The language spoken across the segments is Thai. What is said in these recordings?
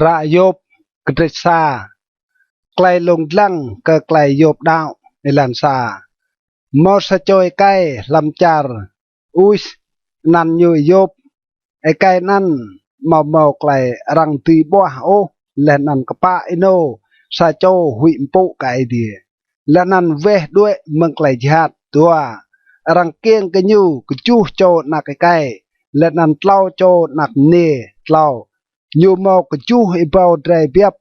ระยบกฤษาไกลลงลังก็ไกลยบดาวในลันซามอสจอยไกลำจารอุสนันยุยบไอไกนั่นเมาไกลรังตีบัวโอและนันกปะอิโนซาโจหุยมปุกไอเดียและนันเวด้วยเมืองไกลจาดตัวรังเกียงกันยูกจูโจนักไกและนันเล่าโจนักเนเล่ายูมอกจูอิบาวเดรเบียบ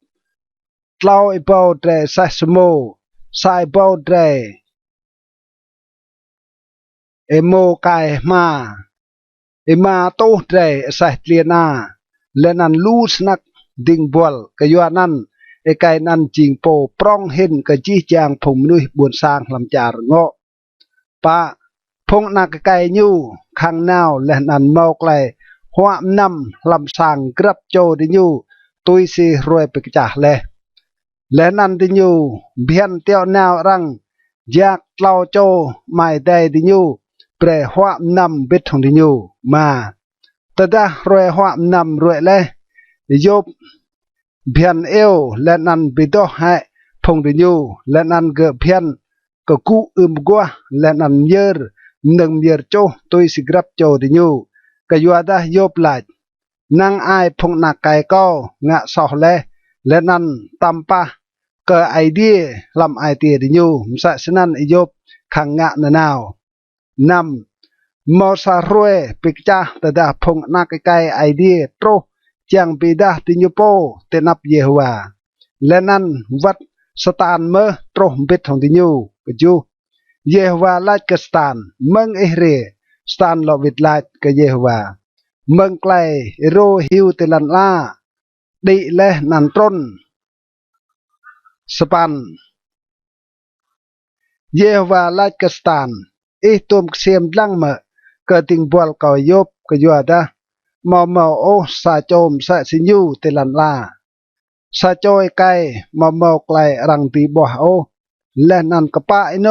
เล่าอิบาวเดรไซสโมไซบาวเดรเอโมไกมาเอมาโตเดรไซเลียนาและนันลูสนักดิงบอลกยัวนันไอไกนันจิงโปปรองเห็นกะจีจางผมนุยบุญสร้างลำจารเงาะปะพงนักไกยูข้างนาวและนันเมาไกลหัวนำลำสางกรับโจดิยูตุยซีรวยไปจ่าและนันดิยูเบียนเตียวนาวรังอยากเล่าโจไม่ได้ดิยูเปรหัวนำบิดของดิยูมาแต่ดารวยหัวนำรวยเลยยบเพียนเอวและนันบิดให้พงดิยูและนันเกเพียนก็กูกัวและนันเยอร์หนึ่งเยอร์โจตุยสิกรับโจดิยูก็ยัวดายบหลายนางไอพงนักไก่ก็งะสอและนันตัมปะก็ไอเดียลำไอเตียดิยูมสะสนันยบขังงะนนาวนำมอสารวยปิกจ้าแต่ดาพงนักไก่ไอเดียโตจังปีดาติญโปเตนับเยฮวาและนันวัดสตานเมโตรบิดของดิยูกจูเยฮวาลาดกสตานเมืองเอเรสตานลวิดลาดกเยฮวาเมืองไกลโรฮิวเตลันลาดิเลนันตรนสปันเยฮวาลาดกสตานตุมเสียมลังเมเกิดติงบัวก่อยบกยัวดามอโอซาโจมซาสิญูเตลันลาซาโจยไกมอไกลรังตีบัวโอและนันกปะอิโน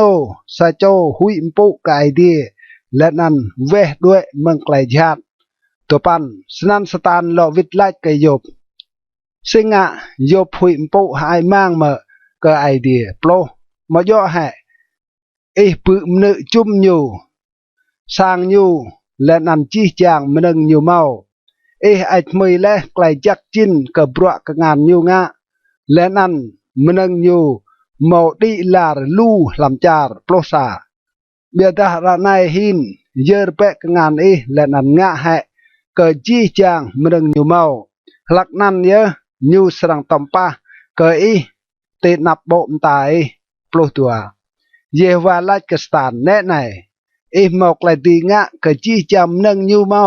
ซาโจหุยมปุกไอเดียและนันเวด้วยเมืองไกลญาติตัวปันสนันสตานโลวิดไลกยบสิงะยบหุยมปุหายมางเมก็ไอเดียโปรมาย่อให้ปืมเนจุ่มอยู่สร้างอยู่และนันจี้จางมันงอยู่เมาไอมือและไกลจักจินกับบระกงานอยู่งะและนันมันงอยู่เมาดีลาร์ลูลำจารโปรซาเบียดาระนายหินเยอร์เปกงานและนันงะให้เกิดจี้จางมันงอยู่เมาหลักนั้นเยอะอยู่สรังตอมปะเกิดเตนับโบมตายโปรตัวเยวาลาดกสตานแน่ไหนหมอกไลตีงะกะจี้จำนึ่งยูเมา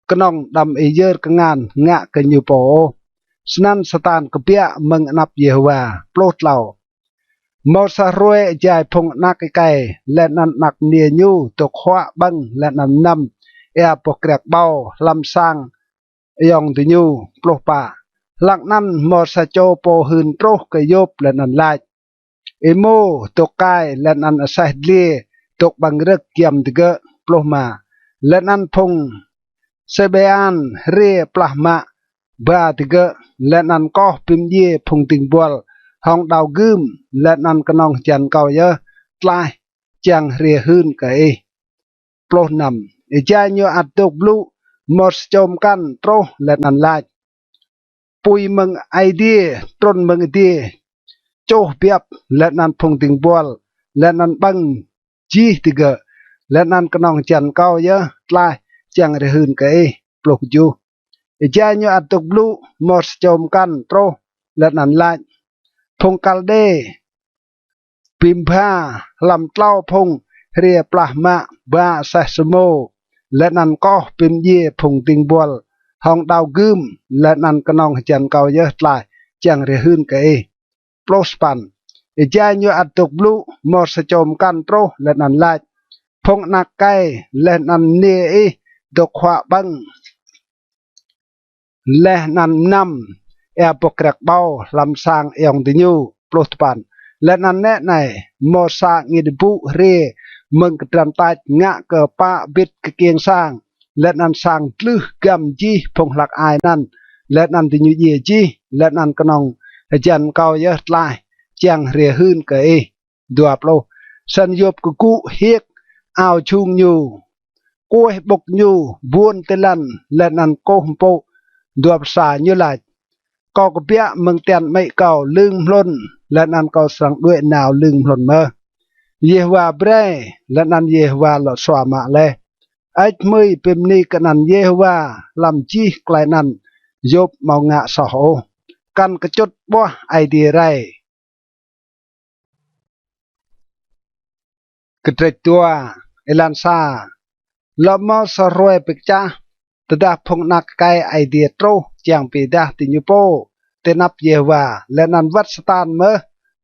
กนองดำเยอร์กงานงะกันยูโปสนันสตานกเปียมึงนับเยวาโปรดเหล่ามอสารวยใจพงนักไกและนันนักเนียยูตกขวะบังและนันนำปกเกรกเบาลำสร้างยองติยูโปรปาหลักนั้นมอสโจโปหืนโปรกยบและนันไลโมตกไกและนันอาศัยเลียตกบังเรกเกียมตะเกะปลมาและนันพงเซเบียนเรียปลามาบาตะเกะและนันก็พิมเยพงติงบัวห้องดาวกึมและนันกนองจันเกาเยอะตายจังเรียหืนกับปลนำใจโยอัดตกบลูมอสจมกันโตและนันไลปุยมึงไอเดียต้นมึงเดียโจเปียบและนันพงติงบัวและนันบังจีติเกะและนันกนองจันเกาเยอะตายจังเรหืนกับปลกจูใจโยอัดตกบลูมอสจมกันโตและนันไลพงกัลเดปิมพาลำเต้าพงเรียปลามาบาเซสโมและนันก็ปิมเยพงติงบัวห้องดาวกึมและนันกนองจันเกาเยอะตายจังเรหืนกับโปรสปันใจโยอัดตกบลูมอสจมกันโตและนันไลพงนักไกและนันเนดกขวะบังและนันนำปกเกรกเบาลำสางยองติญูโปรสปันและนันแน่ในมอสางิดบุเรมึงกระดันตายงะเกปะบิดกเกียงสร้างและนันสร้างลึกกำจีพงหลักอายนั้น และนั่นที่อยู่เยจีและนั่นก็น้องจันเกาเยอะลายจังเรียหืนเกยดัวเปล่าสัญญบกุกุเฮียกเอาชุงอยู่กล้วยบกอยู่บวนเตลันและนั่นโกหโปดัวภาษาอยู่หลายก็กระเปียเมืองเตียนไม่เก่าลึงพล้นและนั่นก็สั่งด้วยหนาวลึงพล้นเมื่อเยวาเบรและนั่นเยวาหลอดสวามาเลยไอ้มือเป็นนี่กันนั่นเยวาลำจีไกลนั่นยบเมางะสโหกันกระจุดบ่ไอเดียไรกระเตตัวเอลันซาลมอสรวยเปกจ้าตดาพงนักไกไอเดียโตจางปีดาติญูโปเตนับเยวาและนันวัดสตานเมอ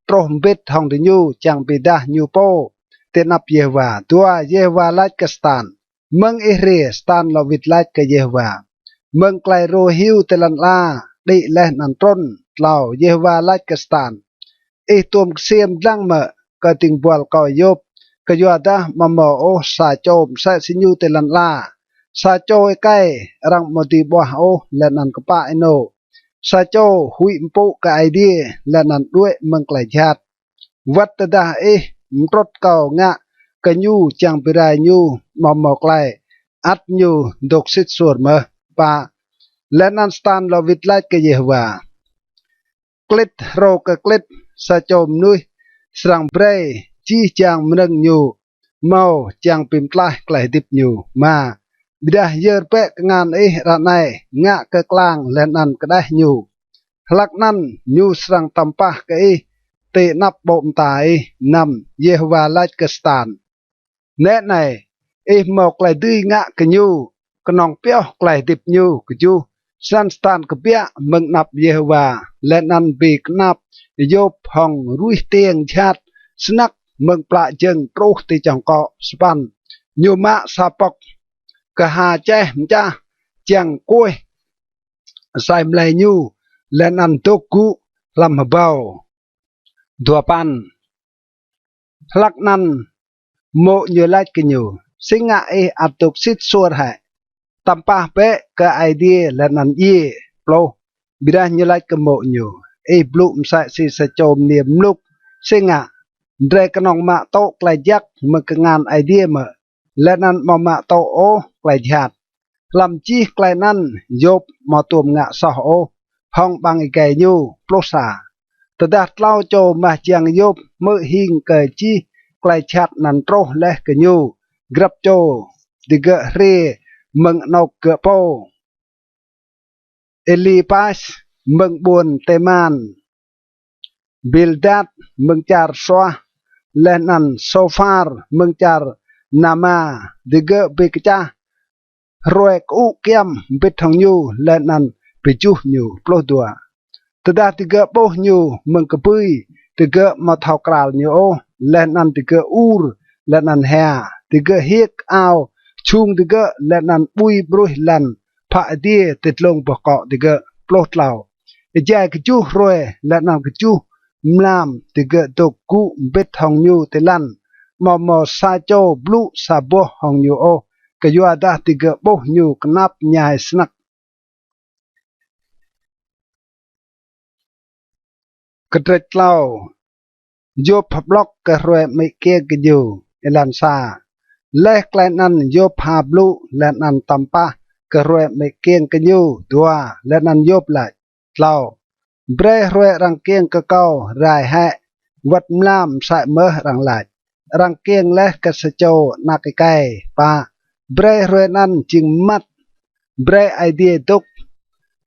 โตรมเบ็ดทองติญูจางปีดาญูโปเตนับเยวาตัวเยวาไลกสตานเมืองเอเรสตานลวิดไลกเยวาเมืองไกลโรฮิวเตลันลาดิและนันต้นเหล่าเยวาไลกสตานตัวมเสียมดังเมอกติงบวลกอยบกยัวดามาโมโอสาโจมสะสิญูเตลันลาสาโจไกรังมติบัวโอและนันกปะไอโนสาโจหุยมปุกไอเดียและนันด้วยเมืองไกลชาติวัดดามรถเก่างะกญูจังปิรายญูมาโมไกลอัดญูดกสิทส่วนเมปะและนันสตานลวิดไลกเยวากลิดโรกกลิดสาโจมนุยสรังเบรจีจางมนึงญูเมาจางปิมไกลไกลดิบญูมาบิดาเยอร์เปะงานระไนงะกะกลางและนันก็ได้ญูหลักนั้นญูสรังตัมปะกะเตนับบ่มตายนำเยวาไลกสตานแน่ในหมอกไกลดื้องะกะญูกนองเปียวไกลดิบญูกะจูสันสตานกะเปียมึงนับเยวาและนันบีกนับโยบห้องรุยเตียงชาติสนักเมืองปลาเจิงโปรติจังเกาะสปันญูมะสาปกกะหาแจมจ้าจังกล้วยใส่มลายญูและนันตุกุลำเบาดัวปันหลักนั้นโมยูไลกิญูสิงะอัตุกสิทส่วนให้ตัมปะเปะกะไอเดียและนันเย่โปรบิดายูไลกโมญูบลูมใส่สิสโจมเนียมลุกสิงะเดรกนองมาโตไกลยักเมื่องานไอเดียเมื่อและนั้นมาโตโอไกลยัดลำจีไกลนั้นยบมาตัวงะสอโอห้องบางไกยูโปรสาตดัดเล่าโจมาจังยบเมื่อหิงเกจีไกลชัดนันโตและกยูกรับโจดิเกเรเมืองนกเกโปเอลีปัสเมืองบุญเตมันบิลดัดเมืองจาร์ซัวและนันโซฟาร์เมืองจาร์นามาดิเกเบกจ้ารวยกุเกียมเบ็ดทองยูและนันไปจูยูปลดัวตดาติเกโปยูเมืองกปุยติเกมาเท่ากราลยูโอและนันติเกอูร์และนันเฮียติเกเฮกเอาชุงติเกและนันปุยบรุยลันพระเดียติดลงประกอบติเกปลดเหล่าแจกจูรวยและนันกจูมลามติเกตกุเบ็ดทองยูติลันมอซาโจบลูซาโบฮองยูโอกยัวดาติเกโบยูกนับยายสนักกระเตเล่าโยบพบล็อกกระรวยไม่เกียกยูเอลันซาและแกลนันโยบฮาบลูและนันตัมปะกระรวยไม่เกียงกันยูตัวและนันโยบไหลเล่าเบรรวยรังเกียงกะเก้ารายแหวัดมลามใส่เมื่อรังไหลรังเกียงและกษโจนักไก่ปาเบรรวยนั้นจึงมัดเบรไอเดียตุก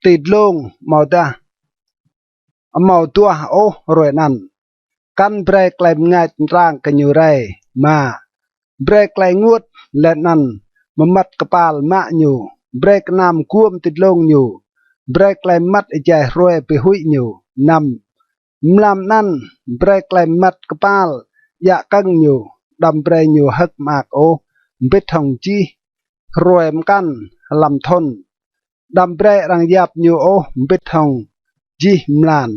ติดลงเมาตาเมาตัวโอรวยนั้นกันเบรกลายง่ายร่างกันอยู่ไรมาเบรกลายงวดและนั้นมัดกระปาลมะอยู่เบรกน้ำควมติดลงอยู่เบรกลายมัดใจรวยไปหุยอยู่นำลำนั้นเบรกลายมัดกระปาลยะกังอยู่ดำเบรอยู่หักมากโอเบ็ดทองจีรวยมกันลำทนดำเบรรังยับอยู่โอเบ็ดทองจีมลาน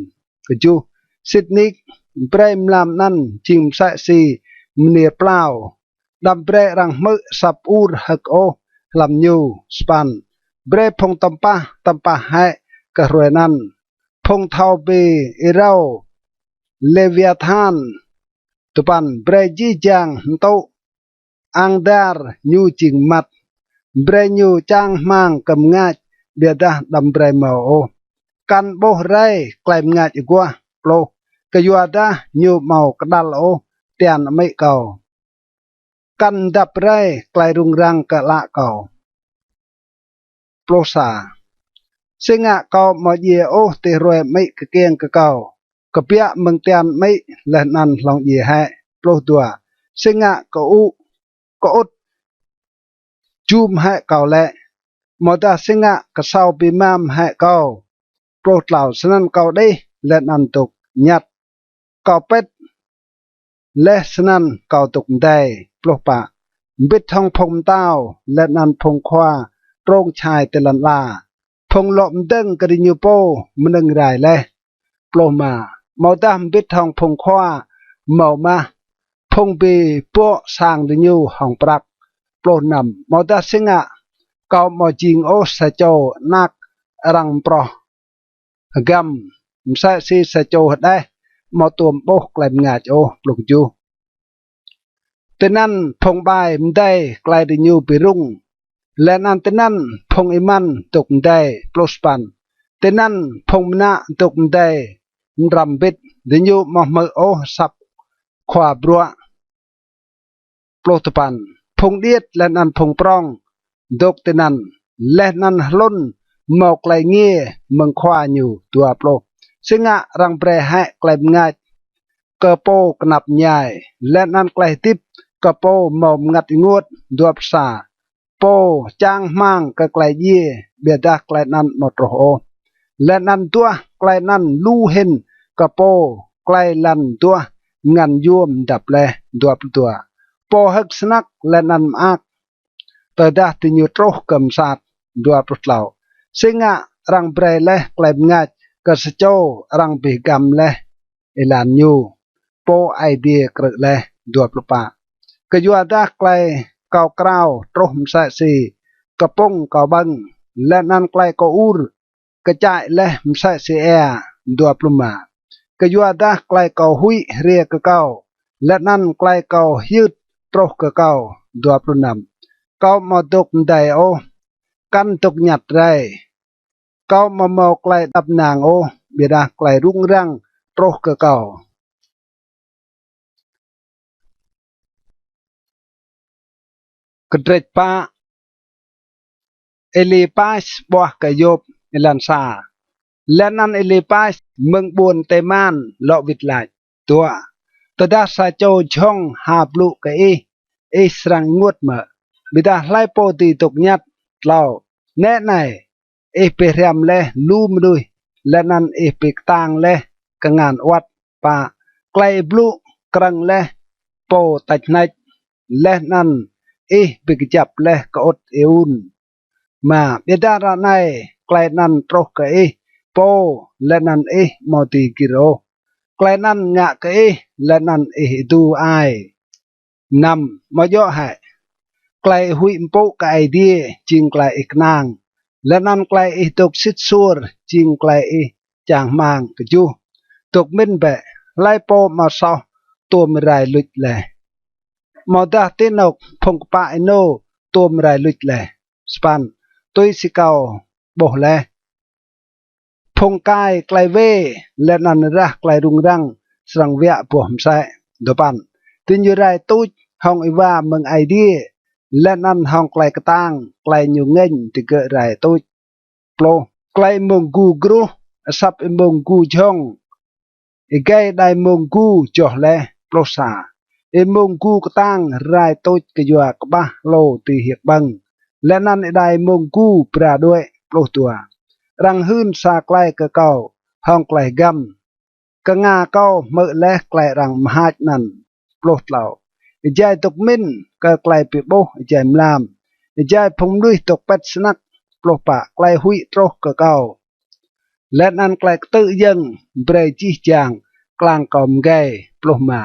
กจูสิทนิกเบรมลำนั้นจิมใส่ซีมเนียเปล่าดำเบรรังมือสับอูรหักโอลำยูสปันเบรพงตัมปะให้ กระรวยนั้นพงเทาเปอิเราเลเวียธานตุปันเบรจีจางโตอังดาร์ยูจิงมัดเบรยูจางมังกำงัดเบียดาดำเบรมาโอกันโบไรไกลงัดอีกว่าโปรกยัวดายูเมากระดัลโอเตียนไม่เก่ากันดับไรไกลรุงรังกะละเก่าโปรซาซึ่งเก่ามาเยโอเตรวยไม่กะเกียงกะเก่ากะเปียมึงเตียนไม่และนันลองเยให้โปรตัวซึ่งกะอุกะอุดจูมให้เก่าและมอดาซึ่งกะเศร้าปีมามให้เก่าโปรดเหล่าสนันเก่าได้และนันตกยัดเก่าเป็ดและสนันเก่าตกได้โปรปะบิดทองพงเต้าและนันพงควาโปร่งชายเตลันลาพงหลอมดึงกระดิญูโปมันดึงไรและโปรมาเมาดามบิดทองพงควาเมามาพงปีปัวสร้างดิญูห้องปรักโปรนำเมาดาสิงะเก่ามาจิงโอสะโจนักรังโปรกัมมใส่ซีสะโจได้มาตัวโปกลายงาโจปลุกจูแต่นั้นพงบายมันได้กลายดิญูปีรุ่งและนั่นแต่นั้นพงอิมันตกได้ปลสปันแต่นั้นพงมนะตกได้รำบิดดิญูมอมโอสับขวาบรัวปลตปันพงเดียดและนันพงปรองดกแต่นั้นและนันล้นหมอกไหลเงี้ยเมืองขวาอยู่ตัวโปรซึ่งรังเปรให้ไกลง่ายกระโปกนับใหญ่และนันไกลทิพกระโปหมอมงัดงวดดวบสาโปจางมังกะไกลเย่เบียดาไกลนันหมดโรโอและนันตัวไกลนันลู่เห็นกระโปไกลลันตัวงันยวมดับแลดวบตัวโปหักสนักและนันมากเตดาติญุโตรกำสัดดวบเหล่าซึ่งรังเปรและไกลง่ายกษโจรังปีกรรมและเอลานยูโปไอเดียกระและดวบปะกยัวดาไกลเก่ากราวตรมใส่สีกระปงเก่าบังและนันไกลก็อูรกระจายและมใส่สีแอดวบลมากยัวดาไกลเก่าหุยเรียกเก่าและนันไกลเก่ายืดตรกเก่าดวบลนำเก่ามาตกได้โอกันตกหยัดไรเก่ามาเมาไกลดับนางโอเบียดาไกลรุ่งรังตรกเก่ากระเดรปาเอลีปาสบัวกยบเอลันซาและนันเอลีปาสเมืองบุญเตมันเลาวิดไลตัวตดาซาโจช่องหาบลูกเอสรังงวดเมื่อบิดาไล่โปตีตกยัดเล่าแน่ในเอเปรียมเลลูมดุยและนันเอเปกตางเลกงานวัดปาไกลบลูกรังเลโปตัดนัดและนันไปจับและกอดเอวุนมาเบดาระในไกลนันตรกโปและนันมอติกิโรไกลนันงะและนันดูไอนำมาย่อให้ไกลหุยมโปกไอเดียจิงไกลอีกนางและนันไกลตกสิทซัวจิงไกลจางมังกจูตกมินเบะไลโปมาซอตัวมไรลุดเลยมอดาเตนกพงปะไอโนตัวมไรลุดเลยสปันตุยสิเกาโบเลพงกายไกลเวและนันระไกลรุงรังสรังเวียปวมใส่ดปันตินยูไรตุยห้องอีว่าเมืองไอเดียและนันห้องไกลกระตังไกลยูเงินติเกอไรตุยโปรไกลมงกูกรูสับมงกูช่องอีกไกได้มงกูจ่อและโปรซามงกูกระตังไรตุยกยัวกบ้าโลตีเหียกบังและนั่นได้มงกูปราด้วยโปรตัวรังหื้นซาไกลกะเก่าห้องไกลกำกะงาเก่าเมื่อและไกลรังมหาดนั่นโปรเหล่าใจตกมินกะไกลปิโบใจมลามใจพงด้วยตกเป็ดสนักโปรปะไกลหุยโตรกะเก่าและนั่นไกลตื้อยังเบรจีจางกลางกอมไกโปรมา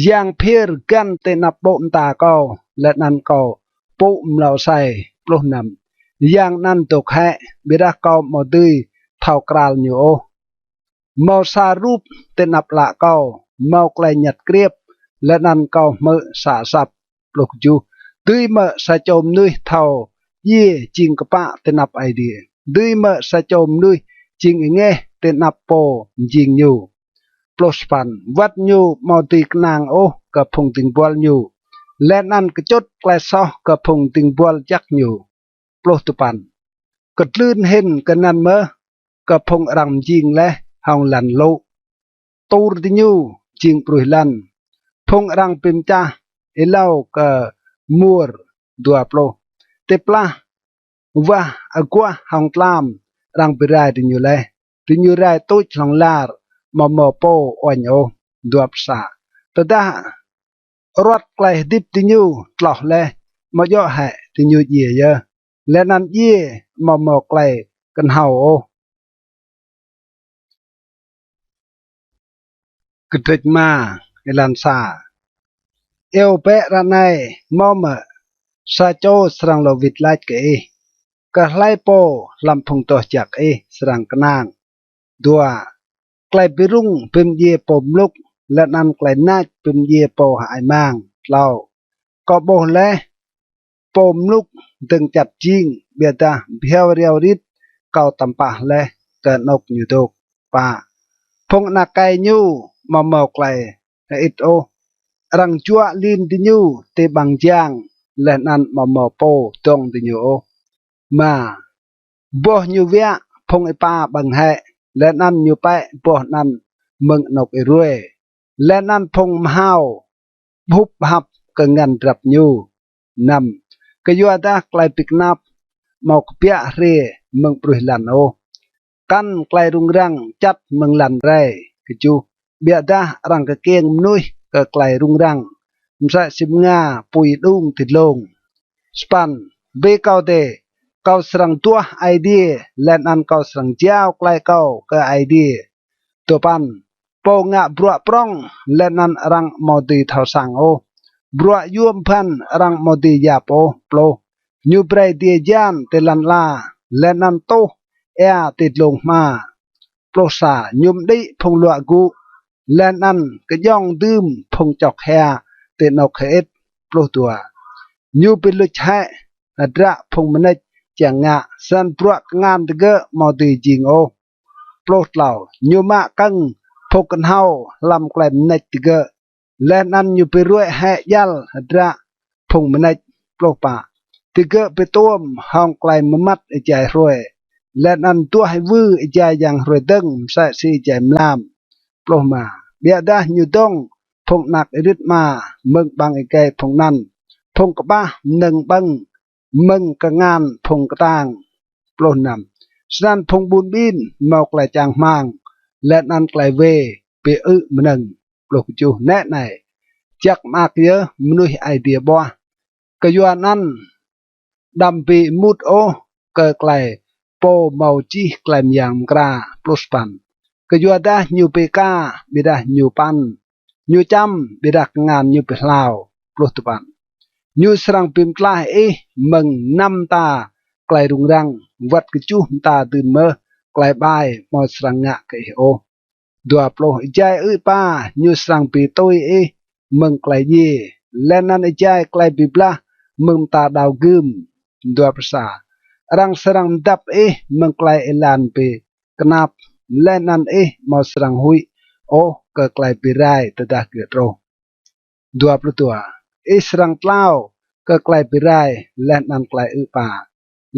ยังเพียรกันเตนับโบมตาเก่าและนั่นเก่าปุ๊มเหล่าใส่ปลุกนำอย่างนั้นตกแห่บิดาเก่าหมดดื้อ เท่ากราลอยู่โอเมาซารูปเตนับละเกาเมาไกลหยัดเกรียบและนันเกาเมื่อสาสับปลุกจูด้วยเมื่อสะจมนุยเท่าเย่จิงกะปะเตนับไอเดียด้วยเมื่อสะจมนุยจิงเงเตนับโปจิงอยู่ปลุกปันวัดอยู่มอตีกนางโอกับพงติงบอลอยู่และนั่นกระจดแกลซอกับพงติงบอลจักอยู่ปลุกตุปันกดลื่นเห็นกันนั่นเมื่อกับพงรำจิงและหองหลันโลตูรติญูจิงปรุยลันพงรังปิมจ้าเอเล่ากับมัวดัวโปรเตปลาว่าอกัวหองตลามรังไปไรติญูเลยติญูไรตุจหองลาร์มอโปอันโอดัวภาษาแต่ถ้ารถไกลดิบติญูตลอดเลยมาย่อแห่ติญูเยี่ยและนั้นเยี่ยมอไกลกันเฮาโอกระดิกมาเอลันซาเอวเปะระไนมอมซาโจสรังโลวิดไลเกกะไลโปลำพงตัวจากสรังกนางดัวไกลไปรุ่งเป็นเยปมลุกและนันไกลนาจเป็นเยโปหายมางเราก็โบและปมลุกตึงจัดจริงเบียดาเบียวเรียวริดเก่าตำปะและเกิดนกอยู่ตกป่าพงนักไกยูมอไกลอิดโอรังจัวลินติญูเตบังจางและนันมอโปตงติญูโอมาบ่ยูเวียพงไอป้าบังแหและนันยูไปบ่นันมึงนกไอรวยและนันพงมหาวบุบหับกังงันรับยูนำกยัวดาไกลปิกนับมอกเปียเรมึงปรุยลันโอกันไกลรุงรังจัดมึงลันไรกจูเบียดารังกะเกียงมนุยก็ไกลรุงรังมใส่สิบงาปุยดุงติดลงสปันเบเกาเดเกาสรังตัวไอเดียและนันเกาสรังเจ้าไกลเกาก็ไอเดียตัวปันโปงะบรัวปรองและนันรังมอดีเท่าสังโอบรัวยวมพันรังมอดียาโปโปรยูเบรเดียจานเตลันลาและนันโตเอติดลงมาโปรสายุมได้พงลัวกูและนั่นก็ย่องดื่มพงจอกแฮเตนอกเฮ็ดโปรตัวยูเป็นลุชให้อัดระพงมันจังงะสันปรวกงามตะเกะมอดีจิงโอโปรดเหล่ายูมะกังพกกันเฮาลำแกลมเนตะเกะและนั่นยูไปรวยให้ยัลอัดระพงมันโปรปะตะเกะไปต้มห้องไกลมมัดไอใจรวยและนั่นตัวให้วื้อไอใจอย่างรวยดึงใส่สีใจมลามปลมาเบียดาอยู่ต้องพงหนักอิริดมาเมืองบางไอแก่พงนั้นพงกบ้าหนึ่งบังเมืองกะงานพงกระตางปลนำสนันพงบุญบินเมาไกลจางมางและนันไกลเวเปอึมนึงปลกจูแน่ไหนจักมากเยอะมนุษย์ไอเดียบ่กะยัวนั้นดำปีมุดโอเกิดไกลโปเมาจีไกลมยามกราปลุสปันกยัวดาญูเปกาบิดาญูปันญูจำบิดางานญูเปลาวปลุตุปันญูสรังปิมกลามึงนำตาไกลรุงรังวัดกจูตาตื่นเมื่อไกลบายมอสรังงะกโอดัวปลุใจป้าญูสรังปีตุยมึงไกลเย่และนันใจไกลปิบลามึงตาดาวกึมดัวภาษารังสรังดับมึงไกลเอลานเปกนับและนันมอสรังหุยโอก็ไกลไปไรแต่ดาเกิดโรดัวปลุตัวสรังเล่าก็ไกลไปไรและนันไกลป่า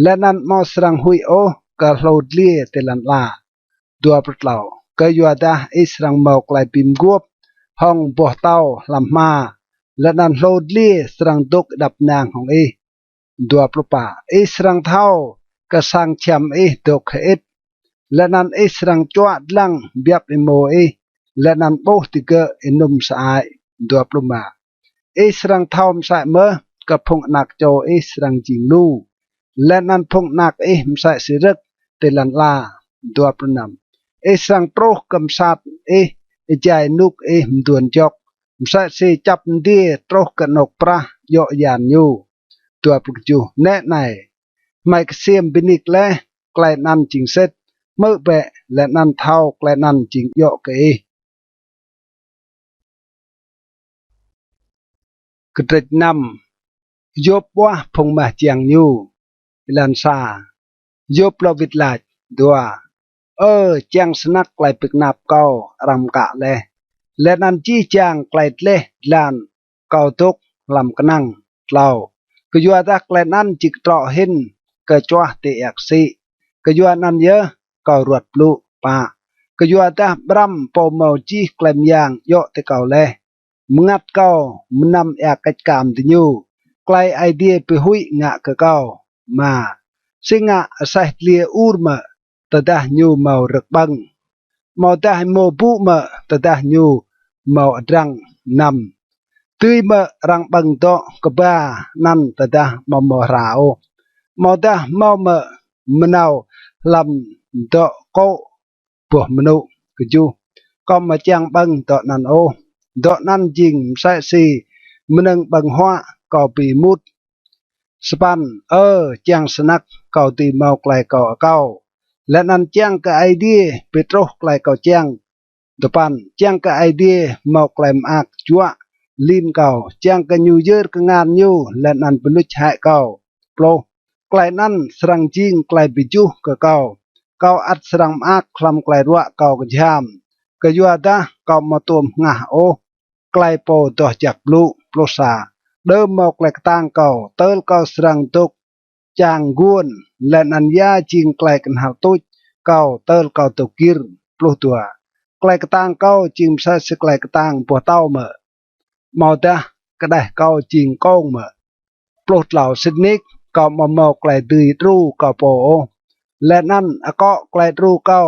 และนันมอสรังหุยโอก็โลดเลี่ยเตลันลาดัวปลุเล่าก็ยัวดาสรังเมาไกลปิมกวบห้องบ่อเต้าลำมาและนันโลดเลี่ยสรังดกดับนางของดัวปลุป่าสรังเท่าก็สังเชมดกเอ็ดและนันสรังจวดลังเบียบโมและนันโบติเกนุมสายดัวปลุมาสรังเท่ามสายเมื่อกับพงนักโจสรังจิงลูและนันพงนักมสายสิรึกเตลันลาดัวปลุนำสรังโปรกำสัดใจนุกมดวนจกมสายสิจับเดียโตรกนกปราโยยานยูตัวปลุกจูแน่ไหนไม่เสียมบินิกและไกลนันจิงเซต mơ bẹ lẹ năn thao lẹ năn chính dọ kêกระนำยบว่าพงมาเจียงยูลันซายบลวิดลาดดัวเจียงสนักไกลปึกนับเก้ารำกะเลและนันจี้จางไกลเลลานเก้าตุกลำกนังเล่าก็ยัวตะไกลนั้นจิกตรอหินก็จัวเตะสิก็ยัวนันเยอะก็รวดปลุปะก็ยัวตะบรัมปอมเมาจี้ไกลมยางโยเตเก่าเลมึงัดเก้ามนำกิจกรรมติยูไกลไอเดียไปหุยงะก็เก้ามาสิงะใส่เลียอูร์มาตะดายูเมารึกบังเมาตะโมบุมาตะดายูเมาดังนำตุยมารังบังโตกบ้านั่นตะดาเมาโราวเมาตะเมามนาวลำโตโกปวมนุกจูก็มาจังบังโตนันโอโดนั่นจริงใส่สีมันนึงบังหัวก็ปีมุดสปันจังสนักเก่าตีเมาไกลเก่าเก่าและนั่นจังกับไอเดียเปโตรไกลเก่าจังตปันจังกับไอเดียเมาไกลมากจัวลินเก่าจังกับยูเยอร์กับงานยูและนั่นเป็นลุชหายเก่าโปรไกลนั่นสรังจริงไกลปิจูกับเก่าเก่าอัดสรังมากคลำไกลรัวเก่ากับยามกับยัวดาเก่ามาตัวงาโอไกลโปต่อจากบลูโปรซาเดิมมอกแหลกต่างเก่าเติลเก่าสรังตุกจางกวนและนันยาจิงไกลกันหาตุจเก่าเติลเก่าตุกิรปลุตัวไกลกต่างเก่าจิงใช้สไกลกต่างปัวเต้าเมื่อเมาตะก็ได้เก่าจิงก้องเมื่อปลุเหล่าสินิกเก่ามาเมาไกลดื้อรู้เก่าโปและนั่นก็ไกลรู้เก่า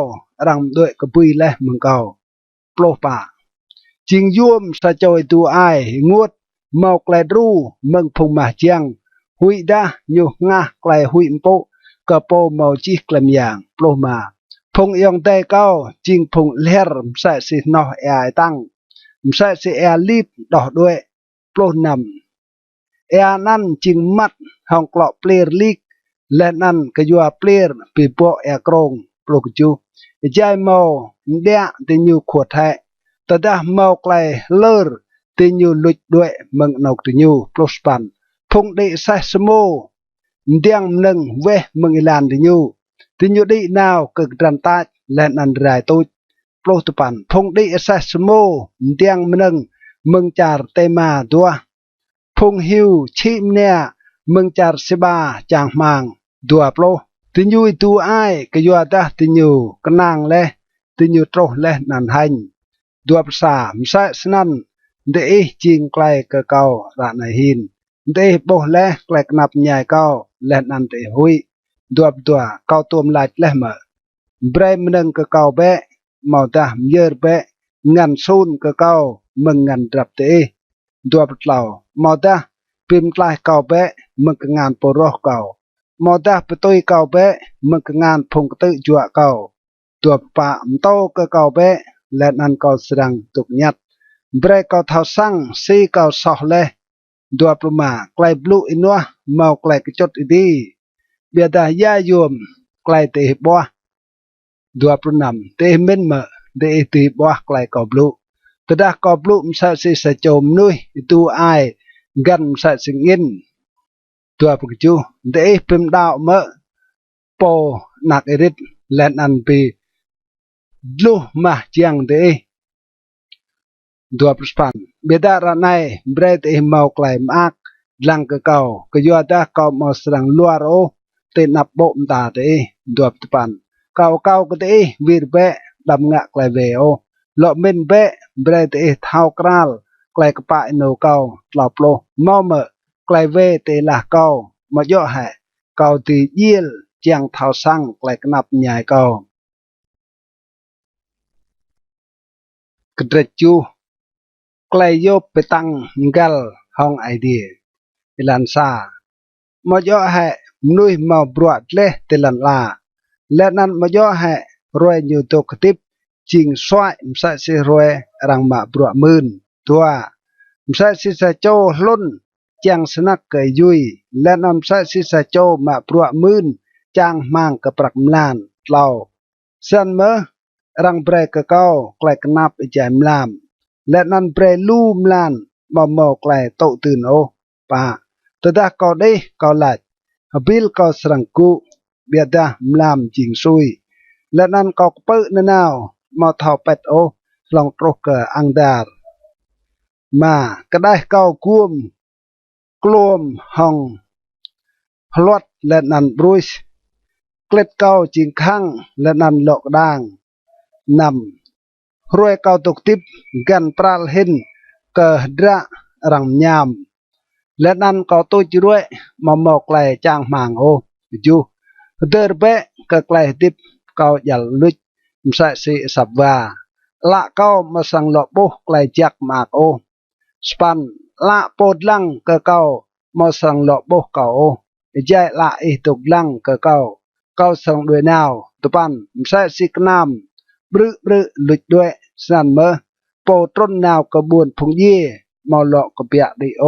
รังด้วยกระปุยและมึงเก่าปลุป่าจิงย่วมสะจอยตัวไองวดเมาไกลรู้เมืองพงมาเจียงหุยดาอยู่งาไกลหุยโปกะโปเมาจีกลมยางโปรมาพงยองเตเก้าจิงพงเลรมใส่สินอแอตั้งใส่สิแอลีบดอกด้วยโปรนำแอนั่นจิงมัดห้องกลอเปลียร์ลีกและนั่นก็ยัวเปลียร์ปีโปแอกรงโปรกจูใจเมาเดียติญูขวดแทตดาเมาไกลเลอร์ติญูลุดด้วยเมืองนกติญูโปรสปันพงได้ใส่สโมเดียงหนึ่งเวเมืองอิลานติญูได้นาวเกิดดันตาและนันไรตุโปรตุปันพงได้ใส่สโมเดียงหนึ่งเมืองจาร์เตมาตัวพงฮิวชิมเนียเมืองจาร์เซบาจางมังดัวโปรติญูตัวไอกยัวดาติญูกนางเลติญูโตและนันหันดัวภาษามใส่สนันเดอจิงไกลกะเก่าระนายหินเดโบและไกลกนับใหญ่เก่าและนันเตหุยดัวตัวเก่าตัวมลายและเมื่อเบรมนึงกะเก่าเบะเมาตาเยอร์เบะงันซูนกะเก่ามึงงันดับเตดัวเหล่าเมาตาพิมพ์ลายเก่าเบะมึงกะงานปรอเก่าเมาตาปตุยเก่าเบะมึงกะงานพงกตึจัวเก่าตัวปะมโตกะเก่าเบะและนันเก่าสรังตุกยัดเบรกเก่าเท้าสั่งซีเก่าสอเลดัวปรุมาไกลบลูอินัวเมาไกลกระจดอีดีเบียดายาโยมไกลเตะบัวดัวปรุนำเตะเม่นเมอเดะตีบัวไกลกอบลูตดากอบลูมใส่สิสะโจมนุยตัวไอกันใส่สิงอินตัวปกจูเดะพิมดาวเมอโปนักเอริดและนันปีลูมาเจียงเดะดัวปสปันเบดาระไนเบรดเอเมาไกลมากลังกะเก่ากะยัวดาเก่ามาสรังลัวโรเตนับโบมตาเตดัวปปันเก่าเก่ากะเตวีรเบะดำงะไกลเวโอเลาะเม่นเบะเบรดเอเท้ากราลไกลกะปะอิโนเก่าเหล่าโปรมอเมไกลเวเตละเก่ามาย่อแห่เก่าตีเยี่ยลเจียงเท้าสั่งไกลกนับใหญ่เก่ากระเดจูไกลโยบไปตั้งกัลห้องไอเดียอิลันซามาย่อให้นุยมาบรวดเล่ติลันลาและนั้นมาย่อให้รวยอยู่ตัวกติบจิงสวายมใส่สิรวยรังมาบรวดมื่นตัวมใส่สิสะโจล้นจางสนักเกยยุยและนำใส่สิสะโจมาบรวดมื่นจางมังกระปรักมลานเล่า สันเมื่อรังเปรกเก่าไกลกนับใจมลามและนันเปรลูมลานมอไกลโตตื่นโอปะตดาก็ได้ก็หลัดบิลก็สรังกุเบียดามลามจิงซุยและนันก็เปิดนาวมาทอเป็ดโอลองตรกอังดาร์มาก็ได้เก้ากุมกลมห้องพลวดและนันบรุยเกล็ดเก้าจิงข้างและนันหลอกด่างนำรวยเก้าตกติบกันปราลเห็นเกิดระรังยามและนันก็ตัวจรวยมาหมอกไกลจางหมางโอจูเดอร์เบะก็ไกลติบเก้าหยัลลุจมใส่สีสับว่าละเก้ามาสังหลอกโบไกลจักมากโอสปันละโปดลังก็เก้ามาสังหลอกโบเก้าโอใจละอีตุกลังก็เก้าสังด้วยนาวตุปันมใส่สีกน้ำบรึลุดด้วยสันเมอโปต้นนาวกระบวนพงเย่มาหลอกกระเปียดิโอ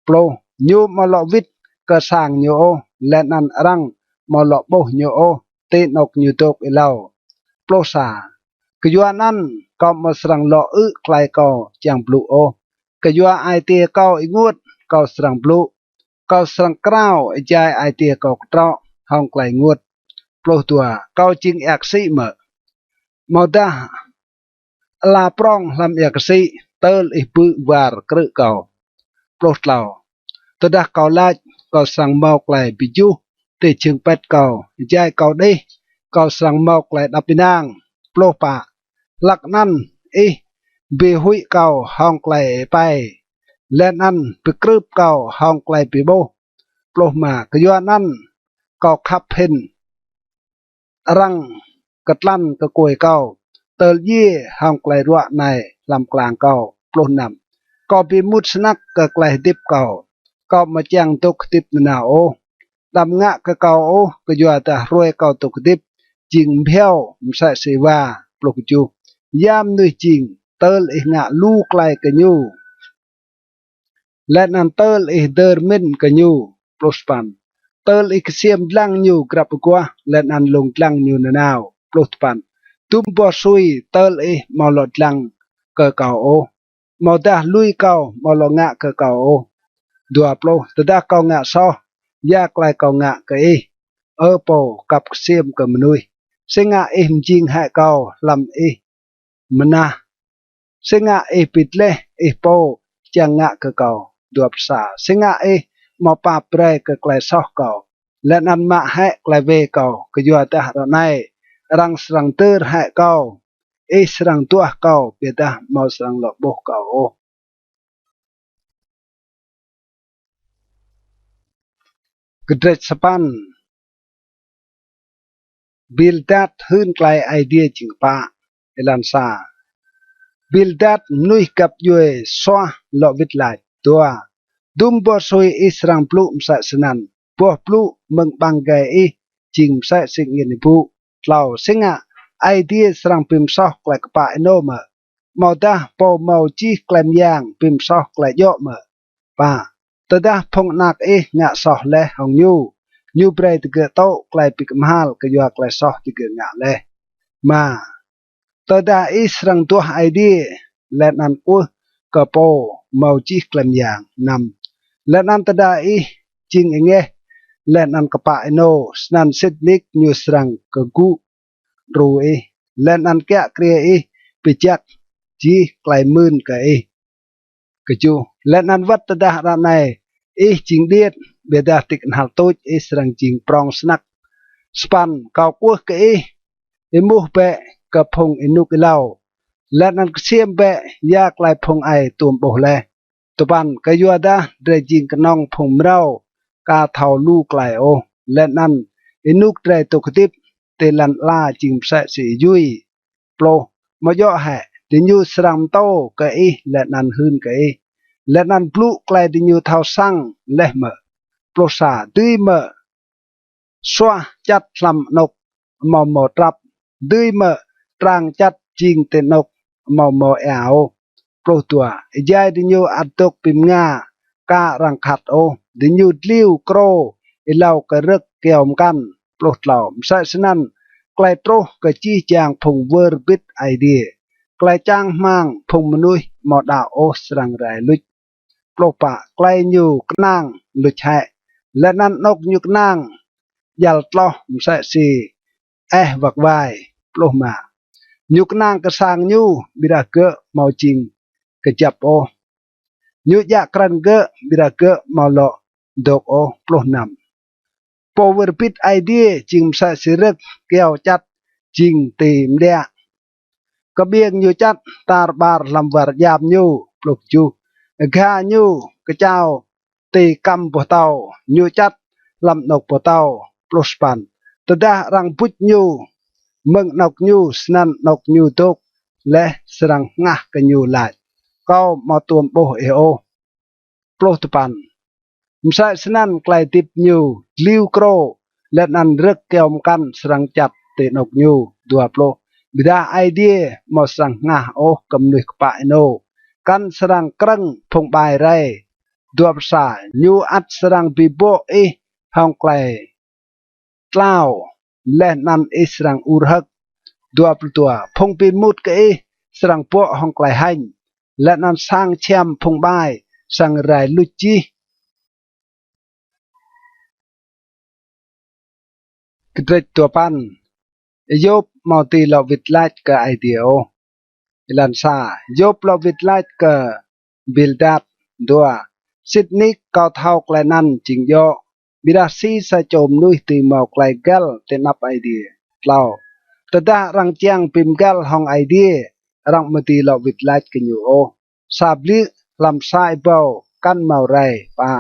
โปรยูมาหลอกวิทก็สร้างโยโอและนันรังมาหลอกโบโยโอเตนอกยูตกเอลาโปรซากยัวนั้นก็มาสร้างหลอกไกลก็จังปลุโอกยัวไอเตียก็อีงวดก็สร้างปลุก็สร้างกล้าวใจไอเตียก็ตรอห้องไกลงวดโปรตัวก็จริงแอกซีเมอมาดาลาปรองลำเอกสีเตลอิปุวาร์กรึเก่าโปรดเหล่าตดาเก่าลาดก็สั่งเมาไกลปิจูเตจึงเป็ดเก่าใจเก่าได้ก็สั่งเมาไกลดับปินางโปรปะหลักนั้นเบหุยเก่าห้องไกลไปและนั้นไปกรึบเก่าห้องไกลปิโบโปรมากยัวนั้นก็ขับเพ่นรังกระลั่นกระกวยเก่าเตลเย่ห้องไกลรัวในลำกลางเก่าปล้นนำก็ปีมุดสนักก็ไกลดิบเก่าก็มาแจ้งตกติบนาโอดำงะก็เก่าโอก็ยัวแต่รวยเก่าตกดิบจิงเพียวมใส่เสว่าปลุกจูยามนุยจิงเตลอีงะลูกไกลกันยูและนันเตลอีเดอร์มินกันยูปลุสปันเตลอีกเสียมลังยูกรับกัวและนันลงลังยูนานาวปลุสปันตุมบัวซุยเตลมาหลดลังก็เก่าโอมาดาลุยเก่ามาลงงะก็เก่าโอดัวโปรตดาเก่างะซอยากไกลเก่างะก็โปกับเสียมก็มนุยเสงะมจิงให้เก่าลำมนาเสงะปิดเล่โปจังงะก็เก่าดัวภาษาเสงะมาปาเปรก็ไกลซอเก่าและนันมาให้ไกลเวเก่าก็ยัวแต่หาในรังสรังเตอร์ให้เก่าสรังตัวเก่าเปียดามาสรังหลอกโบเก่าโอกระเดสปันบิลดัดหื่นไกลไอเดียจิงปะเอลันซาบิลดัดนุยกับยุยสวะหลอกวิทไลตัวดุมบัวซอยสรังปลุมสะสนันบัวปลุมึงบังไกจิงสะสิงเงินบุเหล่าสิงะไอเดียสรังพิมพ์ซอกไกลกปะโนมาดาปอมาจีแกลมยางพิมพ์ซอกไกลโยมป่าตดาพงนักงะซอกเลหงยูเบรตเกโตไกลปิกมหัลก็ยัวไกลซอกติเกงะเลมาตดาสรังตัวไอเดียและนันอุกะโปมาจีแกลมยางนำและนันตดาจิงเงและนันกปะโนสนันเซดนิกนิวสรังกกูรู้และนันแกะเครียปิจักจีไกลมื่นกะกะจูและนันวัตดาระในจิงเดียดเบดาติกหัลตุจสรังจิงปรองสนักสปันเกากัวกะมูเปะกะพงนุกเล่าและนันเสียมเปะยากไกลพงไอตุมโบเลตุปันกะยัวดาเดจิงกนองพงเรากาเท่าลูกไกลโอและนันนุกเดตุกติบเตลันลาจิงเสสียุยโปรมาย่อแห่ดินยูสรัมโตกะและนันหืนกะและนันปลุไกลดินยูเท่าสังเลเมโปรซาดุยเมสวะจัดลำนกมอมอตรับดุยเมตรางจัดจิงเตนกมอมอแอวโปรตัวใจดินยูอัดตกปิมงาการังขัดโอดินยูดลิ้วโกรเล่ากระรึกเกี่ยวกันโปรดเหล่าใส่สนันไก ลายโตรกะจี้จางพงเวอร์บิดไอเดียไกลจ้างมังพงมนุยมอดาโอสรังไรลุจโปรปะไกลอยู่กนางลุจแหและนั่นนกยุกนางยัลตลอมใส่สีวักไวโปรมายุกนางกระสางยูบิดาเกะเมาจริงกระจับโอยุยะกรันเกะบิดาเกะเมาโลดอกโอโปรนำ power bit idea จิงใส่สิรึกเกี่ยวจัดจิงตีมเดียกระเบียงอยู่จัดตาบาร์ลำวารยามยูปลุกจูกายูกระเจ้าตีกำปะเตาอยู่จัดลำนกปะเตาปลุสปันตะดารังพุทยูมึงนกยูสนันนกยูตกและสรังงะกันยูหลายก็มาตัวโบเอโอปลุตปันมใส่สนันไกลติบยูลิวโกรและนันเรึกเกี่ยวกันสรังจัดเตนกยูดัวปลุบิดาไอเดียมาสรังงะโอกำนึกปะโนกันสรังกรังพงใบไรดัวภาษายูอัดสรังบิโบห้องไกลกล่าวและนันสรังอุรหักดัวปตัวพงปีมุดกสรังพวกห้องไกลหันและนันสร้างเชียมพงใบสังไรลุจีกระดตัวปันยบมาตีลวิดไลท์กับไอเดียลันซายบลวิดไลท์กับบิลดับดัวซิดนิกเกาเท่าไกลนั้นจิงโยบิดาซีสะโจมนุยตีมอไกลเกลเตนับไอเดียเล่าแต่ดารังเจียงพิมเกลห้องไอเดียรังมาตีลวิดไลท์กันอยู่ซาบลิลำไส้เบากันเมาไรปะ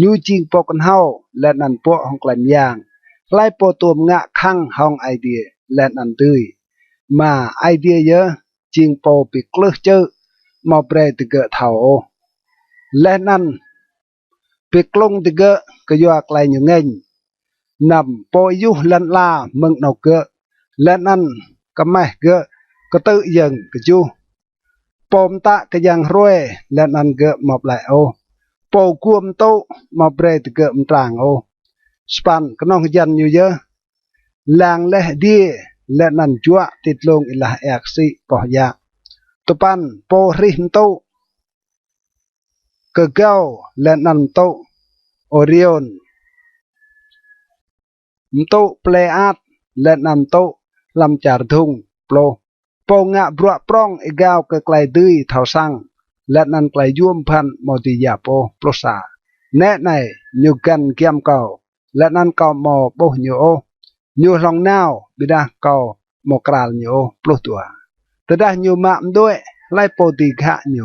ยูจิงปกันเฮาและนันพวกห้องไกลยางไล่โปตัวงะข้างห้องไอเดียและนันตุยมาไอเดียเยอะจิงโปปิกลึกเจอมาเปรตเกะเท่าและนันปิกลงตเกะก็ยัวไกลอยู่เงินนำโปยุลันลาเมืองนกเกะและนันก็ไม่เกะก็ตื้อยังก็จูปมตะก็ยังรวยและนันเกะมาไหลโปกวมโตมาเปรตเกะมตรางสปันก็น้องยันอยู่เยอะลางเละดีและนันจัวติดลงอิละแอกซีปอยาตุปันโปริมโตกเกาและนันโตโอริออนมโตเปลอาดและนันโตลำจารทุงโปรโปงะบรัวปรองอีกาวกไกลดื้อเท่าสังและนันไกลย่วมพันมอติยาโปโปรสาแน่ในยูกันเกียมเก่าและนันเก่าหมอโปโยยูลองนาวบิดาเก่าหมอกราลโยปลุตัวแต่ได้ยูมามด้วยไล่โปติกะโย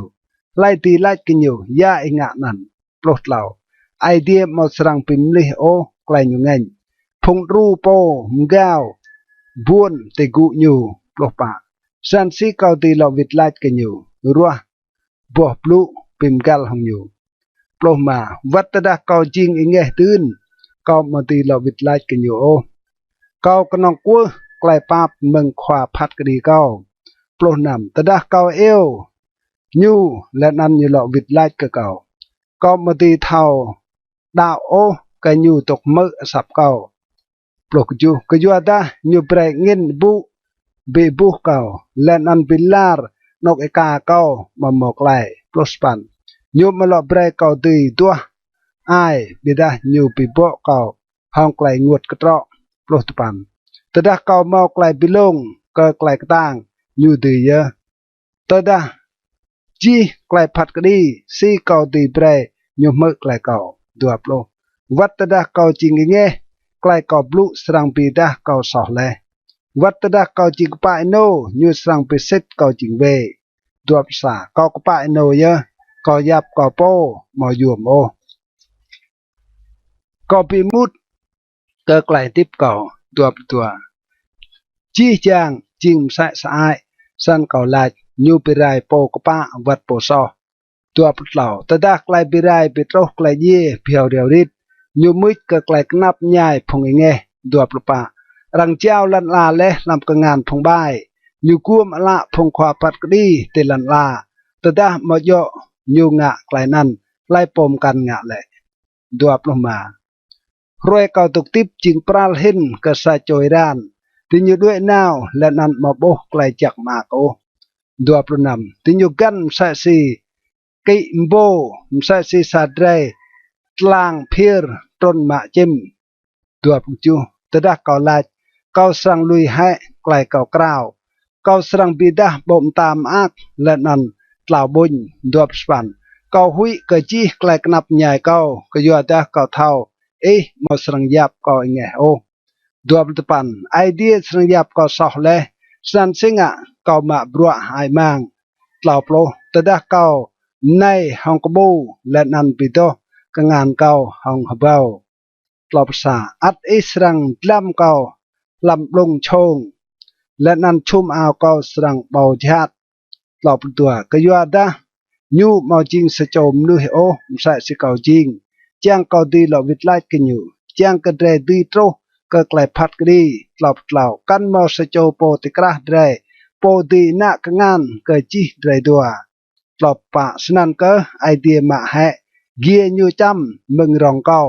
ไล่ตีไล่กินอยู่ยาอิงะนันปลุดเหล่าไอเดียมาสรังปิมลิไกลอยู่เงินพงรูโปมกาวบวนเตกุอยู่ปลุปะสันซีเกาตีเราวิดไล่กันอยู่รัวบัวปลุปิมกัลหงอยู่ปลุมาวัตดาเกาจริงอิงเงตื่นเกามาตีเราวิดไล่กันอยู่เกากนองกัวไกลปาบเมืองขวาพัดกดีเกาปลุนำตดาเกาเอวยูและนันอยู่หลอกวิดไล่กับเก่าก็มาตีเท่าดาวกันอยู่ตกมือสับเก่าปลุกจูก็ยัวดาอยู่เปรเงินบุเบบุเก่าและนันปิลาร์นกเอกาเก่ามาหมอกไล่ปลุสปันยูมาหลอกเปรเก่าตีตัวไอบิดาอยู่ปีโบเก่าห้องไกลงวดกระเตาะปลุสปันแต่ดาเก่าหมอกไกลปิลงก็ไกลกระต่างอยู่ตีเยอะแต่ดาจีไกลพัดกดีซีเก่าตีเปรยมมือไกลเก่าดัวปลวัดตดาเก่าจริงเงี้ยไกลเก่าบลุสรังปีดาเก่าสอเลยวัดตดาเก่าจริงปะโนยูสรังปีเซตเก่าจริงเวดัวภาษาเก่าปะโนเยอะเก่ายับเก่าโปมอยวมเก่าปีมุดเกไกลติบเก่าดัวตัวจีจางจริงใส่สายสันเก่าลายยูปิไรโปกปะวัดโปซอตัวปล่าตะดักไกลปิไรปิโตไกลเย่เพียวเดียวริดยูมิดก็ไกลกนับใหญ่พงเงตัวปปะรังเจ้าลันลาเละลำกงานพงใบยูกุ้มละพงขวาปัดกดีเตลันลาตะดะมโยยูงะไกลนั้นไล่ปมกันงะแหละตัวปลมารวยเก่าตุกติบจิงปราลหินกษัตริย์โจยด้าน tinyuด้วยนาวและนันมาโบไกลจากมากโอดัวปรนำtinyuกันมสะสีกิมโบมสะสีสาดไรตลางเพียร์ต้นมาจิมดัวปุจูตะดักเกาลาดเกาสังลุยให้ไกลเกากราวเกาสังบิดาบ่มตามอักและนันกล่าวบุญดัวสปันเกาหุยเกจีไกลกนับใหญ่เกาก็ยัวดาเกาเท่ามาสังยับเกาไงโอดัวปตปันไอเดียสังยับเกาสอกเลยสันสิงะเกามาบรัวหายมังกล่าวโปรตะดักเกาในห้องกบูและนันปิโตกงานเกาห้องฮเบาปลอบสาอัดอิสรังลำเกาลำลงชงและนันชุมเอาเกาสรังเบาจัดปลอบตัวกยัวดายูมาจริงสะโจมนุยโอมใส่สิเกาจริงจ้างเกาดีหลอวิทไลกันอยู่จ้างกระเดดีโตก็ไกลพัดกรีปลอบกล่าวกันมาสะโจโปติกระเดโปดีนักงานก็จีเดดัวปลอบปะสนันก็ไอเดียมาให้เกียยูจำมึงรองเกา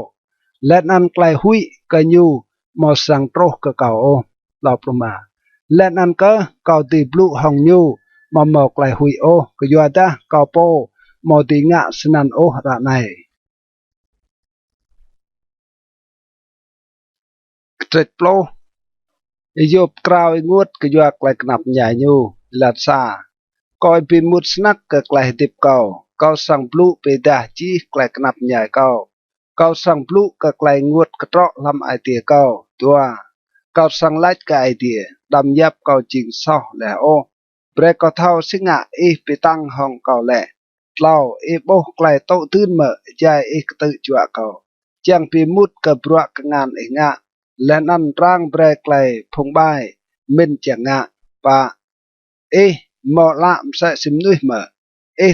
และนันไกลหุยก็ยูมาสังโตรก็เก่าปลอบลงมาและนันก็เกาตีบลูห้องยูมาหมอกไกลหุยก็ยัวดาเกาโปมาตีงะสนันระในเจ็ดโปรยบกราวงวดก็ยัวไกลกนับใหญ่ยูลาดซาคอยเป็นมุดสนักก็ไกลติบเกาสังปลุไปดาจีไกลกนับใหญ่เกาสังปลุก็ไกลงวดกระเตาะลำไอเตียตัวเกาสังไลก็ไอเดียดำยับเกาจริงซ้อแล้วเบรกก็เท่าสิงะไปตั้งห้องเกาแหละเล่าโบไกลโตตื่นเมื่อใจกตือจัวเกาจังปีมุดกับรัวกงานงะและนั่นร่างเบรกไกลพงใบมินจังงะปะหมอละมใส่สิมนุยเมื่อ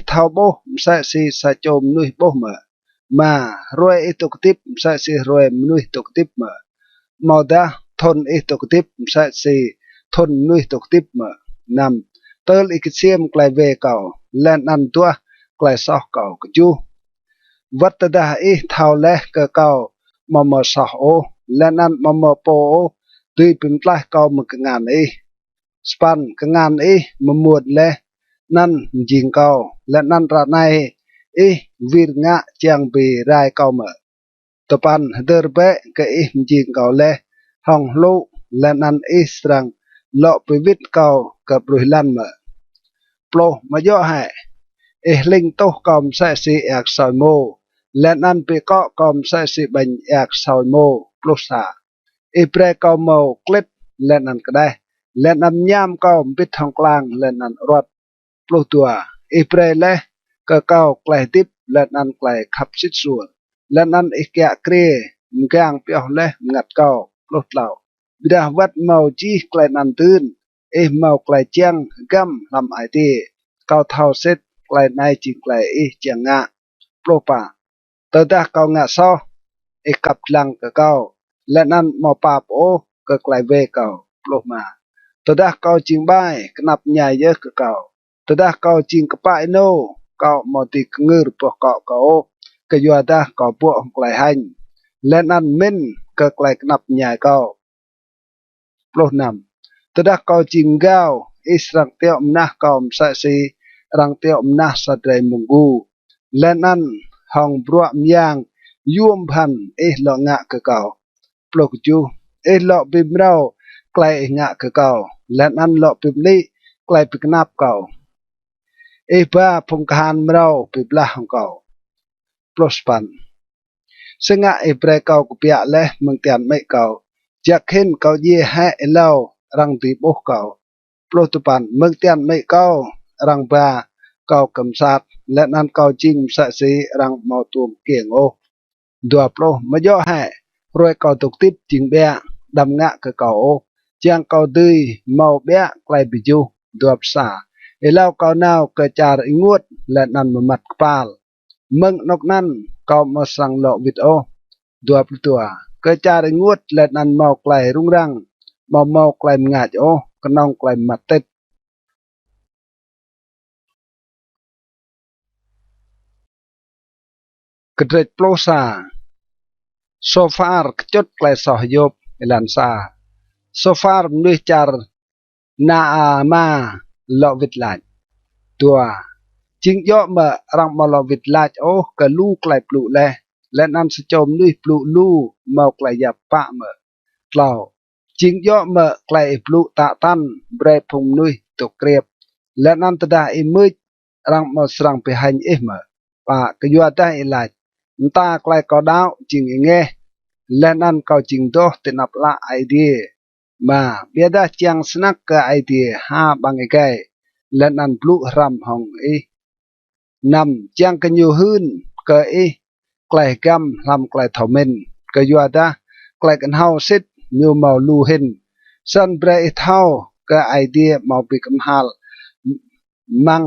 เท่าโบมใส่สิสะโจมนุยโบเมื่อมารวยตุกติบใส่สิรวยมนุยตุกติบเมื่อมอดาทนตุกติบใส่สิทนนุยตุกติบเมื่อนำเตลอีกเสียมไกลเวเก่าและนั่นตัวไกลซอกเก่ากจูวัตดาเท่าเละก็เก่ามอสอและนั่นมอโปตุยเป็นปลายเก่ามึกงานสปันกงานมมวดเละนั่นจิงเก่าและนั่นระในวิรงะเจียงปีรายเก่าเมื่อตปันเดอร์เบะก็จิงเก่าเละห้องลูและนั่นสรังเลาะไปวิทเก่ากับรุยลันเมื่อโปรมาย่อให้ลิงโตกอมใส่สีแอกสอยโมและนั่นไปเกาะกอมใส่สีบัญแอกสอยโมปลุสาเปรเกาโมคลิปและนั่นก็ได้และนำย่ำเกาปิดทองกลางและนั่นรถปลุตัวเปรเละก็เกาไกลติบและนั่นไกลขับชิดส่วนและนั่นแกะเกรมแกงเปียวเละงัดเกาปลุเหล่าบิดาวัดเมาจีไกลนันตื่นเมาไกลเจียงกัมลำไอตีเกาเท่าเซตไกลในจิงไกลเจียงงะโปรปะเตอดาเกางะซอกับลังก็เกาและนั่นมอปาโปก็ไกลเวเกาโปรมาเตอดาเกาจิงใบกนับใหญ่เยอะก็เกาเตอดาเกาจิงกระปะโนเกามอติกงือปวกเกาก็ยัวดาเกาพวกไกลหันและนั่นมินก็ไกลกนับใหญ่เกาโปรนำตะดักเกาจิงเการังเตียวมนะเกามใส่สีรังเตียวมนะสัตย์มุงกูและนั่นห้องบรัวมยางยวมพันหลอกงะกะเกาปลกจูหลอกบิมเราไกลงะกะเกาและนั่นหลอกบิมนี้ไกลปิกนับเกาบ้าพงคานเราปิบละของเกาปลสปันสงะเปรเกากุเปียเละมึงเตียนไม่เกาจากเห็นเกาเย่ให้เล่ารังตีโบเก่าโปรตุปันเมืองเตียนไม่เก่ารังบาเก่ากำสัดและนันเก่าจิงสะสีรังมอตูมเกียงดัวโปรมาย่อให้รวยเก่าตกติบจิงเบะดำงะกะเก่าเจียงเก่าดืยเมาเบะไกลบิจูดัวปสาเล่าเก่านาวกระจารงวดและนันมามัดกปาลเมืองนกนั้นเก่ามาสั่งหลอกวิดดัวปตัวกระจารงวดและนันเมาไกลรุ่งรังเมาไกลมงาจก็น้องไกลมาเต็ดกระเดโปรซาโซฟาร์จดไกลสอยบลันซา so far nuôi char na ma lo vịt lại tua chính do mà rằng mà lo vịt lại ô cả lu lại plu lẹ lên ăn sẽ chôm nuôi plu lu màu lại dập pạ mà lao chính do mà lại plu tạ tan bre phùng nuôi tục kẹp lên ăn ta đã mới rằng mà sang bị hành ít mà và cái do ta lại ta lại có đau chính nghe lên ăn cao chính đó thì nạp lại idea mà biết đã chẳng snack cái idea ha bằng cái lên ăn plu ram hong ấy nằm chẳng cái nhiều hơn cái cái cam làm cái thảo mình cái do ta cái hao xích nhiều màu lu hình sân bre thao cái idea màu bị cầm hal mang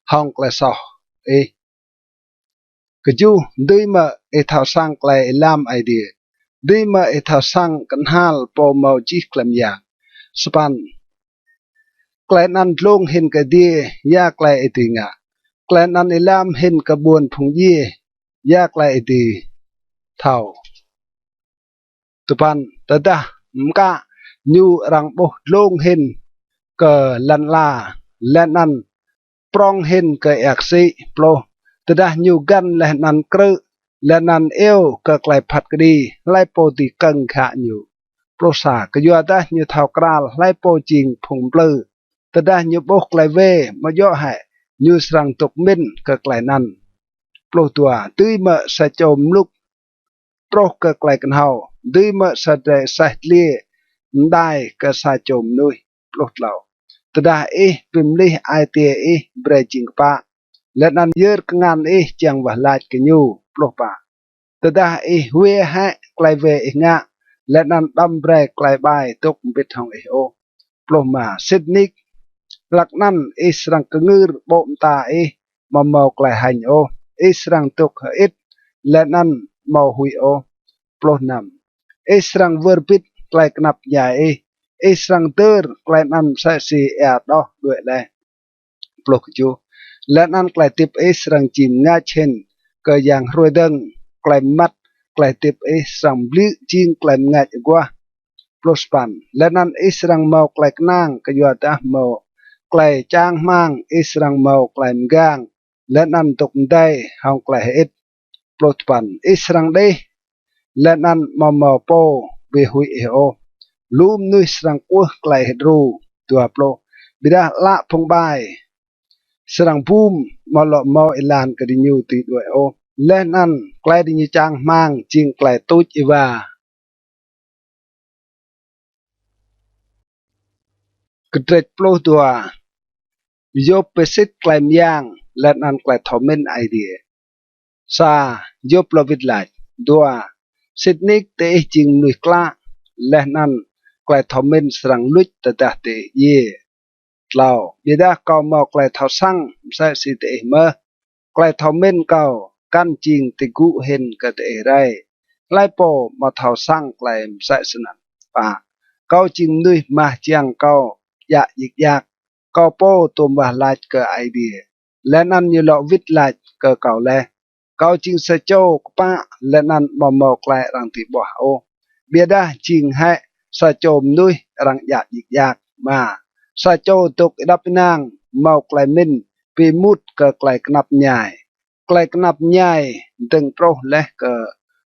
hong cái sọ ấy cái chú đi mà thao sang cái làm idea đi mà thao sang cái hal po màu chỉ làm dạng span cái nan long hình cái dia ya cái tiếng à cái nan làm hình cái buồn phùng ye ya cái tiếng thao tupan tada mka nyu rang boh long hin ke lan la lenan prong hin ke aksi plo tada nyu gan lenan kru lenan eo ke klai phat kdi lai po ti kang kha nyu plo sa ke yu ta nyu thao kral lai po jing phung pleu tada nyu boh klai ve ma yo hai nyu srang tok min ke klai nan plo tua tui ma sa chom luk pro ke klai kan hau đi mà sa để sa lia đai cái sa chôm nuôi lột lẩu từ đó phim li ai tia bre ching pa lên ăn dưa ngan chẳng và lại cái nhu lột pa từ đó huê ha klai về ngạ lên ăn đâm bre klai bài tục biết hong ô lột mà Sydney lạc năn sang cái ngư bộm ta mà màu klai hành ô sang tục ít lên ăn màu hui ô lột nằm Israng verbit klai knap nyai Israng ter klai nan sa si doh duệ le plok chu lan an klai tip Israng chim nga chen ke yang roi deng klai mat klai tip Israng bli ching klai nga gwa plospan lan an Israng mau klai nang ke yo ta mau klai chang mang Israng mau klai gang lan an tok dai hong klai het plospan Israng dei lên ăn mò po về hui eo lúm nuôi sang quốc lại hết ru tua plo bida la phong bài sang boom mà lọ mò ilan cái đi nhiều tùy đuổi ô lên ăn lại đi như trang mang chiên lại tốt iva cái trệt plo tua vô pesit lại miang lên ăn lại thọ men idea sa vô plo vịt lại đua Sydney te ching nui kla lehnan klai thomen srang luch ta ta te ye lao bida kaw mo klai thaw sang sa si te ma klai thomen kaw kan ching te gu hen ka te rai lai po ma thaw sang klai sa sanan pa kaw ching nui ma chiang kaw ya yik yak kaw po tum ba lach ka idea lenan như lo vit lach ka kaw le cao chinh sa châu pa lên ăn mò lại rằng thì bỏ ô bia đa chinh hay sa chôm nuôi rằng dạ dịch dạc mà sa châu tục đắp nang màu lại min vì mút cờ lại nắp nhai từng pro lẽ cờ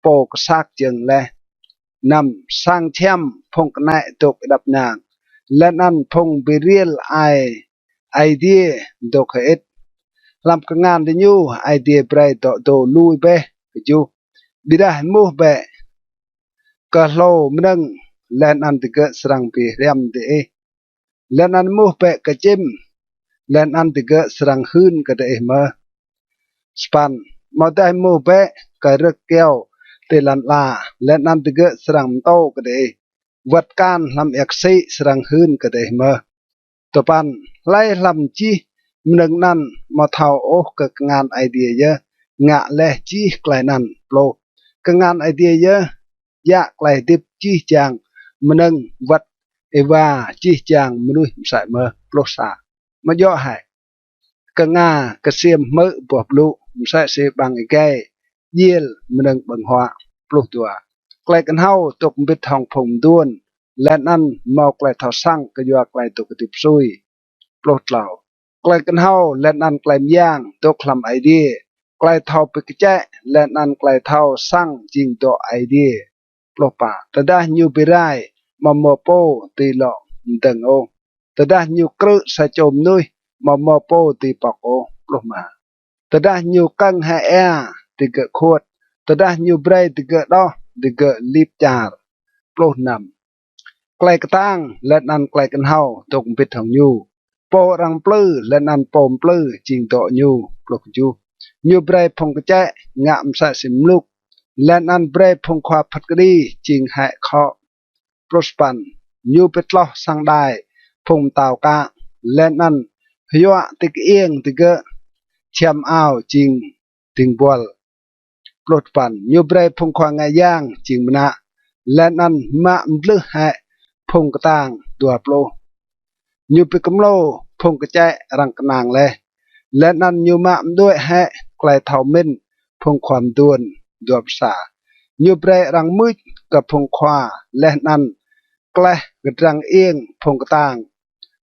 po sắc chừng lẽ nằm sang xem phong nại tục đắp nang lên ăn phong bị real idea tục hết làm cái ngàn thì nhu idea bray to lui be chu bida mu be ka lo mnang len an te ka srang pi rem te len an mu be ka chim len an te ka srang hun ka te ma span ma dai mu be ka rek keo te lan la len an te ka srang to ka te vật can làm ek sei srang hun ka te ma to pan lai lam chi nâng nan mà thao ô cực ngàn idea ya ngạ lệ chi klai nan plo cực ngàn idea ya ya klai tip chi chang nâng vật eva chi chang nuôi sai mơ plo sa mà do hai cực ngà cực xiêm mơ bọp lu sai se bằng cái yel nâng bằng hoa plo tua klai kan hau tok bit hong phong duon และนั่นมอกไกลเท่าสั่งก็ยัวไกลตุกติบซุยโปรดเหล่าไกลกันเฮาและนั่นไกลย่างตัวคลำไอเดียไกลเท่าไปกระแจและนั่นไกลเท่าสั่งจริงตัวไอเดียโปรดป่าแต่ได้ยูไปได้มาโมโปตีหลอกตึงโอแต่ได้ยูกรึใส่โจมนุยมาโมโปตีปอกโอโปรดมาแต่ได้ยูกังแฮแอตีเกะขวดแต่ได้ยูเบรตีเกะดอตีเกะลิบจาร์โปรดนำไกลกระตั้งและนันไกลกันเฮาตกปิดของยูโปรังปลื้อและนันโปมปลื้อจริงโตยูปลกยูเบรพงกระแจงามสะสิมลูกและนันเบรพงความพัดกรีจริงแหะเคาะโปรสปันยูเป็ดล้อสังได้พงตาวกาและนันพยวะติกเอียงติเกะเชียมอ้าวจริงติงบวลโปรดปันยูเบรพงความงาย่างจริงมนะและนันมาอัมลึกแหะพงกระต่างตัวโปรยูปิกมโลพงกระแจรังกนางเลยและนันยูมาอัมด้วยแหะไกลเท่ามินพงความดวนดวบสายูเบรรังมืดกับพงควาและนันไกลกระรังเอียงพงกระต่าง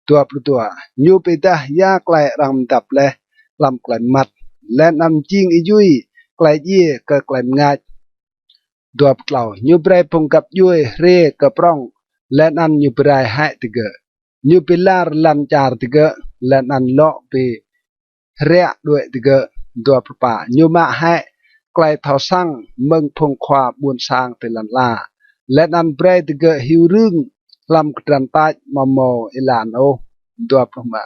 ตัวปลุตัวยูปิดายาไกลรังดับเลยลำไกลมัดและนันจิงอียุยไกลเยี่ยก็ไกลง่ายดวบเกล่ายูเบรพงกับยุยเรกับปรองและนันยูเบรให้ติเกยูปิลาร์ลันจาร์ติเกและนันเลาะไปเรียด้วยติเกดวบป่ายูมาให้ไกลเท่าสั่งเมืองพงควาบุญสร้างเตลันลาและนันเบรติเกหิวรึงลำกระตันมอมออิลานโอดวบมา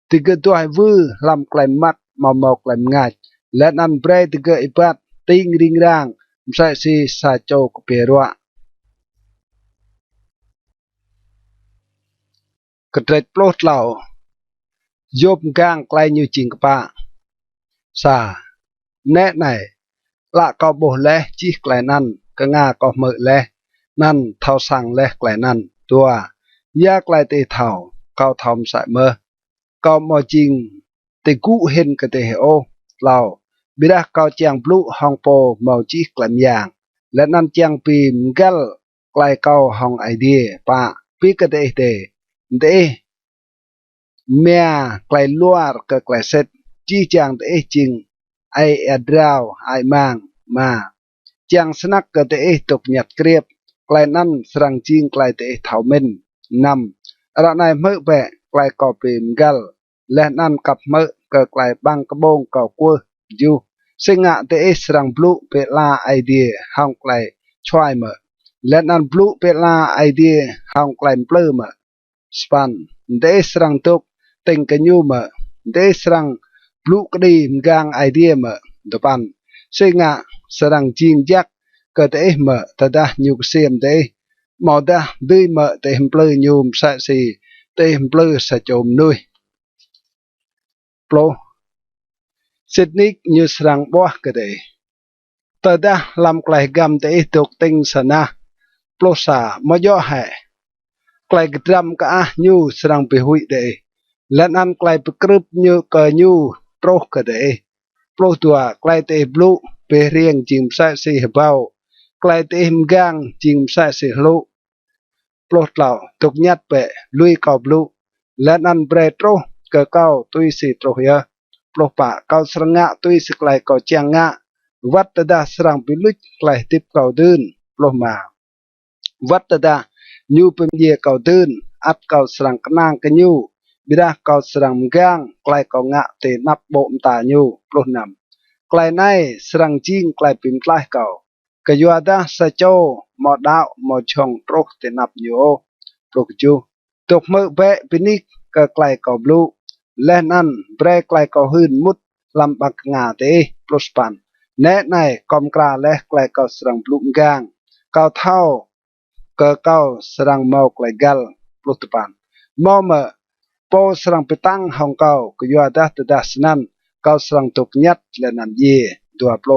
ติเกตัวให้วื้อลำไกลมัดมอมอไกลง่ายและนันเบรติเกอิปัดติงริงร่างไม่ใช่สิซาโจกเปรัวกระเด็ดโปรดเหล่ายบกางไกลอยู่จริงกป้าซาแน่ไหนละก็โบเล่จีไกลนั่นก็ง่าก็มือเล่นั่นเท่าสั่งเล่ไกลนั่นตัวยาไกลเตเท่าเกาทอมใส่เมื่อก็มอจริงแต่กูเห็นกระเตเหโอเราบิดาเกาเจียงปลุฮองโปเมาจีกลมยางและนั่นเจียงปีมกัลไกลเกาฮองไอเดียป้าปีกระเตเตเดเมียไกลลัวร์ก็ไกลเซตจีจางเตจริงไอเอดราวไอมังมาจางสนักก็เตตกหยัดเกรียบไกลนั่นสรังจริงไกลเตเท่าเม่นนำระนายเมื่อแบะไกลเกาปีมกัลและนั่นกับเมื่อก็ไกลบังกระบงเกากัวอยู่ซึ่งเตสรังบลูเปลาไอเดียห้องไกลช่วยเมื่อและนั่นบลูเปลาไอเดียห้องไกลเปลือเมื่อสปันเดสรังตุกติงกันยูเมื่อเดสรังบลูกดีมกางไอเดียเมื่อดปันซึ่งสรังจีนยักก็เตเมื่อแต่ดายูกเสียมเตมอดาด้วยเมื่อเตมเปลือยูมใส่สีเตมเปลือใส่โจมนุยโปรสิดนิกยูสรังบัวก็ได้แต่ดาลำไกลกำเตตกติงสนะโปรสามย่อให้ไกลกระดำก็ยูสรังไปหุยได้และนั่นไกลไปกรึบยูก็ยูโปรก็ได้โปรตัวไกลเตบลูไปเรียงจิมใส่สีเบาไกลเตมกางจิมใส่สีลูโปรดเหล่าตกยัดเปะลุยเกาบลูและนั่นเบรโตรก็เก้าตุยสีโตเฮียโปรปะเกาสระงะตุยสไกลเกาเจียงงะวัดดาสรังไปลุยไกลติบเกาดืนโปรมาวัดดายูเป็นเยเกาดืนอัดเกาสรังกนางกันยูบิดาเกาสรังมกางไกลเกางะเตนับโบมตายูโปรนำไกลในสรังจิงไกลปิมไกลเก่ากยัวดาสะโจมอดาวมอชงโปรเตนับยูโปรกจูตกมือเบะปินิกก็ไกลเก่าบลูและนั่นเบรไกลเก่าหืนมุดลำบักงาเตโปรสปันแน่ในกอมกราและไกลเก่าสรังปลุกกางเก่าเท่าก็เก่าสรังเมาไกลกัลปลุกตปันมอเมโปสรังไปตั้งห้องเก่ากยัวดาตดาสนั่นเก่าสรังตกยัดและนันเยตัวโปร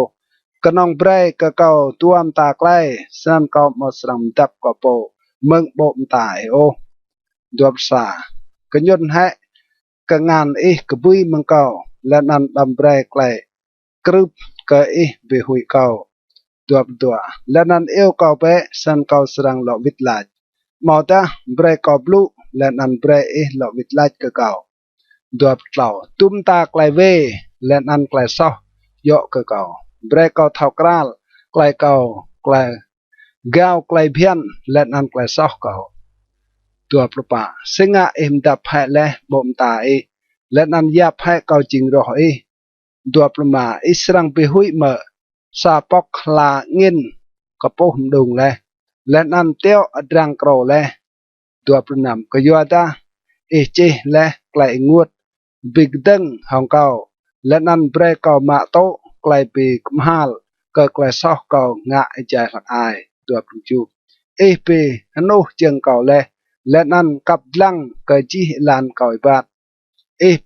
กนองเบรก็เก่าตัวมตาใกล้สนั่นเก่ามาสรังดับก็โปเมืองโบมตาโอดวบสากยนให้กงานกบุยมังเก่าและนันดำเบรไกลกรึบก็เบหุยเก่าดวบตัวและนันเก่าเปสันเก่าสรังหลอกวิทลาด màu ta bre cò blu lên ăn bre lọ vịt lách cơ cầu đuột lẩu tum ta clay về lên ăn clay sau dọ cơ cầu bre cầu thao kral clay cầu clay gao clay phiên lên ăn clay sau cầu đuột lupa singa im đập hai le bom ta lên ăn yap hai cầu chinh rồi đuột luma israng bị hủy mở sa pok la ngin kapom dung le lên ăn tiêu drang kro le đuột nam cơ yoda chi le clay nguột big deng hong kau lên ăn bre cầu mạ tô clay pi kumhal cơ clay sau cầu ngạ chạy lạc ai đuột chu pi hanu chừng cầu le lên ăn cặp lăng cơ chi lan cầu bát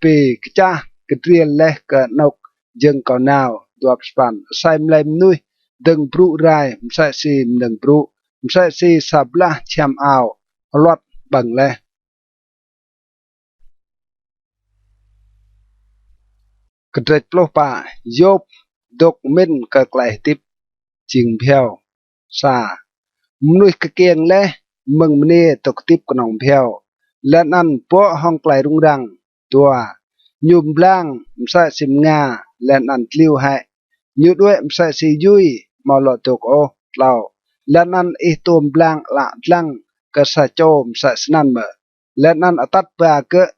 pi cha cái triền le cơ nọc dừng cầu nào đuột span sai lem nuôi đừng bru rai sai si đừng bru sai si sabla cham ao loạt bằng le kedret plopa yop dok min ka klai tip ching phèo sa nuôi ka kieng le mừng mne tok tip knong phèo lên ăn po hong klai rung rang tua nhum blang sa sim nga lên ăn tliu hai nyu đuôi sa si yui mau lo tok o lao lên ăn i tom blang la tlang ka sa chom sa snan mở lên ăn atat ba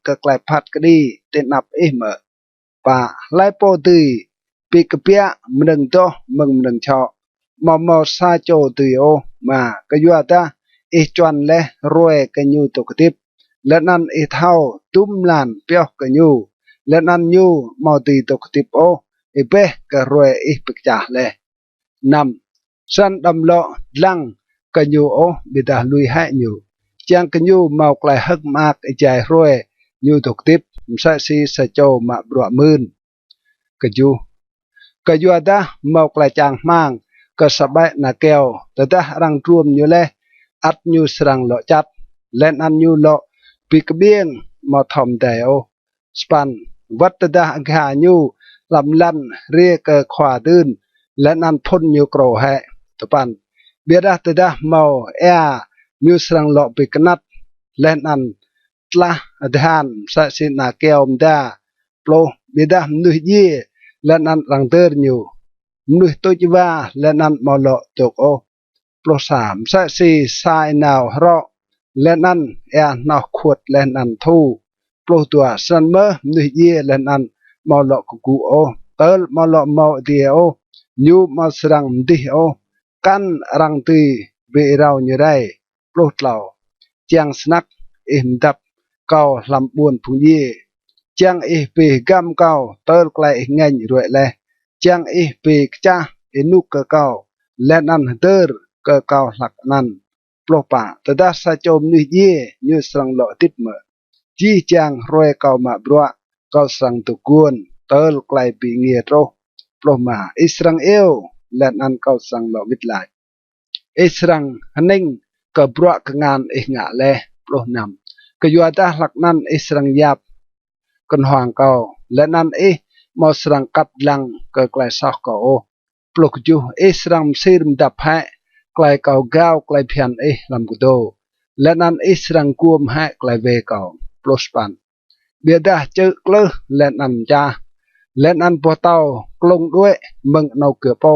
ka klai phat ka đi tên nap mở và lai po từ bị cái bia mình to mình cho mà sa cho từ ô mà cái dua ta ít chọn le rồi cái nhu tổ tiếp lần ăn ít thao túm làn bèo cái nhu lần ăn nhu màu từ tổ tiếp ô ít bé cái rồi ít bịch trả le năm san đầm lọ lăng cái nhu ô bị ta lùi hại nhu chàng cái nhu màu lại hắc mạc chạy rồi nhu tổ tiếp sa si sa cho mà bọa mơn kaju ada mau kelacang mang ke sabai na keo tedah rang truom nyu le at nyu serang lo chat len an nyu lo pi kebieng mau thom deo span wat tedah ga nyu lam lan ria ke khwa dun len an phon nyu kro he topan biada tedah mau nyu serang lo pi kenat len an tlah adhan sa sin na keo mda plo biada nu ye lên ăn răng tơ nhiều nuôi tôi chỉ va lên ăn mò lọ chọc ô pro sảm sẽ si sai nào rõ lên ăn nào khuột lên ăn thu pro tua sân mơ nuôi ye lên ăn mò lọ cụ ô tơ mò lọ mò địa ô nhu mò srang đi ô căn răng tì bị rau như đây pro tàu chàng snack im đập cầu làm buồn phùng ye chang pi gam cao tơ lại ngành rồi le chang pi cha inu cơ cao lên ăn tơ cơ cao lạc nan plopa tada sa chom ni ye như sang lo tip mở chi chang rồi cao mà bro cao sang tu kuon tơ lại bị nghề tro ploma Israel lên ăn cao sang lo vít lại Israel haning cơ bro cơ ngan ngạ le plo nam cơ yuada lạc nan Israel yap con hoàng cầu lên ăn mau serang cắt lăng ke klai sao cầu pluk ju serang sirim đập hai klai cầu gao klai phian làm kudo lên ăn serang kuom hai klai về cầu pluspan bia dah chữ lơ lên ăn cha lên ăn po tàu klong đuôi mừng nấu cửa po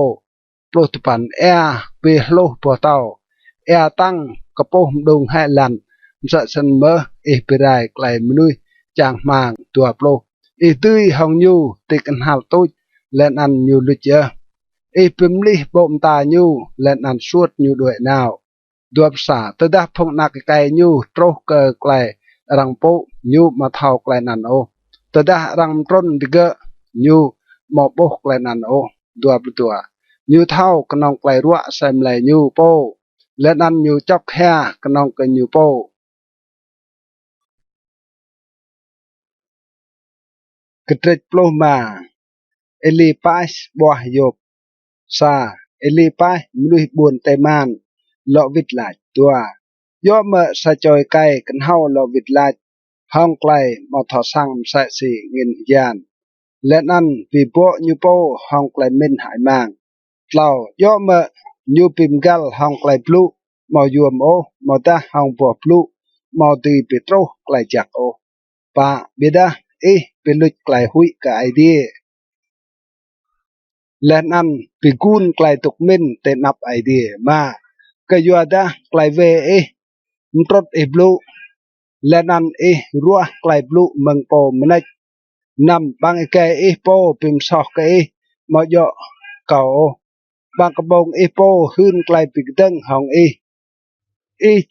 pluspan về lô po tàu tăng kapo dung hai lần sợ sân mơ pirai klai menui chàng màng tua plo tươi hồng nhu tịch hal tôi lên ăn nhu lịch chưa pim li bom ta nhu lên ăn suốt nhu đuổi nào đuổi xả tới đáp phong nạc cái nhu trâu cờ clay răng po nhu mà thao clay nàn ô tới đáp răng trôn digga nhu mò po clay nàn ô đuổi tua nhu thao cái nòng clay ruộng xem lại nhu po lên ăn nhu chọc he cái nòng cái nhu po kedret ploma Elipas boah yop sa Elipas mluih buồn tây man lọ vịt lại tua yo mợ sa choi cay cần hao lọ vịt lại hong clay mò thọ sang sa si ngin gian lên ăn vì bộ như po hong clay min hải mang tàu yo mợ như pim gal hong clay blue mò yuam ô mò ta hong vua plu mò tùy petro klai chak ô pa beda pelut klai hui ka idea len an pigun klai tuk min te nap idea ma ka yuada klai ve mtrot blu len an ruah klai blu meng po menek nam bang ke po pim soh ke mò yo kau bang kabong po hun klai pigdeng hong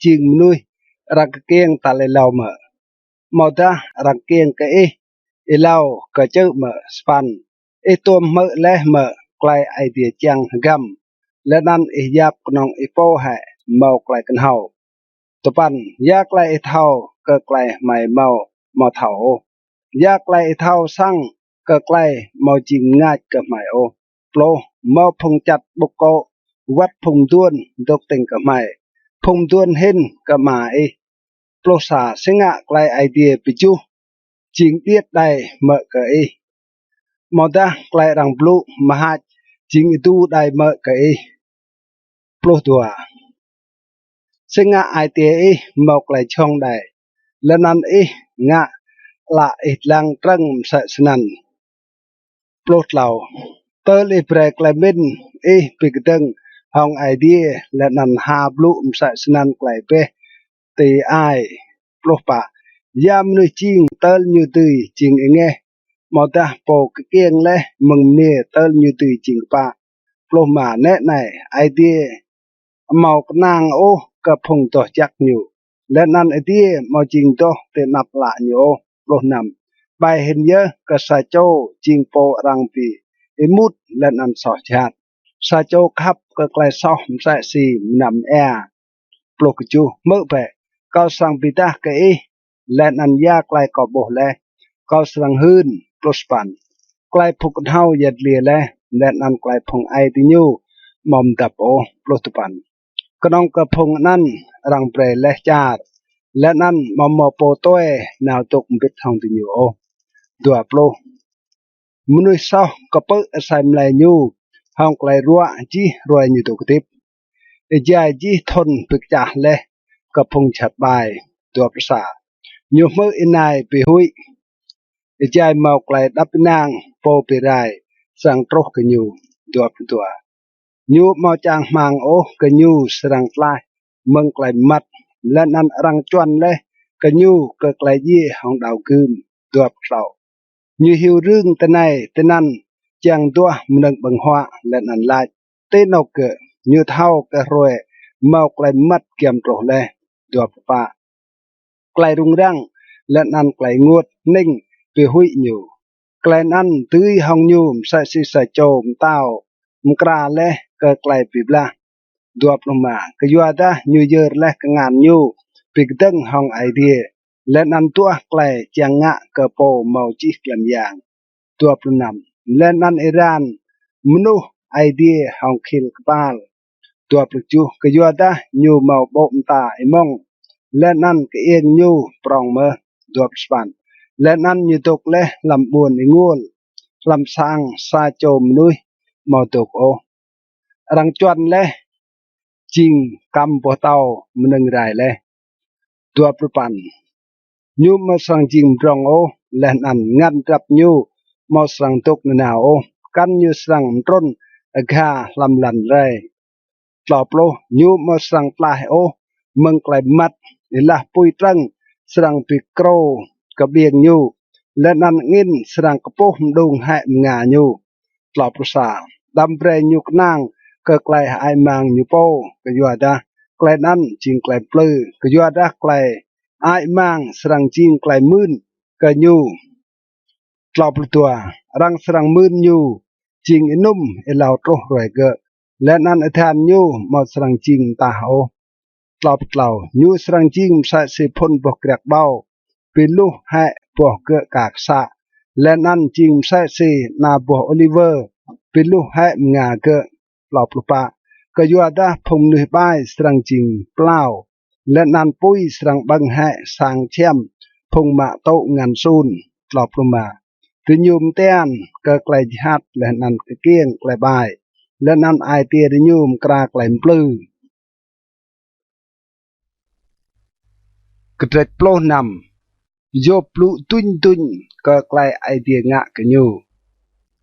ching nuôi rang kieng ta le lau mở mò ta rang kieng ke lau ka chữ mở span tuom mở le mở klai idea chang gam le nan yap knong po ha mau klai kan hau topan ya klai thau ka klai mai mau mò thau ya klai thau sang ka klai mau ching ngat ka mai o plo mau phong chặt bốc co wat phong tuôn dok tình ka mai phong tuôn hen ka mai plo sa singa klai idea pichu ching tiết đài mở ka mò ta klai rang blu mahat ching itu đài mở ka plo tua singa idea mau klai chong đài lenan nga la lang trăng sa snan plot lau tơ le brek la min pigdeng hong idea lenan ha blu sa snan klai pe ti ai plot pa yam nu ching tơ như tui ching nghe mò ta po kieng le mừng ne tơ như tui ching pa plot ma ne này idea mau nang ô ka phong to chak nyu lenan idea mau ching to te nap la nyu plot nam bài hình nhớ cả sa châu chinh po răng pi imut lên ăn sọ chát sa châu khắp cả klai sọ sa si nằm plok chu mơ bè cao sang pi ta cái lên ăn ya klai có bổ le cao sang hơn prospan klai phuk hau yết lìa le lên ăn klai phong ai ti nhu mom đập ô plotupan kanong ka phong nan răng pre le chát lên ăn mom mò po toe nào tục biết hong ti nhu ô dua plo munui sao kape asai mlai nyu hong klai ruwa ji ruai nyu to kutip ejai ji thon pikcha le kapung chat bai dua prasa nyu mơ inai pi hui ejai mau klai dap nang po pi rai sang troh ke nyu dua tua nyu mau chang mang o ke nyu serang tlai meng klai mat lan an rang chuan le ke nyu ke klai ji hong dau kum dua prasau như hiu rương tên này tên ăn chàng tua mừng bằng hoa lên ăn lại tên nào cỡ như thao cái rồi màu lại mắt kiềm trổ lên được và lại rung răng lên ăn lại nguột ninh về hụi nhiều lại ăn tươi hồng nhung sai si sai trộm tao mkra le cái lại bị bla được mà cái doa ta như giờ le cái ngàn nhu bị đăng hồng idea lên ăn tua klai chang ngạ cờ po màu chỉ làm dạng tua plunam lên ăn Iran menu idea hong khil kpal tua plu cái doa ta nhu màu bom ta imong lên ăn cái yên nhu prong mơ tua span lên ăn như tục le làm buồn nguồn làm sang sa chôm nuôi màu tục ô răng chuan le ching cam po tàu mneng rai le tua plupan nhu mà sang chim rong ô lên ăn ngăn gặp nhu mà sang tục nào ô căn như sang trôn gà làm lần rồi lọp lô nhu mà sang lại ô mừng lại mặt là pui trăng sang picro cái biển nhu lên ăn nghìn sang cái po đông hại ngà nhu lọp sa đâm bre nhu nang cái lại ai mang nhu po cái gì đó cái ăn chinh cái plư cái gì đó cái ai mang serang ching klai mun ke nyu tlop tua rang serang mun nyu ching inum elau troh roi ge len an athan nyu ma serang ching ta ho tlop tlau nyu serang ching sa se phon bo krak bao pilu ha bo ge kak sa len an ching sa se na bo oliver pilu ha nga ge tlop lupa ke yu ada phum ni bai serang ching plau lên ăn pui sang băng hệ sang chem phùng mạ tậu ngàn sun lọp luôn mà từ nhôm ten cơ clay hạt lên ăn cái kiêng clay bài lên ăn ai tia từ nhôm kra clay blue กระเด็ดโปลนำโยบลุตุนก็ไกลไอเดียงะกันอยู่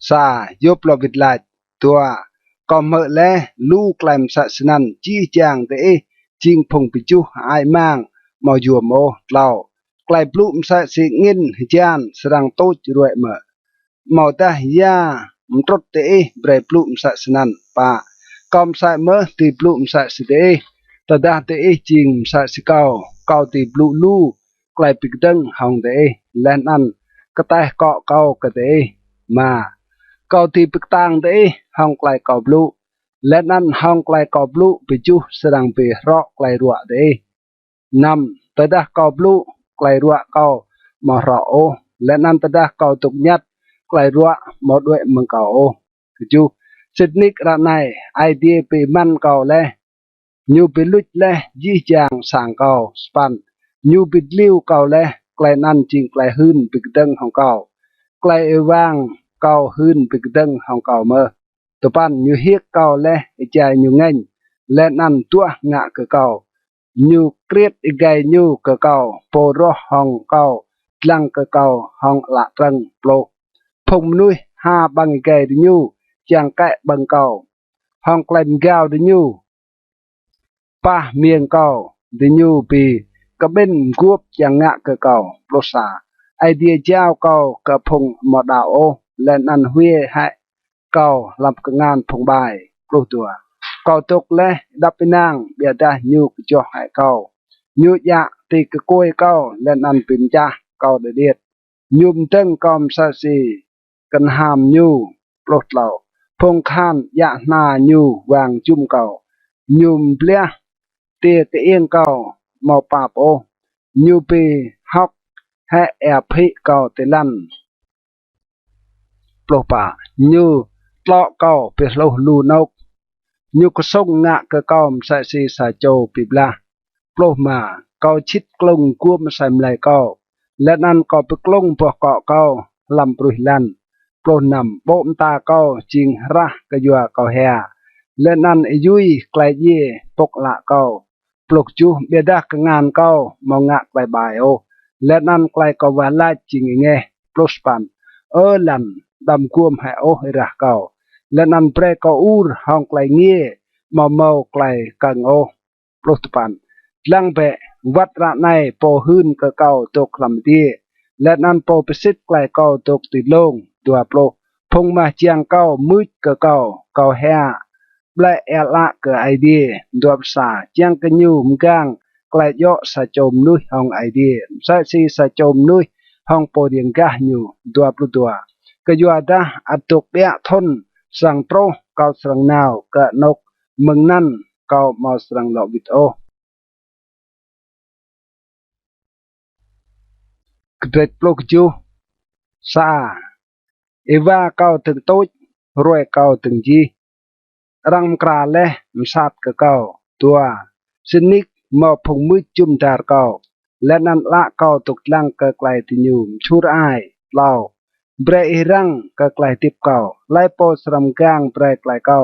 ซาโยบลวิดลาตัวก็เมื่อแลลูกแกลมศาสนันจี้จางเตะจิงพงปิจุไอมังมาอยู่โมเล่าไกลปลุมศาสิเงินจานสรังโตจรวยเมื่อมาตายามตรดเตะเบรปลุมศาสนันปากอมสายเมื่อตีปลุมศาสิเตะตดาเตะจิงศาสิเกาตีปลุลูไกลปิกดังหองเตะแลนอันก็แต่เกาะเกากระเตะมาเกาตีปิกตังเตะห้องไกลเกาบลูและนั่นห้องไกลเกาบลูไปจูสรังไปรอไกลรัวเตะนำตะดะเกาบลูไกลรัวเกามาหรอโอและนั่นตะดะเกาตุกยัดไกลรัวมาด้วยมึงเกาโอจูสิดนิกระไนไอเดียไปมันเกาเลยยูไปลุดเลยยี่จางสางเกาสปันยูปิดลิ้วเกาเลยไกลนั่นจริงไกลหื้นปิกดังของเกาไกลเอวางเกาหื้นปิกดังของเกาเมื่อตัวปันยูเฮียเกาเลยใจยูเงินและนั่นตัวงะกะเกายูเกรียดอีไกยูกะเกาโปรห้องเกาลังกะเกาห้องละตรังโปรพงนุยหาบังอีไกดิยูจางแกะบังเกาห้องไกลมเกาดิยูป้าเมียงเกาดิยูปีกระเบนกวบอย่างงะกะเกาโปรสาไอเดียเจ้าเกากะพงหมอดาวโอและนันเวียให้เกาลำกงานพงบายปลุกตัวเกาตกและดับไปนางเบียดายูกจ่อให้เกายูยะตีกะกล้วยเกาและนันปิมจ้าเกาเดียดยุมเต้งกอมซาซีกันหามยูปลุกเหล่าพงคานยะนายูวางจุ่มเกายุมเปลี่ยเตียกเอียงเกามาปาโอยูปีฮอกให้แอบพิเกาเตลันปลุกป่ายูเลาะเกาเปโลลูนกยูกส่งงะกะเกาใส่ซีสาโจปิบลาปลุกมาเกาชิดกลงกวมใส่ไหลเกาและนั่นก็ไปกลงพวกเกาะเกาลำปรุยลันปลุกนำโบมตาเกาจิงระกะยัวเกาแฮและนั่นยุยไกลเย่ปกละเกาปลุกจูเบียดากงานเกามองงะไกลบายโอและนั่นไกลกวาลาจิงเงปลุกปันลันดำกวมให้โอระเกาและนั่นเปรกอูรห้องไกลเงี้ยมาเมาไกลกังโอปลุกปันลังเปวัดระในโปหืนกะเกาตกลำดีและนั่นโปประสิทธิ์ไกลเกาตกติดลงตัวปลุกพงมาเจียงเกามืดกะเกาแห่และเอละกะไอเดียดวบสาเจียงกันยูมกังไกลย่อสะจมนุยห้องไอเดียสะซีสะจมนุยห้องโปเดียงกะยูตัวปลุกตัวกะยัวดาอัตุกเปียทนสังโตรเกาสังนาวกะนกมึงนั่นเกามาสังหลอกวิดโอกระเด็ดปลุกจูซาเอวาเกาถึงโต๊ดรวยเกาถึงจีรังกราเลมสับกะเกาตัวสนิกมาพงมือจุ่มตาเกาและนั่นละเกาตกลังกะไกลติยูมชูรไอเล่าเบรเอรังกะไกลติบเกาไล่โปสรำกางเบรไกลเกา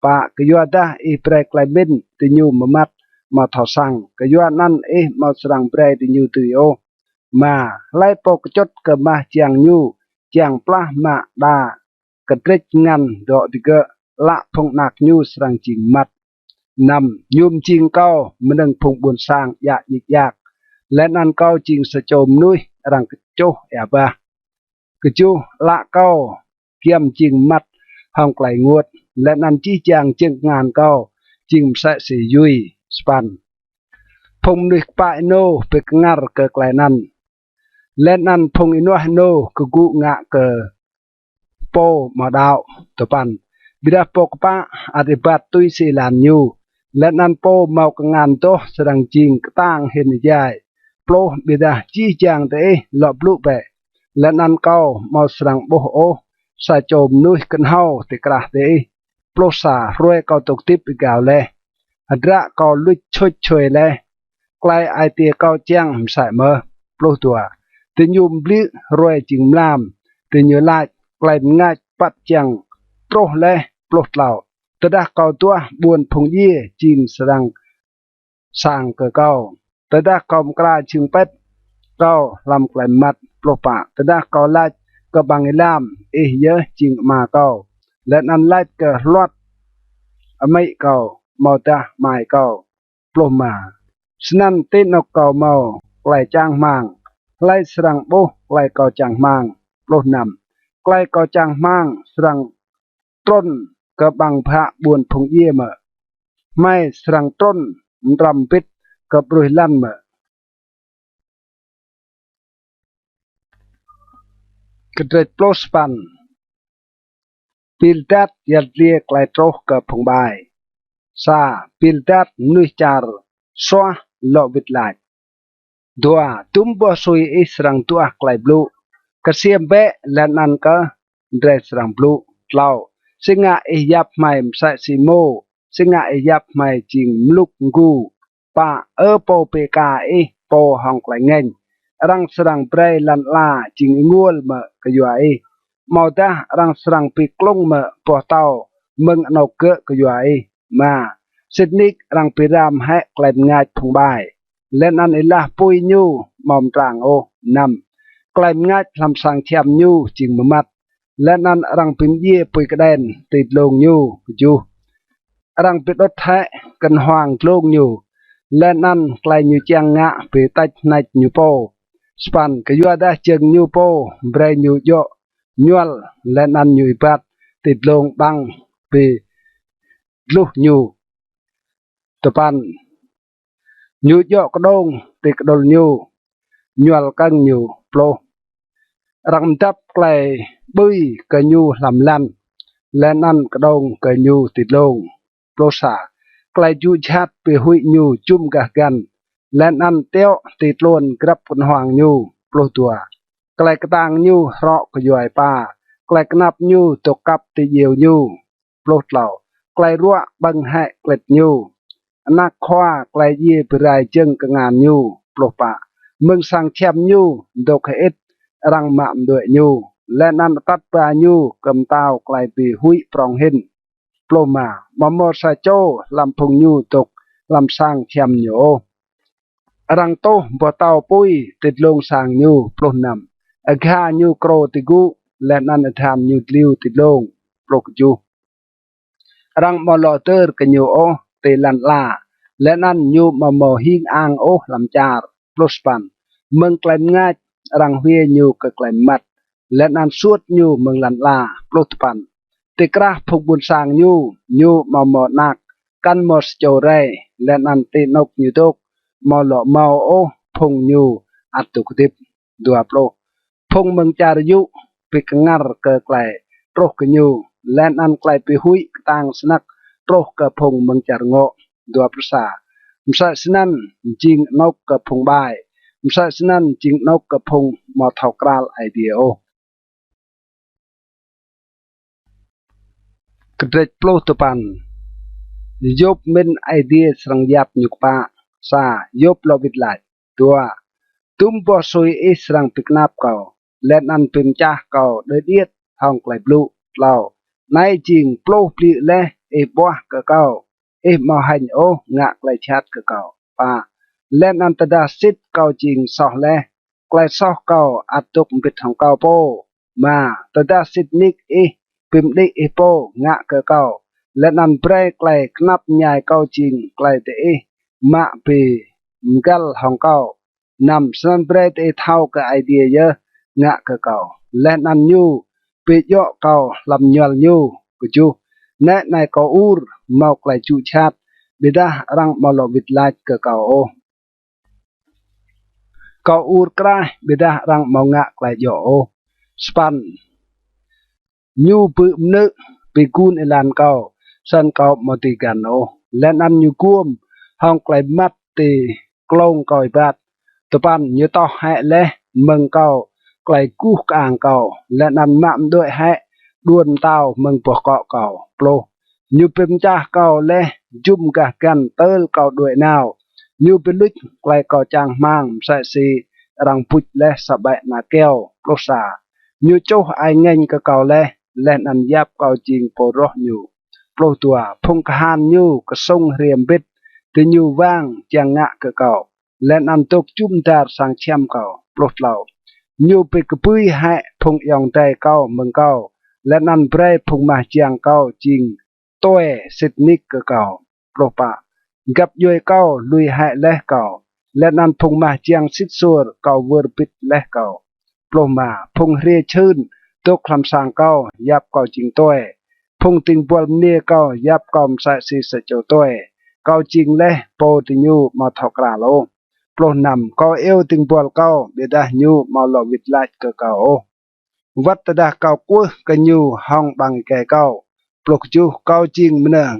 ปะกะยัวดาอีเบรไกลเบ็นติยูมมัดมาทอสังกะยัวนั่นมาสรังเบรติยูตุโอมาไล่โปกจดกะมาเจียงยูเจียงปลามาดากระเตรงันดอกดิเกละพงนักยูสรังจิงมัดนำยุมจิงเก้ามันดังพงบุญสร้างยะยิกยากและนั่นเก้าจิงสะโจมนุยรังกโจแอบะกจูละเก้าเกียมจิงมัดห้องไกลงวดและนั่นจี้จางจึงงานเก้าจิงใส่สียุยสปันพงนุยปะโนเปกงารเกไกลนั้นและนั่นพงอินวะโนกกุงะเกโปมาดาวตะปันบิดาปกปะอธิบัติตุยสิลานยูและนันโปเมากงานโตสรังจิงกตั้งเห็นใหญ่โปรบิดาจี้จางเตหลบลุเปและนันเก้าเมาสรังโบโอสะโจมนุยกันเฮาติกระเตโปรสารวยเกาตกติบอีกาวเลอัดระเกาลุยช่วยเลไกลไอเตียเกาเจียงใส่เมื่อโปรตัวติยุมบลิรวยจิงลามติยุลายไกลง่ายปัดจังโตรเลปลดเหล่าตะดะเกาตัวบวนพงยี่จีนสรังสร้างเกเกา แต่ถ้าเขากล้าจึงเป็ดก็ลำไกลมัดปลปะแต่ถ้าเขาไล่ก็บางลามเยอะจริงมาก็และนั้นไล่ก็รอดไม่ก็มอตาไม่ก็ปลมาฉะนั้นตีนกเก่าเมาไกลจ้างมังไล่สรังโบไกลก็จ้างมังปลนำไกลก็จ้างมังสรังต้นก็บังพระบวนพงเยี่ยมไม่สรังต้นรำปิดก็ปรุยลั่นกระเด็ดโปลสปันปิลดัดยัดเรียกไลโตรกับพงใบซาปิลดัดนุยจาร์สวะโลบิดไลดัวตุ้มบัวซุยอิสรังตัวไกลบลูกระเสียมเบะและนันก็เดรสรังบลูเล่าสิงะยับไม่ใส่ซิโมสิงะยับไม่จริงมลุกกูป้าโปเปกาโปห้องไกลเงินรังสรังเปรลันลาจิงงวลมะกยัวมอตารังสรังปีกลงมะปอเต้ามึงนกเกะกยัวมาสินิกรังปีรามให้ไกลง่ายพงใบและนันละปุยยูมอมตรางนำไกลง่ายลำสังเทียมยูจิงมมัดและนั้นรังปินเย่ปุยกระเด็นติดลงยูรังปิดรถแทะกันห่างลงยูและนั้นไกลยูเจียงงะไปตัดในยูโปสปันกยัวได้เจิงยูโปเบรยูโยยวลและนันยูอิปัดติดลงบังไปลุยูตะปันยูโยกระดงติดกระดลยวลกังยูโปรรังจับไกลบุยกยูลำลันและนั่นกระดงกยูติดลงโปรสาไกลยูชัดไปหุยยูจุ่มกะกันและนั่นเตี้ยวติดล้วนกรับกันห่างยูโปรตัวไกลกระตังยูเราะกย่อยป่าไกลกนับยูตกกับติเยียวยูโปรเหล่าไกลรั่วบังให้เกล็ดยูนักคว้าไกลเย่ไปไรเจิงกงานยูโปรปะเมืองสังเชมยูดกเอ็ดรังมะด้วยยูและนันตัดปลายูกำเต้าไกลปีหุยปรองเห็นโปรมามอมอซาโจลำพงยูตกลำสร้างเชมโยรังโตบ่เต้าปุยติดลงสร้างยูโปรนำอาคายูโกรติกุและนันทามยูลิวติดลงโปรกยูรังมอลอเตอร์กันยูเตลันลาและนั่นยูมอมอหิงอ่างลำจาร์โปรสปันเมืองไกลง่ายรังเวียยูกไกลมัดและนันสวดยูเมืองลันลาโปรตปันติกราพกบุญสางยูมอมอนักกันมอสโจเรและนันตินกยูตกมอลอเมาพงยูอัตุกติบดัวโปรพงเมืองจารยุปิกงัรเกไกลโปรกยูและนันไกลไปหุยต่างสนักโปรกพงเมืองจารโงดัวประสามใส่สนันจริงนกกับพงใบมใส่สนันจริงนกกับพงมอเท่ากราลไอเดียกระเด็ดโปรตปันยบเป็นไอเดียสังยับยุกปะซายบโลบิดไลตัวตุ้มปอสุยสังปิกนับเก่าและนันเป็นจ้าเก่าเดียดห้องไกลบลูเล่าในจริงโปรปลีและบัวกะเก่ามาหันงะไกลชัดกะเก่าป่าและนันตดาสิทเก่าจริงสอและไกลสอเก่าอัดตุกปิดของเก่าโปมาตดาสิทนิกปิมดิโปงะกะเก่าและนันเปรไกลคนับใหญ่เก่าจริงไกลเตมาปีมกัลของเก่านำสันเปรเตเท่ากับไอเดียเยอะงะกะเก่าและนันยูปีโยเก่าลำยอลยูกุจูแนะในเกาอูรเมาไกลจูชัดบิดารังมาลบิดไลกะเก่าเกาอูรกลายบิดารังมางะไกลโยสปันยูปืมนึกปีกุนเอลันเก่าสันเก่ามติกันและนันยูกุมห้องไกลมัดตีกลงเก่าอีบัดตปันยูต่อให้และเมืองเก่าไกลกู้กลางเก่าและนันมะด้วยให้ดวนเต้าเมืองปวกเก่าโปรยูเป็นจ้าเก่าและจุ่มกะกันเติลเก่าด้วยนาวยูเป็นลึกไกลเก่าจางมังใส่สีรังพุดและสบายนาแก้วโลซายูโจไอเงินกะเก่าและนันยับเก่าจริงโปรยูโปรตัวพงกหานยูกระทรงเรียมบิดที่ยูว่างจังงะกะเก่า และนันตกจุ่มดาร์สังเชียมเก่าปลดเหล่าอยู่ไปกระปุยให้พงยองใจเก่าเมืองเก่าและนันเปรย์พงมาเจียงเก่าจริงตัวสิทนิกเก่าปลดปะกับย่อยเก่าลุยให้และเก่าและนันพงมาเจียงสิทสัวเก่าเวอร์ปิดและเก่าปลดมาพงเรียชื่นตกคำสั่งเก่ายับเก่าจริงตัวพงติงบวลเนียเก่ายับเก่าใส่สีสเจ้าตัวเก่าจริงและโปติญูมาทอกราโลปลนำก็เอวติงบวลเก่าเบดาญูมาลวิดไลเก่าวัดดาเก่ากัวกันญูห้องบังแก่เก่าปลกจูเก่าจริงเมือง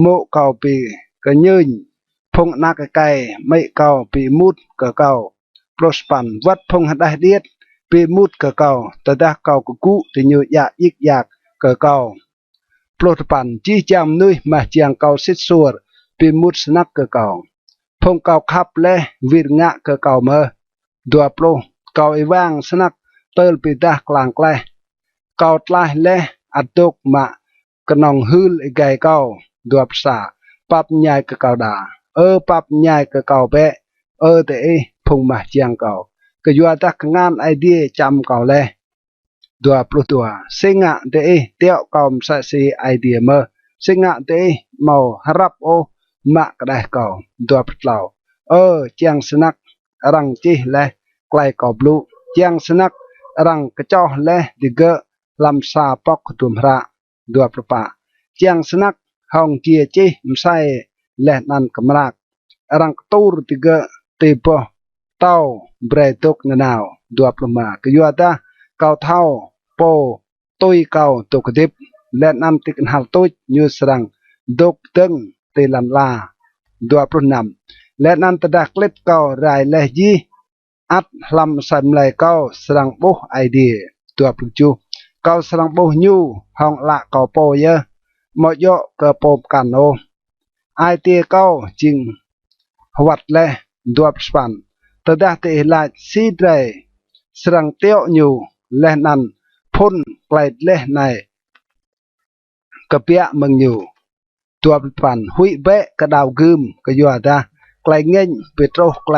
โมเก่าปีกันยืนพงนักไก่ไม่เก่าปีมุดเก่าปลสปันวัดพงหัดเดียดปีมุดเก่าแต่ดาเก่ากุติญูอยากยิกอยากเก่าปลดปันจี้จำนุยมาเจียงเก่าสิสัวปีมุดสนักเก่าพงเก่าขับและวิรงะเก่าเมื่อดัวโปรเก่าไอว่างสนักเติลปีดากลางแกลเก่าตลายและอัดดกมากระนองฮืลไอไก่เก่าดัวภาษาปับใหญ่เก่าดาปับใหญ่เก่าเปะแต่พงมาเจียงเก่าก็ยัวตักงานไอเดียจำเก่าเลยดัวปลุตัวสิงะเเตียวกอมใส่สีไอเดียเมื่อสิงะเมารับโอมะกระไดเก่าดัวปลาวเจียงสนักรังจีและไกลกอบลูเจียงสนักรังกระจอและดิเกอลำซาปอกตุมระดัวประปะเจียงสนักห้องเจียจีมไซและนันกำลักรังตูรดิเกอตีปอเต้าเบรตุกนาวดัวประมากยัวตาเก่าเท่าโปตุยเก่าตุกดิบและนำติกหัลตุยยูสรังดกตึงเตลันลาดัวปรุนำและนันตดักเล็ดเก่ารายและยีอัดลำสัมไลเก่าสรังบุไอเดียตัวปลุจูเก่าสรังบุยูห้องละเก่าโปเยอะมอยเกโปกันโอไอเตียเก่าจริงวัดและดัวปสปันตดักเตลาซีดไรสรังเตียวยูและนันพ้นไกลและในกระเปียมึงอยู่ตัวปันหุยเบะกระดาวกึมกยัวดาไกลเงินเปโตรไกล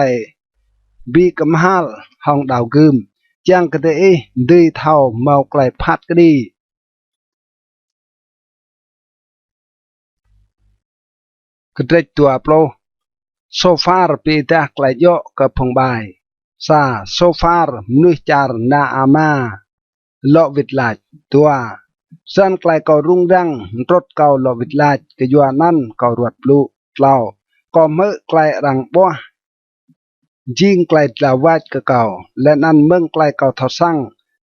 บีกมฮัลห้องดาวกึมจังกระเตะดื้อเท่าเมาไกลพัดก็ดีกระเตะตัวโปรโซฟาร์ปีตาไกลโยกับพงใบซาโซฟาร์นุจารนาอามาโลวิดลาตัวสันไกลเก่ารุ่งรังรถเก่าโลวิดลากยัวนั่นเก่ารวดปลุเล่าก็เมื่อไกลรังบัวยิงไกลลาวาดเก่าและนั่นเมืองไกลเก่าทอสั่ง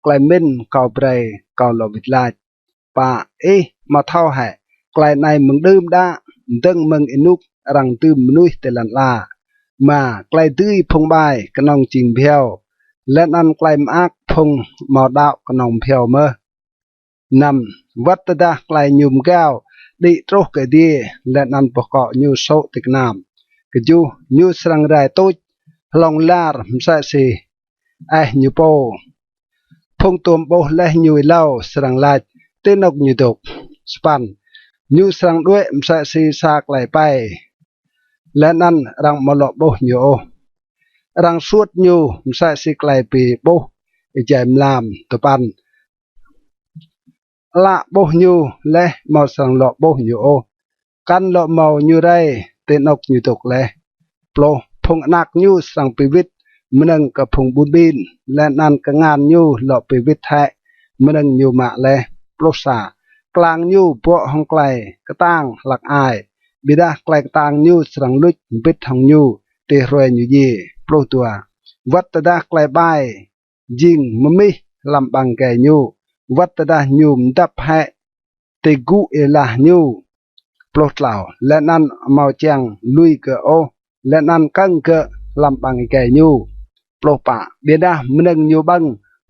ไกลเม่นเก่าเบรเก่าโลวิดลาป่ามาเท่าแห่ไกลในเมืองดื่มด้าดึงเมืองอินุกรังตื่มนุยเตลันลามาไกลตื้อพงใบกระนองจิงเพียวและนั่นไกลมากพงหมอดาวกระนองเพียวเมื่อนำวัตดาไกลยุมแก้วดิโตรกเดียและนันประกอบยูโซติกนามกจูยูสรังไรตุจลองลาร์มใส่สียูโปพงตัวโบและยูเล่าสรังลาเตนกยูดกสปันยูสรังด้วยมใส่สีสากไหลไปและนั่นรังมลโบยูรังสวดยูมใส่สีไกลปีโบใจมลามตัวปันละโบยูและมอสังหลอโบยูกันหลอเมายูไรเตนกยูตกและโปรพงนักยูสังปิวิตมนึงกับพงบุญบินและนันกับงานยูหลอปิวิตแท้มนึงยูมาและโปรสากลางยูพวกห้องไกลกระตั้งหลักอายบิดาไกลกระตั้งยูสังลุจบิดห้องยูเตรวยยูยีโปรตัววัตดาไกลใบยิงมมิลำบังแกยูวัตดาญูมดับให้เตกูเอลาญูปลดเหล่าและนั่นเมาเจียงลุยเกโอและนั่นกังเกลำบังแกญูปลดปะเบียดามนึงญูบัง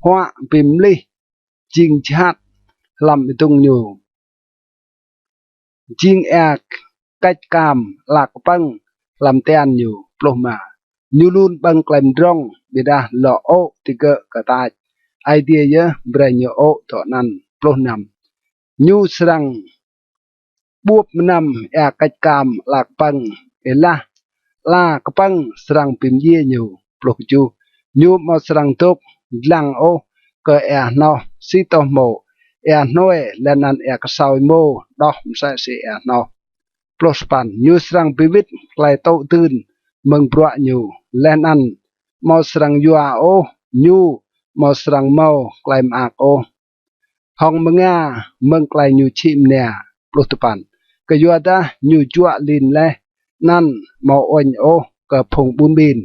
หัวปิมลีจิงชัดลำตุงญูจิงแอกกัดกามหลักปังลำเตียนญูปลดมาญูลุนบังกลมดรงเบียดาหล่อโอติเกกระตายไอเดียเยอะเบรนโยโอต่อนั้นปลุกนำยูสรังบวบนำแอกกัดกามหลักปังเอล่า la kapang serang pimye nyu plok ju nyu mo serang tok lang o ke no si to mo noe lenan kasau mo doh sa si no plus pan nyu serang pivit klai to tun meng bro nyu lenan mo serang yua o nyu mo serang mo klai mak o hong menga meng klai nyu chim nea plus pan ke yua da nyu jua lin le nan mo oin o ke phung bum bin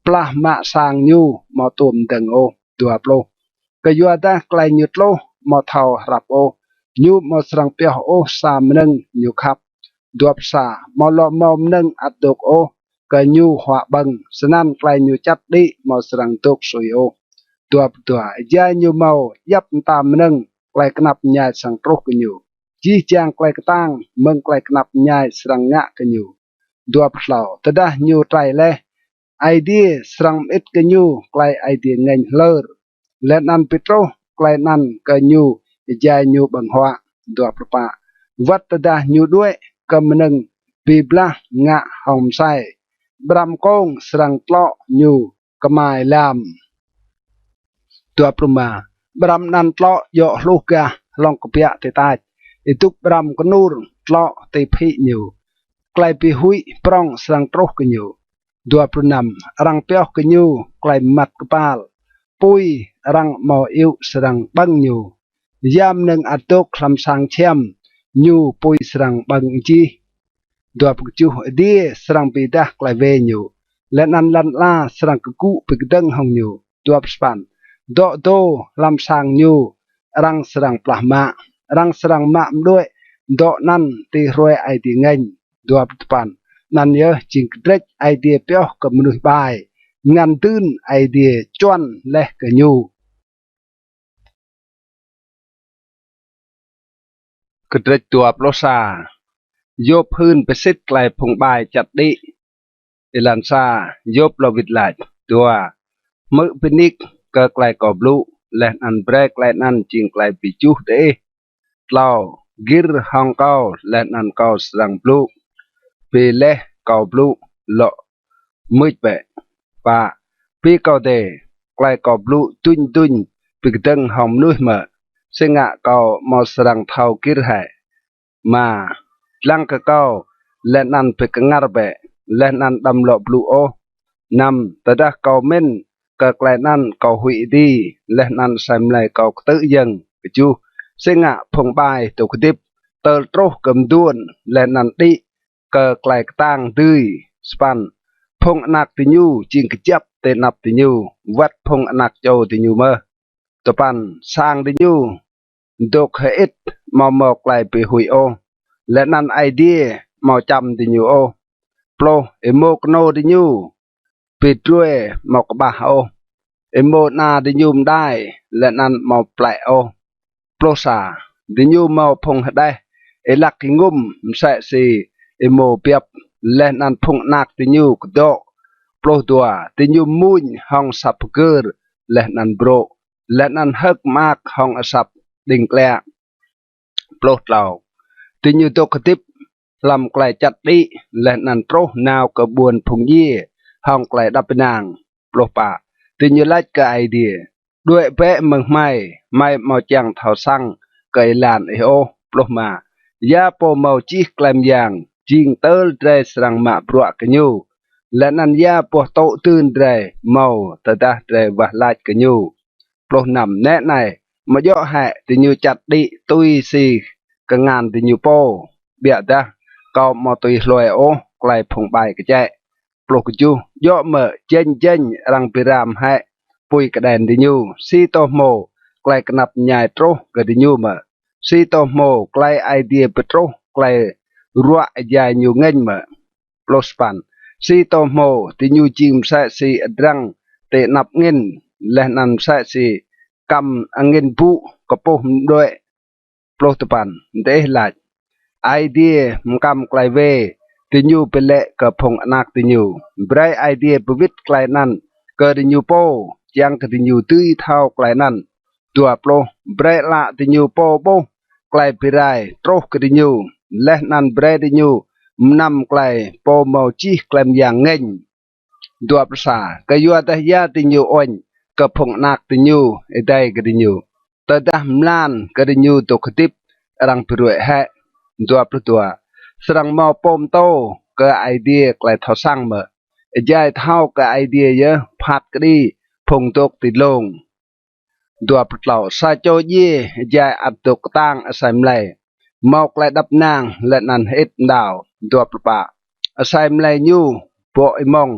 plah ma sang nyu mo tum deng o tua plo ke yua da klai nyu tlo mo thau rap o nyu mo serang pyo o sa meneng nyu khap duap sa mo lo mo meneng atuk o ke nyu hwa bang senan klai nyu chat di mo serang tuk sui o duap tua ja nyu mo yap ta meneng klai knap nya sang troh ke nyu ji chang klai ketang meng klai knap nyai serang ngak ke nyu dua plau tedah nyu trai le idea serang it ke nyu klai idea ngeng ler let nan petro klai nan ke nyu ja nyu bang hwa dua propa wat tedah nyu due ke meneng biblah ngak hom sai bram kong serang tlo nyu kemai lam dua proma bram nan tlo yo luka long kepia te tai itu bram kenur tlo te phi nyu klai pi hui prong serang troh ke nyu 26 rang pyoh ke nyu klai mat kepal pui rang mo iu serang bang nyu yam neng atok lam sang chem nyu pui serang bang chi 27 die serang pidah klai ve nyu lenan lan la serang keku pigdeng hong nyu 28 do do lam sang nyu rang serang plahma rang serang ma mdue do nan ti roi ai ti ngeng 28 nan nhớ chỉnh trách idea peo cầm nổi bài ngàn tư idea choan leh ke nyu cái trách tua plosa yop hơnไปซิดไกลพงบายจัดดิลันซายบเราวิดหลายตัวมือพินิกก็ไกลกอบลูและอันเบรกไกลนั่นจิงไกลปิจูเดเรากิรฮังเกาและอันเกาสังบลูเปเลเกาบลูเลาะมืดเปะปะปีเกาเดไกลกอบลูตุนตุนปิกดังหอมนุ่ยเมะซึ่งอะเกามาสังเท้ากิรให้มาลังกะเกาและนันเปกงาร์เบะและนันดำหลบลูโอนำแต่ดะเกาเม่นกะไกลนันเกาหุยดีและนันใส่ไลเกาตื้อยังกจูซึ่งอะพงบายตุกดิบเตอร์โตรกำดวนและนันดิกะไกลตั้งดื้อสปันพงนักติญูจิงกจับเตนับติญูวัดพงนักโจติญูเมอตปันสร้างติญูดกเหตุมาหมอกไกลไปหุยโอและนันไอเดียมาจำติญูโอโปรเอโมกโนติญูปิดด้วยหมอกบาโอเอโมนาติญูมได้และนันมาแปลโอโปรซาติญูมาพงได้เอลักกิงุมใส่สีเอโมเปียบและนันพงนักติญูกโดโปรตัวติญูมุนห้องสับเกอร์และนันโบรและนันเฮกมากห้องสับดิ่งแกลโปรเราติญูตกติบลำไกลจัดดิและนันโตรนาวกระบวนพงยี่ห้องไกลดับนางโปรปะติญูไลกไอเดียด้วยเปะเมืองไม่มาจังเท่าสั่งไกลานไอโอโปรมายาโปเมาจีกลมยางจิงเตอร์เรสรังมาปลวกกันยูและนันยาโปโตตื่นเรเมาตะดาเรวะลาดกันยูโปรนำแน่ในมาย่อแห่ติญูจัดดิตุยซีกังงานติญูโปเบียดะก็มาตุยลอยโอไกลพงใบกระแจปลุกจูย่อเมื่อเจนรังปิรามให้ปุยกระแดนติญูซีโตโมไกลกนับใหญ่โตกระติญูเมื่อซีโตโมไกลไอเดียเปโตรไกลรัวใหญ่ยูเงินเมื่อปลุกปันซีโตโมติญูจิมใส่ซีดังเตนับเงินและนันใส่ซีกำเงินผู้กระปุกด้วยปลุกปันเดหลัดไอเดียมกำไกลเวติญูเป็นเละกับพงอนักติญูไบรไอเดียประวิตไกลนั้นเกิดติญูโปยังกติญูตื้อเท่าไกลนั้นตัวโปรไบรละติญูโปโบไกลไปได้โตรกติญูและนันไบรติญู นำไกลโปโมจีแกลมอย่างเง่งตัวภาษาก็ยัวแต่ยาติญูอ่อนก็พงนักติญูไอได้ก็ติญูแต่ดำลานก็ติญูตกติบรังปรวยแฮตัวประตัวสรังมอปมโตก็ไอเดียไกลทอสร้างเมื่อยายเท่าก็ไอเดียเยอะพัดก็ดีพงตกติดลงตัวประเหล่าซาโจเย่ยายอัดตกตั้งอาศัยมเลยมอกไกลดับนางและนันเฮ็ดดาวตัวประปะอาศัยมเลยยูโปไอมอง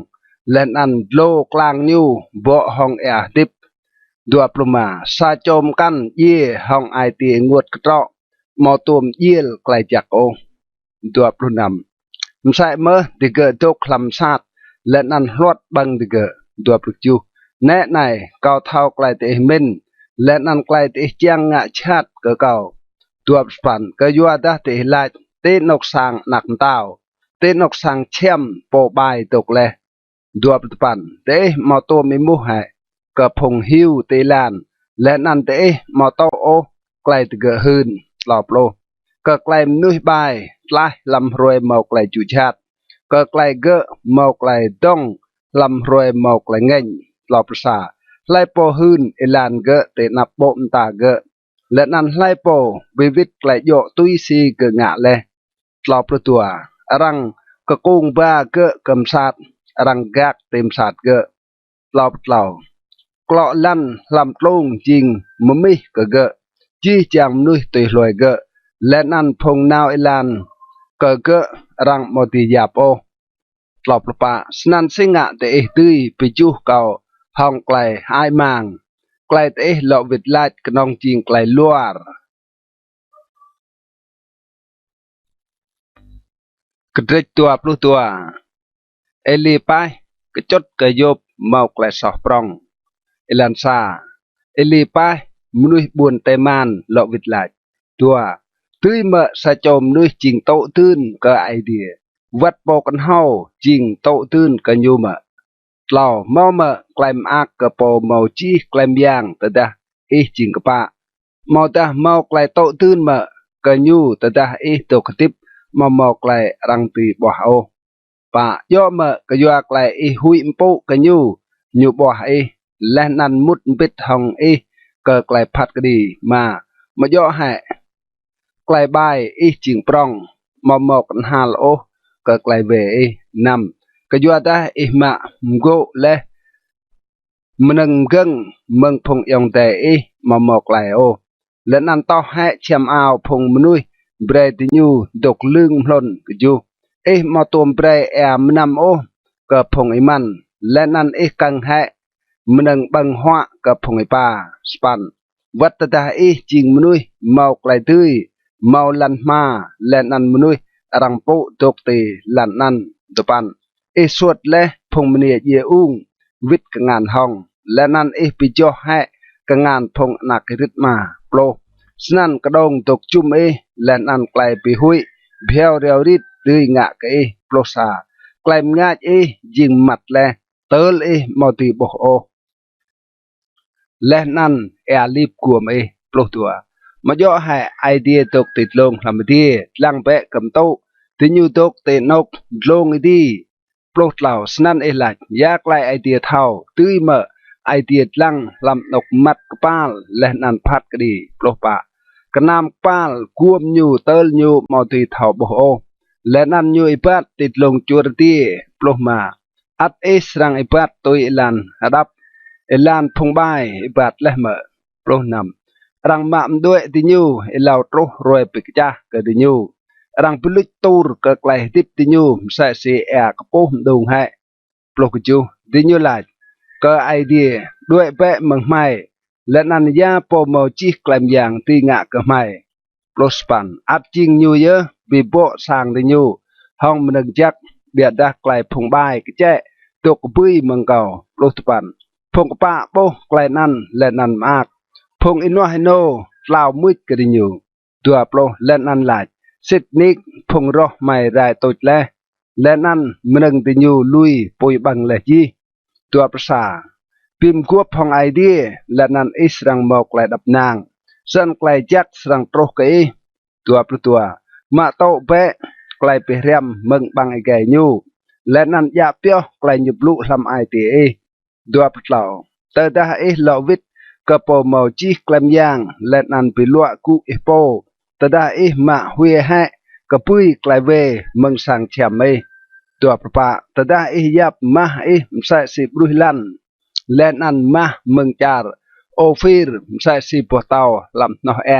และนันโลกลางยูโบห้องแอร์ดิบดัวปรุมาซาโจมกันเย่ห้องไอตีงวดกระเจาะมอตัวมเยี่ยลไกลจากโอดัวปรุนำมใส่เมื่อดิเกอโจคลำซาดและนันรวดบังดิเกอดัวปรุจูแน่ในเกาเท่าไกลเตะมินและนันไกลเตะเจียงงะชาติเกเก่าตัวปันก็ยัวดาเตะลายเตะนกสังหนักเต้าเตะนกสังเชี่ยมโปบายตกเลยดัวปันเตะมอตัวมีมุหายก็พงหิวเตลานและนันเตะมอโตโอไกลตะเกอหืนหลอบโลก็ไกลนุยบายไล่ลำรวยเมาไกลจุชาติก็ไกลเกอเมาไกลดงลำรวยเมาไกลเง่งหลอบประสาไล่โปหืนเอลานเกอเตนับโบมตาเกอและนันไล่โปวิวิตไกลโยตุยซีเกงะเลยหลอบประตัวรังก็กุ้งบ้าเกอกำสัดรังกักเต็มสัดเกอหลอบเหล่ากลอลั่นลำตรงจริงมมิก็เกอจี้จางนุยตุยลอยเกอและนั่นพงนาวเอลานก็เกอรังมอติยาโปหลอบปะสนันสิงะเตะตุยไปจูเก่าห้องไกลไอมังไกลเตะหลอวิดลาดกนองจริงไกลลัวกระดิกตัวปลุตัวเอลีไปกระจดกระยบเมาไกลสอปรองเอลันซาเอลีไปมนุษย์บุญเตมันหลอวิดลาดตัวตุยเมื่อสะจมนุษย์จริงโตตื้นก็ไอเดียวัดโปกันเฮาจริงโตตื้นกันอยู่เมื่อเราเมาเมื่อกลายมากกระโปเมาจี้กลายยางแต่ดะอีจริงกะปะเมาแต่เมาไกลโตตื้นเมื่อกันอยู่แต่ดะอีตกติบมาเมาไกลรังตีบ่เอาปะย่อเมื่อก็ยัวไกลอีหุยมปุกันอยู่บ่อีและนันมุดปิดห้องอีก็ไกลพัดก็ดีมาย่อให้ไกลบายอีจริงปรองมาเมากันหาโลก็ไกลเวอีนำก็ยัวได้อีมะมโกและมันนึงกังเมืองพงยองแต่อีมาเมาไกลโอและนันต่อให้เชียมอาวพงมนุยเบรติญูดกลึงพลนก็อยู่มาตัวเบรแอมนำโอก็พงไอมันและนันกังให้มันนึงบังหัวก็พงไอป่าสปันวัตตาจริงมนุยเมาไกลตื้ยเมาลันมาและนันมนุยรังปุตกตีลันนันตปันสวดและพงมเนียเยอุ้งวิทย์งานห้องและนันปิจอให้กงานพงนักริดมาโปรสนั่นกระดงตกจุ่มและนันไกลไปหุยเพียวเรียวริดดื้องะกโปรซาไกลงายิงมัดและเตลมอติบโอและนั่นลีบกวมโปรตัวมาย่อให้ไอเดียตกติดลงลำดีลังแปะกำโตถึงอยู่ตกเตนกลงดีโปรดเหล่าสนั่นหลักยากไลไอเดียเท่าตื้อเมื่อไอเดียลังลำนกมัดกป้าลและนันพัดก็ดีโปรปะกระนำป้าลกวมอยู่เตลอยู่มอติเท่าโบโอและนั่นอยู่ไอปัดติดลงจวดตีโปรมาอัดสรังไอปัดตัวลันรับลานพงใบบาดและเมื่อโปรนำรังมามด้วยติญูเหล่าตรรวยปิกจ้าก็ติญูรังพลุตูร์ก็ไกลติบติญูใส่เสียกปูมดงให้โปรกจูติญูหลายก็ไอเดียด้วยแปะเมืองใหม่และนันยาโปโมจิกลมอย่างตีงะก็ไม่โปรสปันอัดจริงอยู่เยอะบีโบสร้างติญูห้องมันนึกจักเบียดดักไกลพงใบก็แจ้ตกปุ้ยเมืองเก่าโปรสปันพงกป้าโปไกลนั่นและนันมากพงอินวาฮิโนลาวมุดกระดิ่งอยู่ตัวโปรและนันหลายสิทนิกพงรอไม่ได้ตดและนั่นมันนึงติญูลุยปุยบังเลยจีตัวภาษาพิมพ์ควบพองไอเดียและนันสรังบอกไกลดับนางสันไกลจักสรังโตรกตัวประตัวมาโตเปะ ไกลไปเรียมเมืองบางไอแก่ยูและนั้นยาเปียวไกลยุบลุลำไอตีเอดัวปลาเตอร์ดาเอลวิดกระโปเมาจีกลมยางและนั้นไปลวกกุเอโปเตอร์ดาเอมาเวแฮกระปุยไกลเวเมืองสังเชียมเอตัวประปาเตอร์ดาเอยับมาเอมใส่สิบรุฮิลันและนั้นมาเมืองจาร์โอฟิร์มใส่สิบปตาวลำนอแอ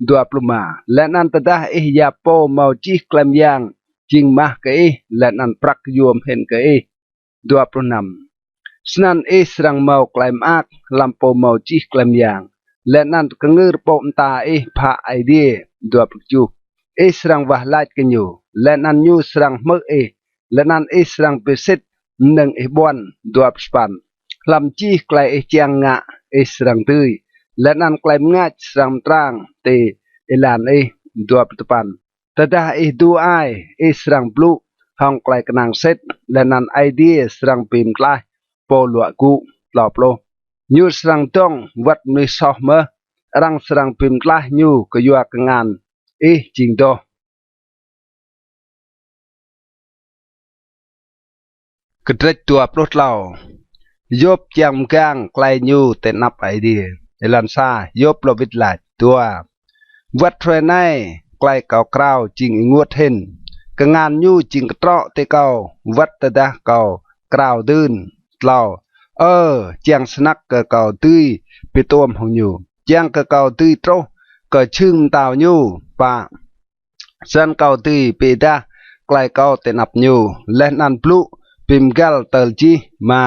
dua pluma lenan tedah ya po mau cih klem yang jing mah ke lenan prak yuam hen ke 26 snan serang mau klem ak lampo mau cih klem yang lenan kengir po mta pha idea 27 serang wahlat ke nyu lenan nyu serang me lenan serang besit neng bon 28 lam cih klai chiang nga serang tươi lenan klaim ngach serang trang te ilan dua petepan tedah du ai serang blu hong klai kenang set lenan idea serang pim klai po lua ku lop lo nyu serang tong wat mi soh me rang serang pim klai nyu ke yua kengan jing do kedret dua plot lau yop jam gang klai nyu te nap idea ilan sa yop lo vit lại tuaวัดเทรนไนไกลเก่าคราวจิงงวดเห็นกงานยูจิงกระเตาะเตเก่าวัดตะดะเก่ากราวดืนเล่าเจียงสนักเก่าเก่าตื้ยไปตัวมของยูเจียงเก่าเก่าตื้ยโตเก่าชื่นตาวยูปะสันเก่าตื้ยไปดะไกลเก่าเตนับยูและนันปลุปิมกัลเตลจีมา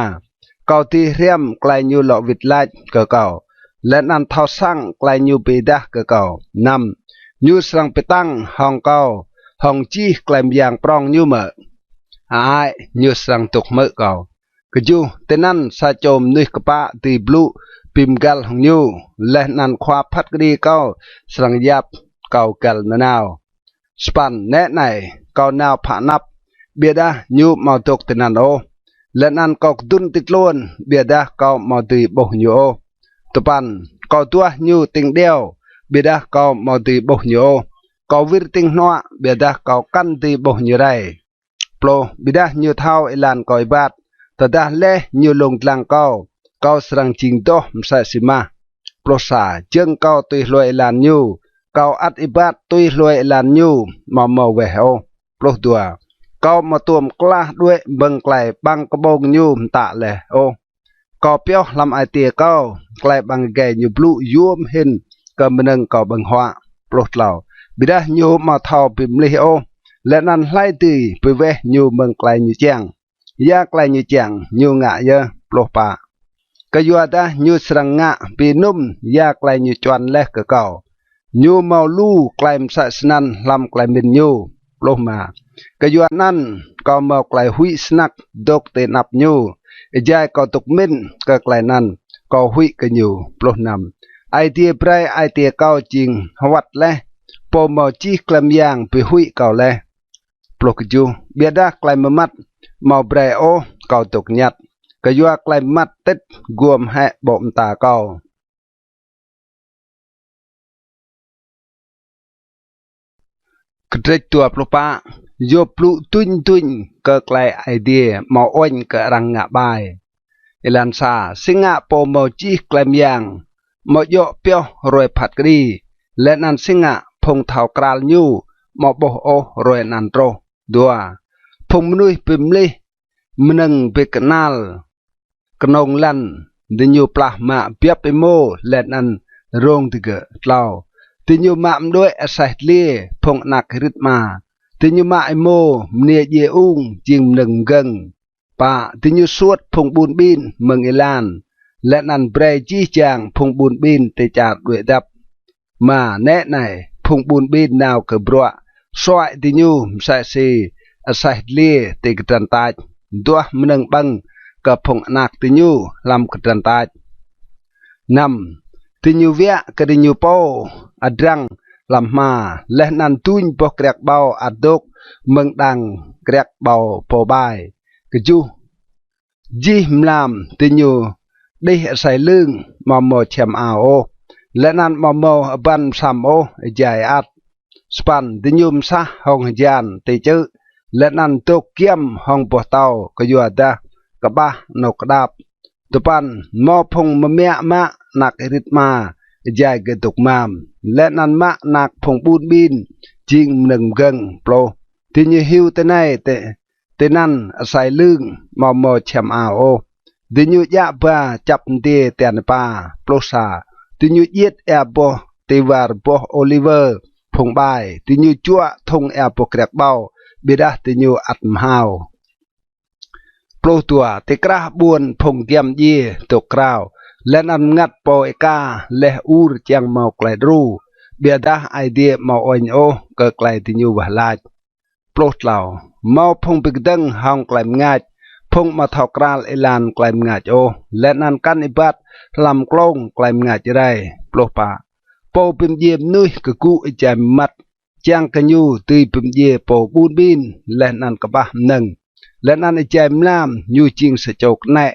เก่าตีเรียมไกลยูหลอกวิดไลเก่าเก่าและนันเท่าสั่งไกลยูปีดะเก่านำยูสังไปตั้งห้องเก่าห้องจี้ไกลยางปรองยูเมื่อยูสังตกเมื่อเก่ากจูแต่นั้นซาโจมนุยกปะตีบลูปิมกัลของยูและนันควาพัดกรีเก่าสังยับเก่ากัลนาวสปันแน่ไหนเก่านาวผ่านับเบียดายูมาตกแต่นันโอและนันเก่าดุนติดล้วนเบียดาเก่ามาตีบกยูโอตุปันเก่าตัวยูติงเดียวเบียดาเก่ามาตีบกยูเก่าวิรติงนัวเบียดาเก่ากันตีบกยูไรโปรเบียดายูเท้าอิลานก่อยบาดแต่ดาเล่ยูลงกลางเก่าสรังจิงโตมใส่สิมาโปรสาเจิงเก่าตุยลอยอิลานยูเก่าอัดอิบาดตุยลอยอิลานยูมาเวโอโปรตัวเก่ามาตัวมกล้าด้วยเบิงไกลบังกระบงยูมตะเลยโอเก่าเปียวลำไอเตียเก่าไกลบังแกยูบลูยูมเห็นก็มันนึงเก่าบังหัวโปรดเหล่าบิดายูมาเท่าปิมลิโอและนั้นไล่ตีไปเวยูเมืองไกลยูเจียงยาไกลยูเจียงยูงะเยอะโปรปะก็ยูดายูสรังงะปีนุ่มยาไกลยูจวนเล็กเก่ายูเมาลู่ไกลมสัสนันลำไกลมินยูโปรมาก็ยูนั้นก็เมาไกลหุยสนักดกเตนับยูใจก็ตกมินก็ไกลนั้นก็หุยกันอยู่โปรนำไอเดียไพรไอเดียเก่าจริงวัดและโปมอจีกลำยางไปหุยเก่าและโปรกจูเบียดาไกลมามัดมาไบรโอเก่าตกยัดก็ยัวไกลมัดติดกวมแหะบ่มตาเก่ากระเจิดตัวปลุปะโยปลุตุนก็ไกลไอเดียมาอ้วนก็รังงะบายเอลันซาสิงะโปมอจีกลำยางมาโยเปียวรวยผัดกรีและนันสิงะพงเท่ากราลยูมาโบโอรวยนันโตดัวพงมนุยปิมลิมนึงเบกนาลกนงลันดิญูปลามาเปียบไปโมและนันโรงติเกะเล่าดิญูมามด้วยอาศัยเลี้ยพงนักริดมาดิญูมาไอโมเนียเยอุงจิงหนึ่งเกิงป่าดิญูสวดพงบุญบินเมืองอิลานและนันเบรจีจางพงบุญบินเตจากด้วยดับมาแน่ไหนพงบุญบินนาวเกบรัวสวยดิญูใส่ซีอาศัยเลี้ยติกตันตายตัวมันนึงบังกับพงนักดิญูลำกตันตายนำดิญูเวียกดิญูโปอดังลำมาและนันตุนปกเรียกเบาอัดดกเมืองดังเรียกเบาโปบายกจูจีมลามดิญูได้ใส่ลึงมาโมเชมอาโอและนั้นมาโมบันซัมโอใหญ่อัด สปันติยุมซะห้องยานติจื้อและนันตกเกียมห้องปวเตาก็อยู่ดากะบะนกดาบตุปันมอพงมะเมียมะนักริดมาใจกระตุกมามและนันมะนักพงปูนบินจิงหนึ่งเกิงโปรติญหิวแต่ไหนแต่นั่นอาศัยลึงมอมอแชมอาโอติญยะบาจับเตเตียนปาโปรซาติญเย็ดแอบโบติวาร์โบโอลิเวอร์พงบายติญจั่วทงแอบโปเกรกเบาบิดาติญอัดมหาวโปรตัวติกระบวนพงเกียมเย่ตกกราวและนันงัดโปเอกาและอูรเจียงเมาไกลรูเบียดาไอเดียเมาออยโอเกิดไกลติญวะลาดโปรดเหล่าเมาพงปิกดังห้องไกลงาดพงมาทอกราลเอลานไกลงาดโอและนันกันอิบัดลำกล้องไกลงาดจะได้โปรปาโปปิมเยี่ยมนุยกะกูไอใจมัดจางกันยูตีปิมเย่โปบูนบินและนันกะบะหนึ่งและนันไอใจมลามยูจิงสะโจกแน่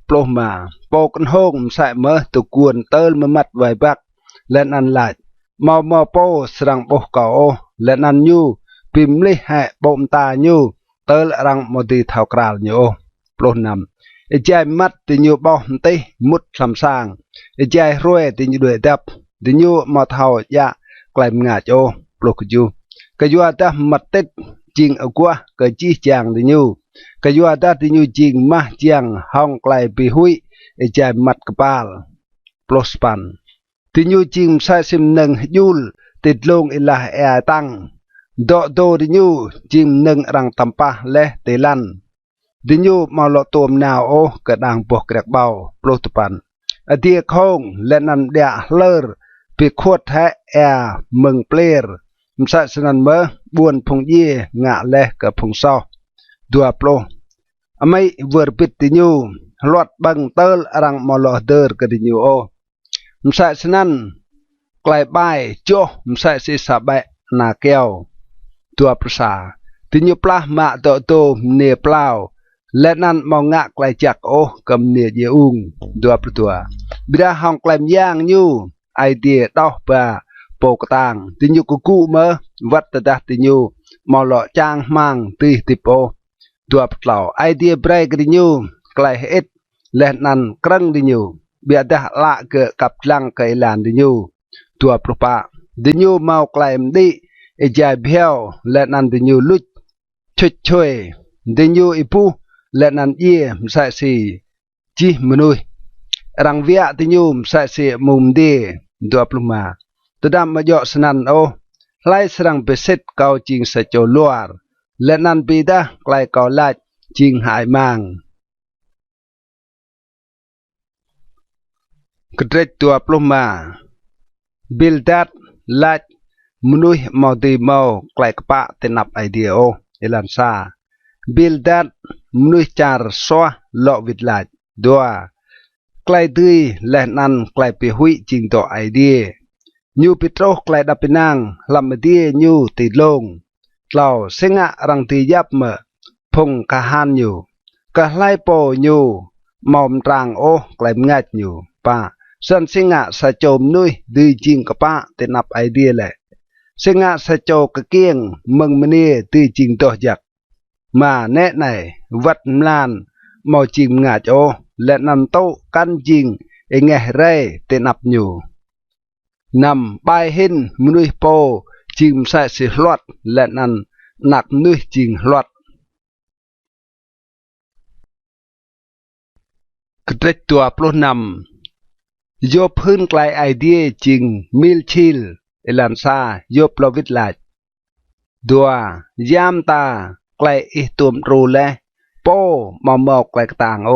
โปรมาโปกันห้องใส่เมื่อตะกวนเติลมามัดไว้บักและนันหลายมอโปสรังโปเก่าและนันยูปิมลิแห่โปมตายูเติลรังโมดีเท่ากราวยูโปรนำไอใจมัดติยูบอมติมุดลำสร้างไอใจรวยติยูด้วยดับติยูมาเท่ายะไกลงาโจโปรกยูกยัวตามัดติดจิงเอากัวกจีจางติยูกยัวตาติยูจิงมาจางห้องไกลไปหุยไอใจมัดกบาลโปรสปันติยูจิงใส่ซิมหนึ่งยูลติดลงอิลาแอตังโดโดติยูจิงหนึ่งรังตัมปะและเตลันติยูมาลอตัวมนาวโอกระดังปวกกระเบาโปรตุปันอเดียคงและนันเดียเลอร์ไปขวดแทะแอเมืองเปลร์มใส่สนันเมื่อบวนพงเย่งะและกับพงซอดัวโปรอไม่เวอร์ปิดติยูลอดบังเตอร์รังมาลอเดอร์กติยูโอมใส่สนันไกลใบโจมใส่ศีรษะใบนาเกลตัวประสาติญปลามาโตโตเนเปล่าและนั่นมองงะไกลจากโอกำเนียเยอุงตัวประตัวบิดาห้องไกลย่างยูไอเดียดอกปลาโปกตางติญกุกุเมวัตตะติญมอลอจางมังตีติโปตัวประตัวไอเดียเบรกติญไกลเอ็ดและนั่นครั้งติญเบียดาละเกะกับลังไกลานติญตัวประปาติญเมาไกลมดีไอใจเบี้ยวและนันติญูลุดช่วยติญูอิปูและนันเยี่ยมใส่สีจีมนุยรังเวียติญูใส่สีมุมดีตัวปลุมาตดามมาเยาะสนันโอไล่สรังเปเซตเกาจิงสะโจลัวร์และนันปีดาไกลเกาลาดจิงหายมังกระเด็ดตัวปลุมาบิลดัดลาดมนุษย์มอดีมอไกลกปะเตนับไอเดียโอเอลันซาบิลดัดมนุษย์จาร์ซัวโลวิดลาดดัวไกลดื้อและนันไกลไปหุยจิงต่อไอเดียยูปิโตรไกลดับเป็นนางลำเดียยูติดลงเราเสงะรังตียับเมื่อพงกะฮันอยู่กะไลโปยูมอมตรางโอไกลงัดอยู่ป้าส่วนเสงะสะโจมนุยดื้อจิงกะปะเตนับไอเดียแหละเสงะสะโจกะเกียงมึงมเนียตีจิงต่อจักมาแน่ไหนวัดมลานมอจิงงาโจและนันโตกันจิงเองไงไรเตนับอยู่นำไปเห็นมนุษย์โปจิงใส่สิหลอดและนันหนักนุยจิงหลอดกระเด็ดตัวปลุนำโยบพื้นไกลไอเดียจิงมิลชิลเอลันซาโยบลวิดลาดดัวยามตาไกลอิตุมรูและโปมอมอกไกลต่างโอ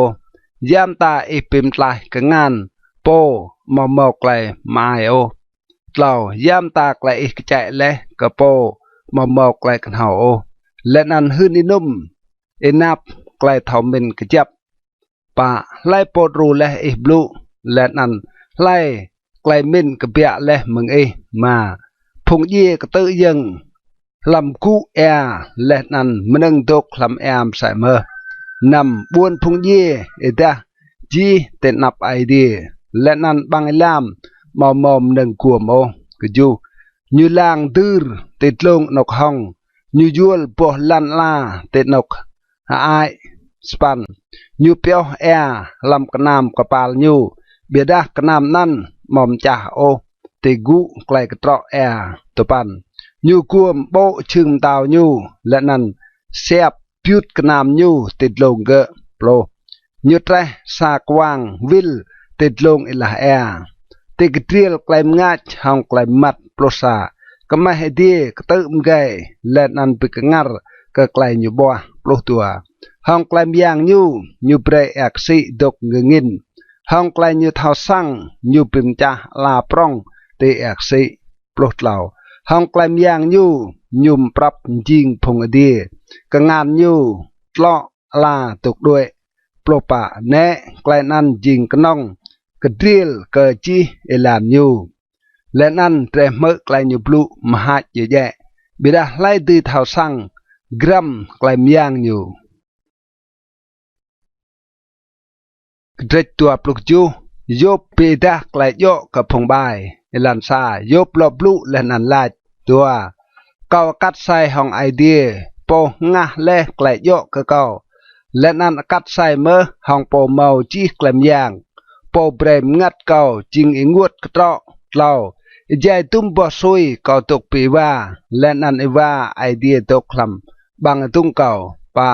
ยามตาอิปิมไกลกงานโปมอมอกไกลมาโอเรายามตาไกลอิกใจและกะโปมอมอกไกลกันเฮาโอและนันหื้นอินุ่มเอนับไกลเท่ามินกะจับป่าไล่โปรูและอิบลูและนันไล่ไกลมินกะเบียและมึงมาพงเย่กะตื้อยังลำคู่แอและนันมันงตกลำแอมใส่เมื่อนำบวนพงเย่เอดาจีเตนับไอเดียและนันบางลามมอมนึงกัวโมกจู như lang tư tết lông nọc hong như yuol po lan la tết nọc ai span như peo làm kenam kapal như beda kenam nan mom chah o te gu klai ketro topan như cuom bộ chừng tàu như lệ nằn xẹp piut kenam như tết lông gỡ plo như tre sa quang vil tết lông ilah te getriel klaim ngach hong klaim mat plosa kemah hedi keteum gai len an pikengar ke klaim nyu boah ploh tua hong klaim yang nyu bre aksi dok ngengin hong klaim nyu thao sang nyu pimcha la prong te aksi ploh tlau hong klaim yang nyum prap jing phong adi kengan nyu tlo la tuk duệ ploh pa ne klaim an jing kenong kedriel ke chi elam nyu len an tre mơ klai nyu blu mahat ye ye bida lai tư thao sang gram klai miang nyu kedret tua pluk ju yop peda klai yo ka phong bai elan sa yop lo blu len an lach tua kau kat sai hong idea po ngah le klai yo ka kau len an kat sai mơ hong po mau chi klai miang po brem ngat kau jing ingut ketro tlau jai tum bo sui kau tuk piwa len an iwa idea tok lam bang tung kau pa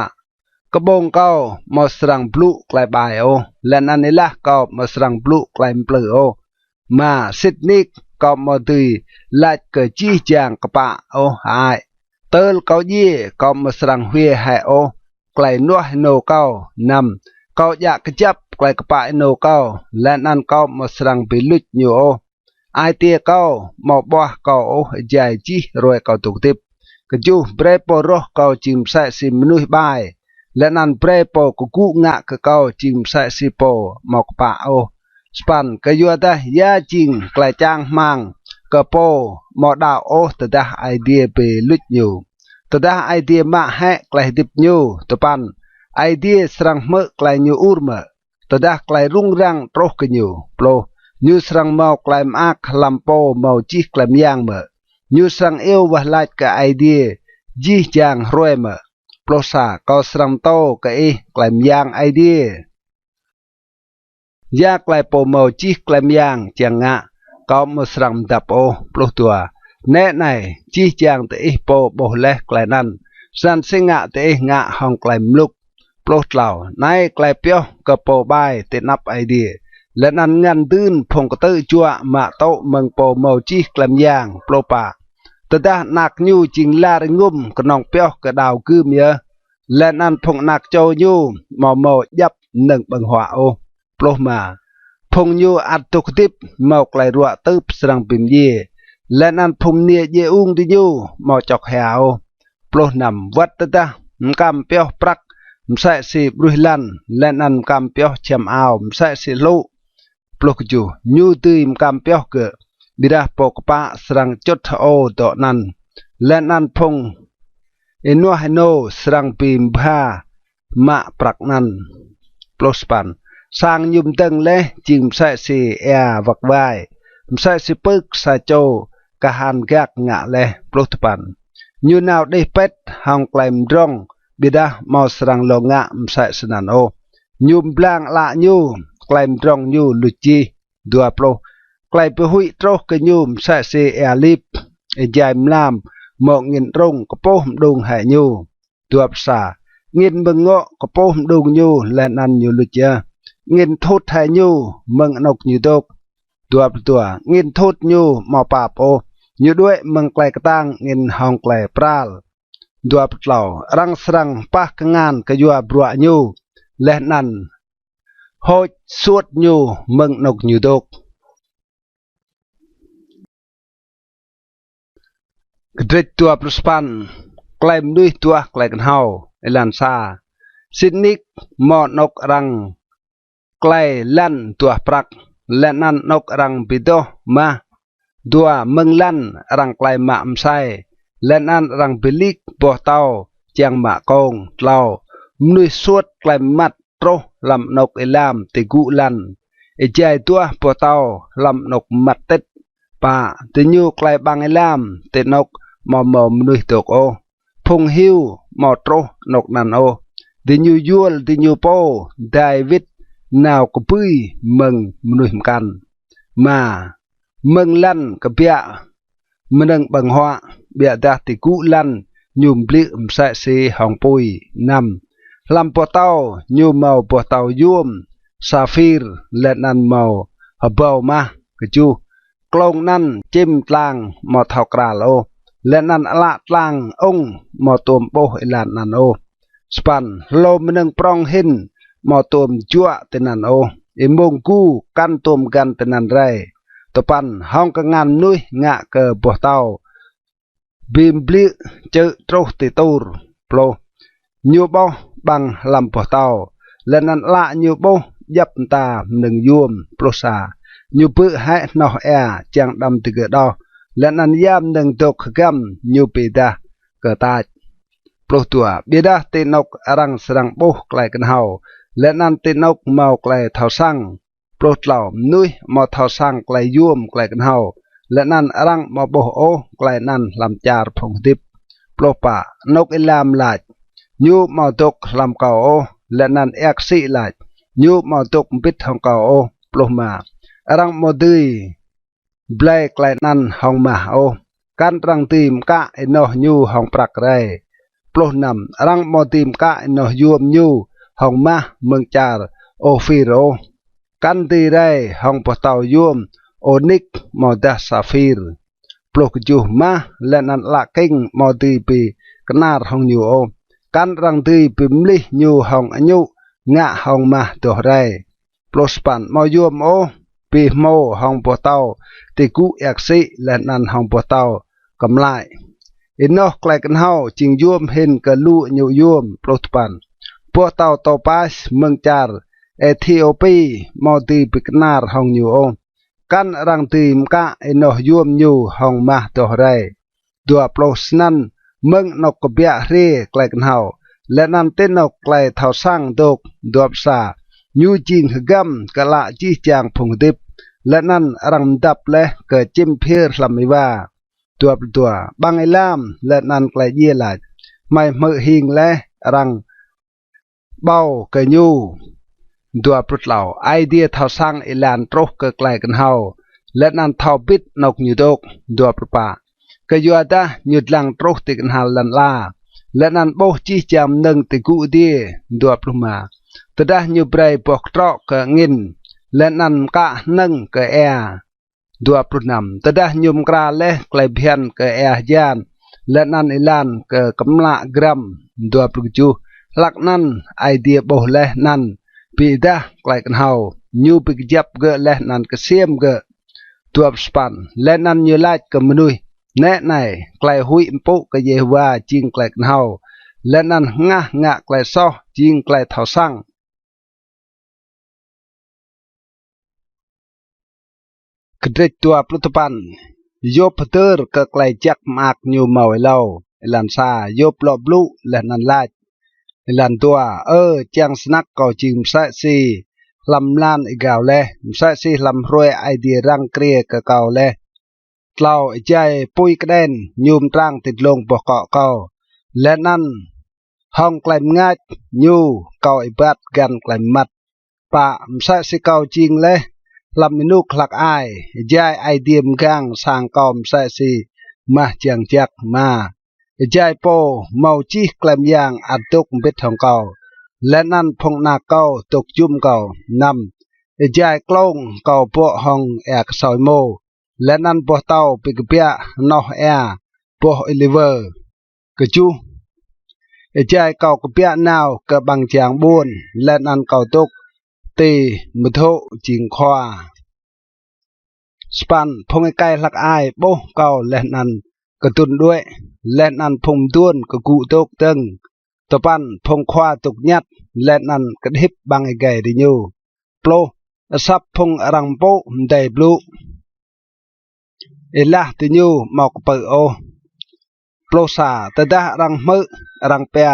kebong kau mo serang blu klai bai o len an ilah kau mo serang blu klai mple o ma sitnik kau mo tui lach ke chi jang kapa o hai tel kau ye kau mo serang hue hai o klai nuah no kau nam kau ya kejap klai kepak no kau len an kau mo serang bilut nyu o ai tia kau mo boh kau o jai chi roi kau tuk tip keju bre po roh kau chim sai si menuh bai len an bre po kuku ngak ke kau chim sai si po mo kepak o span ke yu ta ya ching klai chang mang ke po mo dau o tedah idea pe lut nyu tedah idea ma he klai dip nyu topan idea serang me klai nyu urma tedah klai rung rang troh ke nyu plo nyu serang mau klai mak lampo mau chi klai yang me nyu serang eu wah lach ke idea ji jang roi me plo sa kau serang to ke klai yang idea ya klai po mau chi klai yang chang nga kau mo serang dap o plo tua ne nai chi jang te po bo le klai nan san singa te nga hong klai mluk ploh tlau nai klai pyo ke po bai te nap idea len an ngan dun phong ke tư chua ma to meng po mau chi klam yang plo pa tedah nak nyu jing la ngum knong pyo ke dau kư mia len an phong nak cho nyu mo yap neng bang hwa o ploh ma phong nyu at tuk tip mau klai ruwa tư serang pim ye len an phong nia ye ung di nyu mo chok hao ploh nam wat tedah kam pyo prak msai si bruhlan len an kam pyo chem ao msai si lu plok ju nyu tui kam pyo ke bida pok pa serang chot o do nan len an phong eno hano serang pim bha ma prak nan plospan sang nhum teng le chim msai si vak vai msai si pek sa cho ka han gak nga le plospan nyu nào de pet hang klaim drong bida mau serang longa msai senan o nyum blang la nyu klaim drong nyu luchi dua plo klaim pe hui tro ke nyum msai se lip jai mlam mo ngin rong ko po dung ha nyu dua sa ngin bengo ko po dung nyu len an nyu lucha ngin thot ha nyu meng nok nyu dok dua tua ngin thot nyu mo pa po nyu duệ meng klai katang ngin hong klai pral dua plau rang serang pah kengan ke jua brua nyu leh nan hoj suot nyu meng nok nyu dok kedret tua prospan klaim nuih tua klai kan hau elan sa sinik mo nok rang klai lan tua prak len nan nok rang bido ma dua meng lan rang klai ma msai len an rang bilik bo tao chang ma kong tlau nuih suot klai mat tro lam nok elam te gu lan e jai tua po tao lam nok mat tet ป่าติญูไกลบางไอลามเตนกมอมอมนุยตกโอพงหิวมอโตรนกนันโอติญูยัวลติญูโปไดวิดนาวกปุยเมืองมนุยมกันมาเมืองลั่นกะเปียมนึงบังหัวเบียดาติกุลั่นยุมปลิมใส่สีหองปุยนำลำปอเต้ายุมเมาปอเต้ายวมซาฟิรและนันเมาฮับเบามากระจูกลงนั่นจิ้มตลางมอเท่ากราโลและนันอละตลางองมอตัวมโปอิลานนันโอสปันโลมนึงปรองหินมอตัวมจั่วเตนันโออิมงกูกันตัวมกันเตนันไรตปันห้องกงานนุยงะเกอปอเต้าบิมบลิเจอโตรติตูรโปรยูโบบังลำปอเต้าและนันละยูโบยับตาหนึ่งยวมโปรซายูปื้ให้นอแอจังดำติเกดอและนันยามหนึ่งตกกำยูปีดาเกตาโปรตัวบิดาตินกอรังสรังโบไกลกันเฮาและนันตินกเมาไกลเท่าสั่งโปรดเหล่านุยมอเท่าสั่งไกลยวมไกลกันเฮาและนั่นอรังมอโบโอไกลนั่นลำจาร์พงดิบโปรป่านกอิลามลาดยูมอตกลำเก่าโอและนั่นเอกสิลาดยูมอตกปิดของเก่าโอโปรมาอรังมอดีเบลไกลนั่นห้องมาโอการรังตีมกะอินโนยูห้องปรักไรโปรนำอรังมอตีมกะอินโนยูมยูห้องมาเมืองจาร์โอฟิโรกันตีไรห้องปะเตายูมโอนิกมอดัสซาฟิรปลุกจูมาและนันละกิงมอดีปีกนาดห้องยูโอกันรังตีปิมลิยูห้องอัญยุงะห้องมาตัวไรปลุกสปันมอยูมโอปีโมห้องปะเตาติกุเอกซิและนันห้องปะเตากำไลอินนอกไกลกันเฮาจิงยูมเห็นกะลูยูยูมปลุกสปันปะเตาโตปัสเมืองจาร์เอธิโอปีมอดีปีกนาดห้องยูโอกันรังตีมกะอินโนยวมยูห้องมาตัวไรตัวโปรสนันเมืองนกกบยะเรีไกลกันเฮาและนันเต้นนกไกลเท่าสร้างดกดวบซายูจิงหกำกะละจีจางพงดิบและนันรังดับและเกิดจิมเพียร์ลำไม่ว่าตัวบางไอลามและนันไกลเยี่ยหลายไม่เมื่อหิงและรังเบาเกยยูตัวปลุกเหล่าไอเดียเท่าสร้างอิลานตรกเกิดไกลกันเฮาและนันเท่าปิดนกยูดกตัวปลุกป่าเกยยัวดาหยุดหลังตรกติกันหันลันลาและนันโบจีจำหนึ่งติกุดีตัวปลุกมาตดาหยุดไปปกตรกเกงินและนันกะนึ่งเกแอตัวปลุกนำตดาหยุมกราเล่ไกลเพียนเกแอยานและนันอิลานเกกำละกรัมตัวปลุกจูหลักนั้นไอเดียโบเล่นันปีดาไกลกันเฮายูปิกจับเกและนันกเสียมเกตัวสปันและนันยูไลท์กับมนุยแน่ในไกลหุยอิมปุกเยว่าจิงไกลกันเฮาและนันงะไกลซ้อจิงไกลเท่าสั่งกระดิกตัวปลุตปันยบเตอร์ก็ไกลจักมากยูเมาไอเล่าลันซายบลอบลุและนันไลท์ลันตัวจังสนักก็จิงใส่ซีลำลานอีกาวเล่ใส่ซีลำรวยไอเดียรังเกลียกเก่าเล่เล่าใจปุยกระเด็นยูมตรังติดลงปะเกาะเก่าและนั่นห้องไกลง่ายยูเก่าอิบัดกันไกลมัดปะใส่ซีเก่าจริงเล่ลำมินุคลักไอใจไอเดียมกังสร้างกอมใส่ซีมาจังจักมาใจโปเมาจีกลมยางอัดตุกบิดของเก่าและนั่นพงนาเก่าตกจุ่มเก่านำใจกล้องเก่าปะห้องแอกสอยโมและนั่นปะเต้าปิกเปียนอแอปะอิลิเวอร์กจูใจเก่ากเปียนาวกะบังจางบุญและนั่นเก่าตกตีมุโทจิงควาสปันพงไกลลักไอโบเก่าและนั่นกระตุนด้วยและนันพงด้วนกะกูตกตึงตะปันพงควาตกยัดและนันกระดิบบางไอไก่ดิญูโปรซับพงรังโปได้บลูเอล่าดิญูหมอกเปโอโปรซาตะดะรังมือรังเปีย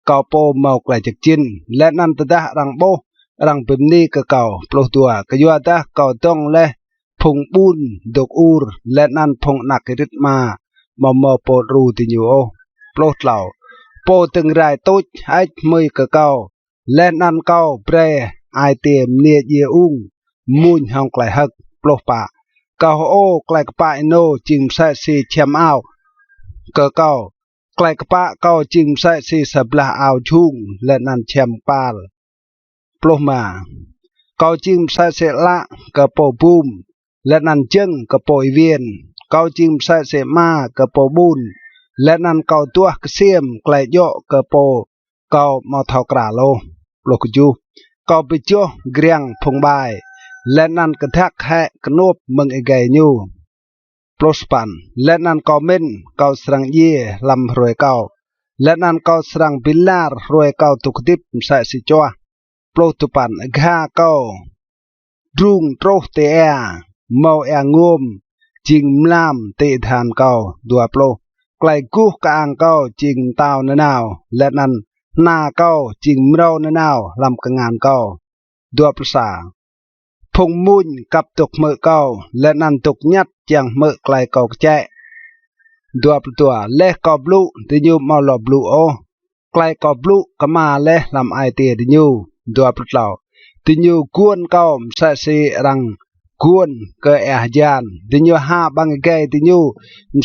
เก่าโปหมอกไหลจากจินและนันตะดะรังโบรังปิมนี่กะเก่าโปรตัวกะยัวตะเก่าต้องและ พงบุญดกอูรและนันพงนักริดมาโปรูติญูโอโปรดเหล่าโปตึงไรตุจไอมือกะเกาและนันเกาเปรไอเตียมเนียเยอุงมุนห้องไกลหักโปรปะเกาโอไกลกปะโนจิงใส่สีเชมเอากะเกาไกลกปะเกาจิงใส่สีสับละเอาชุงและนันเชมปาลโปรมาเกาจิงใส่เสละกะโปบุมและนันจึงกะโปยเวียนเกาจิงใส่เสมากะโปบุญและนันเกาตัวกเสียมไกลโยกะโปเกามาเท่ากราโลโลกจูเกาไปจ่อเกรียงพงบายและนันกระทักแหกนบมึงไอไกยูโปรสปันและนันเกาเม่นเกาสรังเย่ลำรวยเกาและนันเกาสรังบิลลาร์รวยเกาตุกดิบใส่สิจ่อโปรตุปันกาเการุงโตรเตียเมาแองมจิงมลามเตทานเกาดัวโปรไกลกู้กลางเกาจิงตาวนนาวและนันหน้าเกาจิงเมรานนาวลำกงานเกาดัวภาษาพงมุนกับตกเมื่อเกาและนันตกยัดจังเมื่อไกลเกาแจดัวประตัวเล่กอบลุติญูมาหลอบลุโอไกลกอบลุกมาเล่ลำไอเตียติญูดัวประเต่าติญูกวนเกาใส่สีรังกวนเกอจานติญูหาบังเกยติญู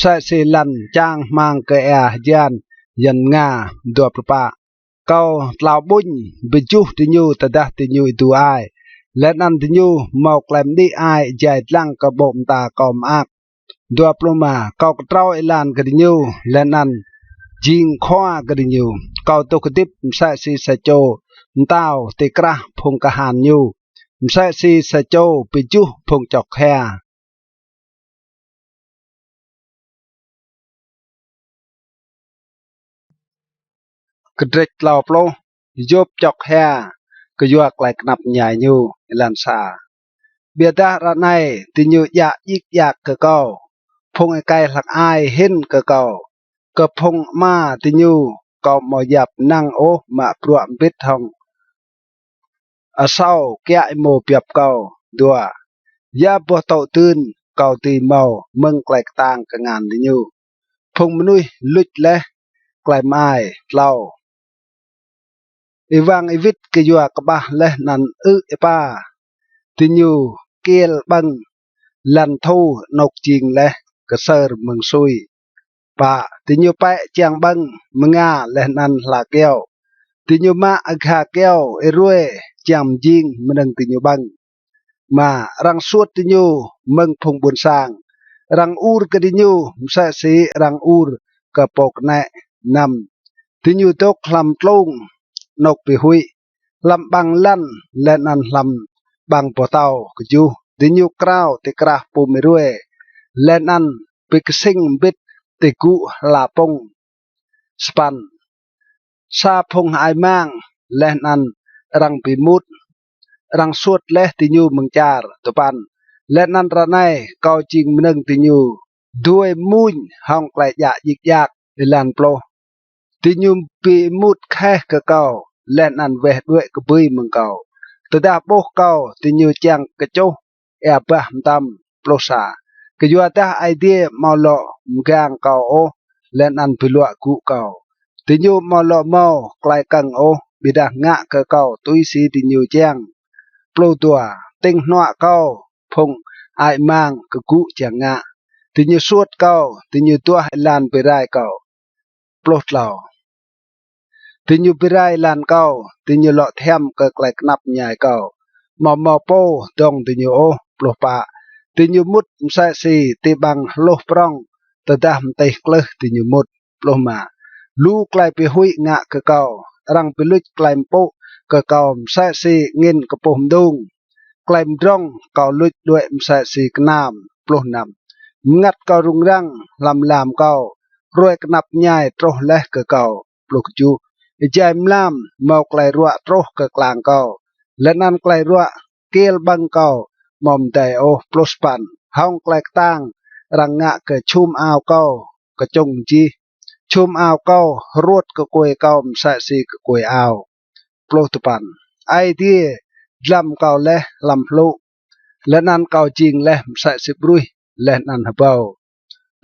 ใส่สีลันจางมังเกอจานยันงาดัวประปะเกาเหล่าบุญบิจุติญูตะดะติญูตัวไอและนันติญูเมาแกลมดีไอใจลังกระบอกตากอมอักดัวปลมาเกากระเต้าไอลานกระดิญูและนันจิงข้อกระดิญูเกาตุกดิบใส่สีสะโจเต้าติกระพงกะหานยูใส่สีสะโจปิจุพงจอกแฮกระเด็กเหล่าโปรยบจอกแฮก็ยัวไกลกนับใหญ่ยูลันซาเบียดาระในติญูยะยิกยากกะเกาพงไอไกหลักอายเห็นกะเกากะพงมาติญูก็มอยับนั่งโอมาปรวมปิดทองอาเศร้าแก่โมเปียบเกาดัวยาบัวเต่าตื่นเกาตีเมาเมืองไกลต่างกับงานติญูพงมนุยลุดและไกลไม้เล่าอีวังอีวิทกยัวกบะและนันเอป้าติญูเกลบังลันทูนกจิงและกระเซอร์เมืองซุยป่าติญูไปเจียงบังมงาและนันลาเกียวติญูมาอักาเกียวเอรวยจำจิงมันดังติญูบังมารังสวดติญูเมืองพงบุญสร้างรังอูรกติญูมใส่สีรังอูรกระปกแนะนำติญูตกลำตลงนกไปหุยลำบังลั่นและนันลำบังปอเตากจูติญูกราวติกระปูมิรวยและนันปิกสิงบิดติกุลาปงสปันซาพงไอมังและนันรังปีมุดรังสวดและติญูเมืองจารตุปันและนันระไนเกาจิงมนึงติญูด้วยมุนห้องไกลยะยิกยากอิลันโปรติญูปีมุดแค่กะเกาและนันเวทด้วยกระบุยเมืองเกาตดาโปเกาติญูจังกระโจแอบะมตำโปรสากะยัวตาไอเดียมาโลมกางเกาโอและนันพิลวกุเกาติญูมาโลเมาไกลกังโอบิดางะกะเกาตุยสีติญูจังโปรตัวติงนัวเกาพงไอมังกะกุจังงะติญูสวดเกาติญูตัวไอลานไปได้เกาโปรดเหล่าติญูไปได้ลานเกาติญูเลาะแทมกะไกลกนับใหญ่เกามาโปดองติญูโอโปรปะติญูมุดใส่สีติบังโลปรองตะดามเตกเลติญูมุดโปรมาลูไกลไปหุยงะกะเการังไปลุดไกลมโปกะเกาใส่สีเงินกระปมดุงไกลมดองเกาลุดด้วยใส่สีกนามโปรนำงัดเการุงรังลำเการวยกนับใหญ่โตรและกะเกาปลุกจูใจมลามเมาไกลรัวโตรกะกลางเกาและนันไกลรัวเกลบังเกามอมไดโอโปรสปันห้องไกลต่างรังงะกะชุมอาวเกากะจงจีชุมอาวเการวดกะกวยเกาใส่สีกะกวยอาวโปรตุปันไอเดียลำเกาและลำพลุ และนั้นเกาจริงและใส่สิบรุยและนั้นฮะเบา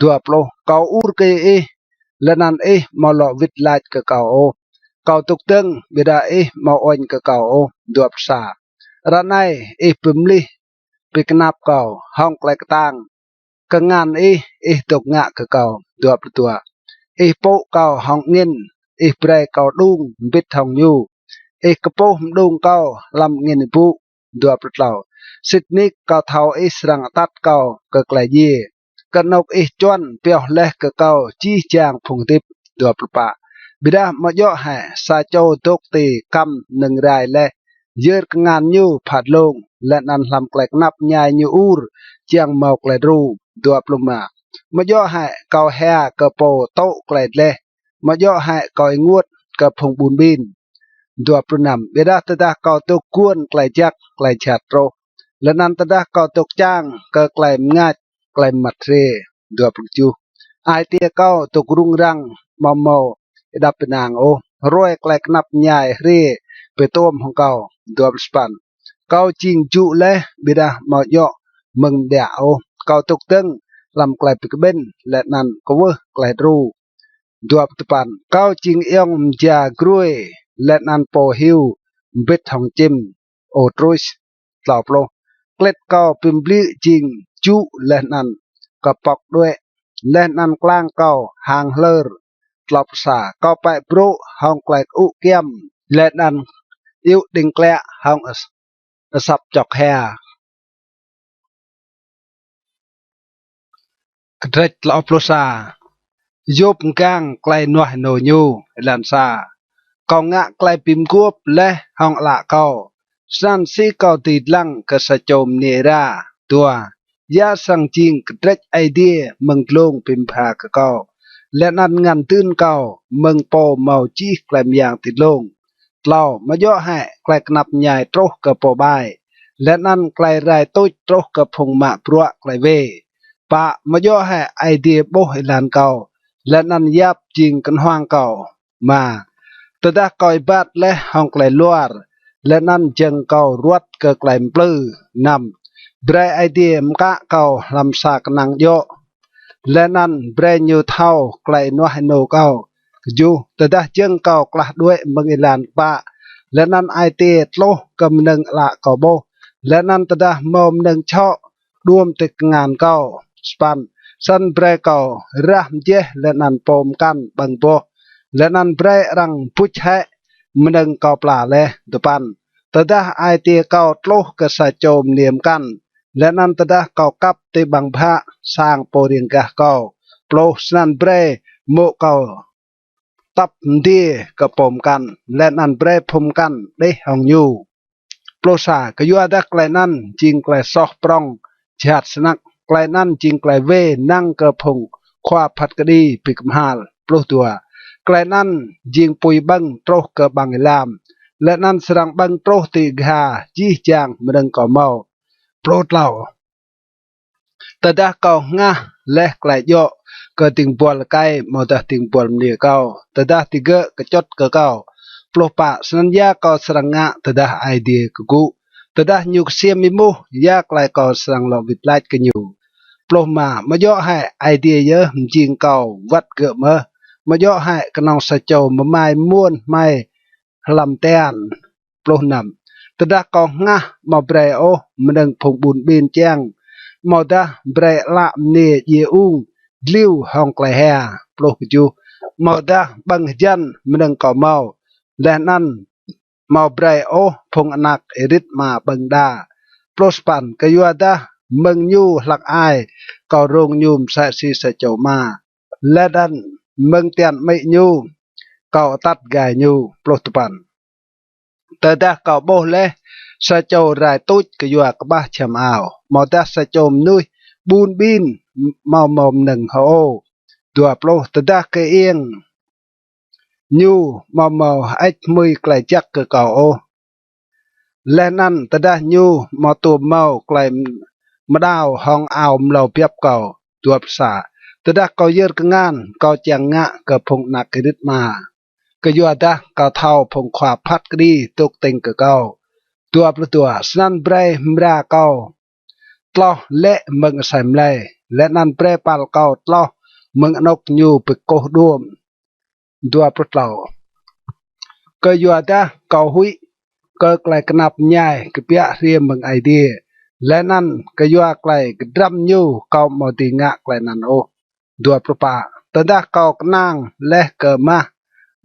ตัวโปรเกาอูร์เกเอและนั้นมาหลอกวิดลาดกับเกาโอเกาตุกตึงบิดามาอ่อนกับเกาโอตัวภาษาระไนปิมลีปิกนับเกาห้องไกลกตางกังงานตกงะกับเกาตัวประตัวโปเกาห้องเงินเปรเกาดุงบิดทองยูกระโปงดุงเกาลำเงินปุตัวประตัวสิทนิกเกาเทาสรังตัดเกาก็ไกลเย่กันนกจวนเปียวเล็กก็เกาจี้จางพงทิพตัวประปะบิดามาย่อให้ซาโจตกตีกำหนึ่งรายและเยือกงานยูผัดลงและนันลำไกลนับยายยูอูรเจียงเมาไกลรูตัวปลุมาย่อให้เกาแฮกระโปโตไกลเลยมาย่อให้เกางวดกระพงบุญบินตัวปลุนำบิดาตดาเกาตกกวนไกลจักไกลฉาดโรและนันตดาเกาตกจ้างก็ไกลงัดไกลมัดเรตัวปลุจูไอเตียเกาตกรุงรังมอมดับเป็นนางโอรวยไกลนับยายเรไปต้มของเกาตัวสปันเกาจิงจุและบิดามาย่อมึงเดียโอเกาตกตึงลำไกลไปกบินและนันก็เวไกลรูดัวปปันเก้าจิงเอียงจากรุยและนันโปฮิวบิดทองจิมโอทรุสตลอบโลเกล็ดเก้าปิมบลีจิงจุและนันกระปอกด้วยและนันกลางเก้าหางเลอร์ตลอบสาเก้าไปโปรห้องไกลอุเกียมและนันอิวดิงแกลห้องสับจอกแฮกระเทตลอบโลซายบกางไกลนัวโนยูลันซากองงะไกลปิมกวบและห้องละเกาสันซีเกาติดลังกษจมเนราตัวยาสังจิงกระเทไอเดียมึงลงปิมพากเกาและนันงันตื้นเกามึงโปเมาจีไกลมยางติดลงเล่ามาย่อให้ไกลกนับใหญ่โตกระโปบายและนั่นไกลไรตุ้ยโตกระพงมะพรัวไกลเวปะมาย่อให้ไอเดียโบให้ลานเกาและนันยับจิงกันห้างเก่ามาตดาก่อยบาดและห้องไกลลวดและนันจึงเก่ารวดเกิดไกลปลื้อนำเบรไอเดียมกะเก่าลำสากนังโยและนันเบรยูเท่าไกลนัวให้โนเก่าอยู่ตดาจึงเก่ากลาด้วยมึงอิลานปะและนันไอเตียโลกำนึงละเก่าโบและนันตดามอมนึงเชาะรวมติดงานเก่าสปันสันเบรเก่าระเจและนันปมกันบังโบและนันเบรรังพุชให้มันดึงเก่าปลาเลยตุปันตดาไอเตียเก่าโลกษาโจมเนียมกันและนันตดาเก่ากับติบังพระสร้างโปริงกะเก่าโปรสนันเบรโมเก่าตับดีกระปมกันและนันเบรพมกันได้หองยูโปรสากยัวดักไกลนั่นจิงไกลซอกปรองชาดสนักไกลนั่นจิงไกลเวนั่งกระพงคว้าพัดกดีปิกมหาลโปรตัวไกลนั่นจิงปุยบังโตรกระบังอิลามและนั่นสรังบังโตรติกาจีจางมดังก่อเมาโปรดเล่าตดาเก่างะและไกลโยก็ติงปวลไกมอตติงปวลเนียเก่าตดาติเกะกระจดกะเก่าปลปะสัญญาเก่าสรังงะตดาไอเดียกกูตดายุกเสียมิมูยาไกลเก่าสรังลอวิดไลกันอยู่ปลมาย่อให้ไอเดียเยอะจิงเก่าวัดเกะมาย่อให้กนองสะโจมาไม้ม้วนไม้ลำเตียนปลนำตดากองงะมาเบรโอมันดึงพงบุญบินแจ้งมาดาเบรละเนยเยอุงลิ้วห้องไกลแฮปลกจูมาดาบังจันมันดึงก่อเมาและนั่นมาเบรโอพงอนักเอริดมาบังดาปลสปันกยัวดามึงยูหลักอายก็โรงยุมใส่สีใส่เจ้ามาและดันมึงเตียนไม่ยูก็ตัดกายยูปลตุปันแต่ดาก็โบเลใส่เจ้ารายตุ้ยกยัวกบ้าเชมเอามาดาใส่เจ้านุยบูนบินมามอมหนึ่งเขาตัวปลแต่ดาเกเอียงยูมาไอ้มือไกลจักกะเก่าและนั่นตดายูมาตัวเมาไกลมาดาวห้องเอาเหล่าเปียบเก่าตัวภาษาตดาเก่าเยอะกงานเก่าจังงะกับพงนักกระดิดมาก็ยัวดาเก่าเท่าพงขวาพัดกรีตกเต็งกะเก่าตัวประตัวสนันเบรมราเก่า ตลอเละมึงใส่เลยและนั่นเปรย์ปาลเก่าตลอมึงนกยูไปโกดวมดัวปลดเหล่าก็ยัวดาเก่าหุยก็ไกลกนับใหญ่ก็เปียเรียมมึงไอเดียและนั่นก็ยัวไกลก็ดำยูเก่ามาติงะไกลนั่นโอดัวปลปาตะดาเก่ากนางและเกิมา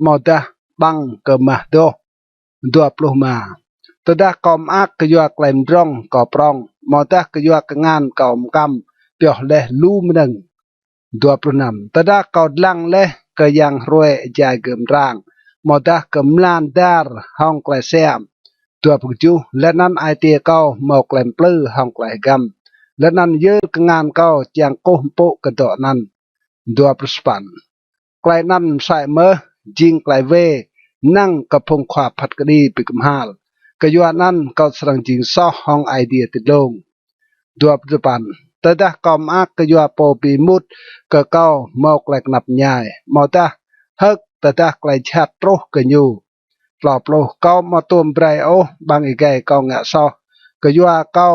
มาดาบังเกิมาโดดัวปลุมาตะดากอมอักก็ยัวไกลมร้องก่อปรองมาดาก็ยัวกงานเก่ามกำเปียวเลลูมนึงดัวปลุนำตะดาเก่าลังเลก็ยังรวยใจเกิมร่างมอดากำลังดาร์ห้องไกลเสียมตัวปุจูและนั้นไอเตียเก่าหมอกแกลมปลื้อห้องไกลกำและนั้นยืดงานเก่าจางโกมโปกระโดดนั้นตัวปรุสปันไกลนั้นใส่เมื่อจิงไกลเวนั่งกับพงขวาผัดกดีปิกมหาลกะยัวนั้นเก่าสรังจิงซ้อห้องไอเดียติดลงตัวปรุสปันแต่ดากอมอักกะยัวโปปีมุดกะเก่าหมอกแกลกนับใหญ่มอดาฮึกแต่ดาไกลชัดโรกันอยู่ปลอบโลเก้ามาตัวมไบรโอบางอีกไงเก้าเงาซอกะยัวเก้า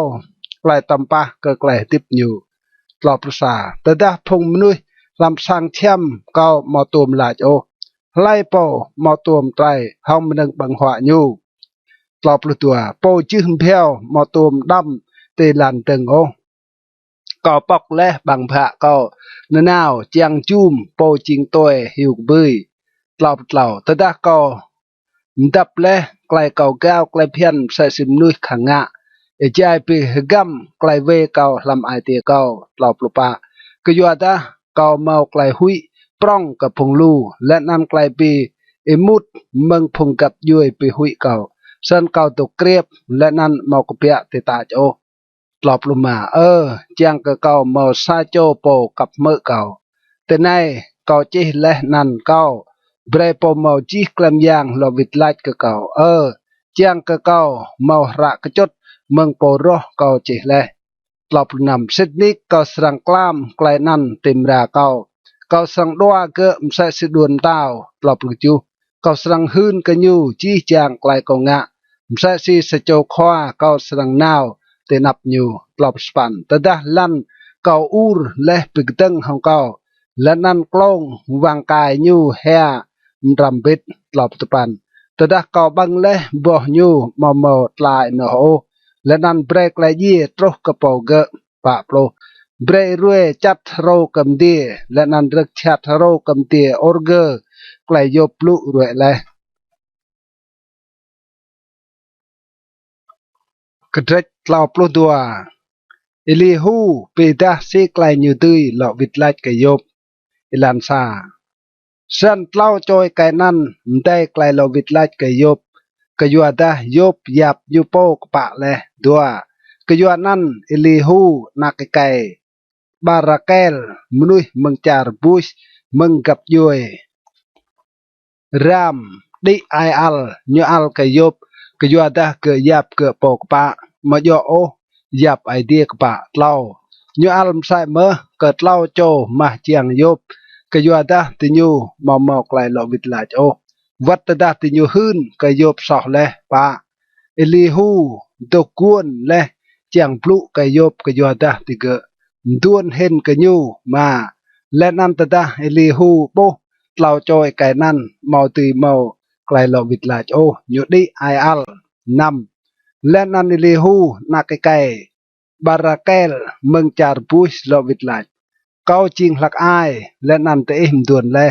ไกลตำปะก็ไกลติบอยู่ปลอบประสาแต่ดาพงมนุยลำสังเทียมเก้ามาตัวมลาจโอไล่โปมาตัวมไตรห้องมันนึงบังหัวอยู่ปลอบประตัวโปจื้มเพียวมาตัวมดำเตลันตึงโอก็ปอกและบางพระก็นนาวเจียงจุ่มโปจิงตัวหิวบุยตลอดเหล่าตะดาก็ดับและไกลเก่าแก้วไกลเพียนใส่สิมนุยขังงะเอจายปีกัมไกลเวเก่าลำไอเตียเก่าตลอดปลุปะก็ยัวดาเก่าเมาไกลหุยปร้องกับพงลูและนั่นไกลปีเอมุดเมืองพงกับยุยปีหุยเก่าสันเก่าตกเกรียบและนั่นเมากเปียติตาโจปลอบลงมาเจียงกะเก่าเมาซาโจโปกับเมื่อเก่าแต่ในเก่าจีและนั่นเก่าเบรโปเมาจีกลำยางลวิดไลกะเก่าเจียงกะเก่าเมาระกะจดเมืองโปโรเก่าจีและปลอบนำสิดนิกเก่าสังกลามไกลนั่นเต็มราเก่าสังดัวเกะมใส่สิดวนเต้าปลอบจูเก่าสังหืนกันอยู่จีจางไกลกงะมใส่สีสโจคว้าเก่าสังนาวเตนับอยู่ปลอบสปันแต่ดาลันเก่าอูรและปิกตึงของเก่าและนั่นกล้องวางกายอยู่แห่รำบิดปลอบตะปันแต่ดาเก่าบังและบ่อยู่มอมอตลายโนโอและนั่นเบรกและยี่ตรกกระเป๋าเกะปะโปรเบรรวยจัดโรกัมเดียและนั่นรึกชัดโรกัมเดียออร์เกอร์ไกลยบลุรวยและกระเด็ดเล่าปลุดัวเอลีฮูเปดาซีไกลยูตุยหลอวิดไลกยบอิลันซาฉันเล่าจอยไกนั่นได้ไกลหลอวิดไลกยบกยัวดายบยับยูโปกปะเลยดัวกยัวนั่นเอลีฮูนักไกบาราเกลมนุยมึงจาร์บุชมึงกับยวยรามดีไออัลยูอัลกยบกยัวดาเกยับเกปกปะมาโยโอยับไอเดียกปะเล่ายูอัลมใส่เมื่อเกิดเล่าโจมาเจียงยบกยัวดาติยูมอไกลหลอวิดลาโจวัตดาติยูหืนกยบสอเลปะเอลีฮูดกวนและเจียงพลุกยบกยัวดาติเกดวนเห็นกยูมาและนันตดาเอลีฮูโปเล่าจอยไกนั่นเมาตีเมาไกลหลอวิดลาโจยูดีไออัลนำและนันเอลีฮูนักไกบาราเกลเมืองจาร์บุชหลอวิดลาเก้าจิงหลักอายและนันเตอิมดวนเลย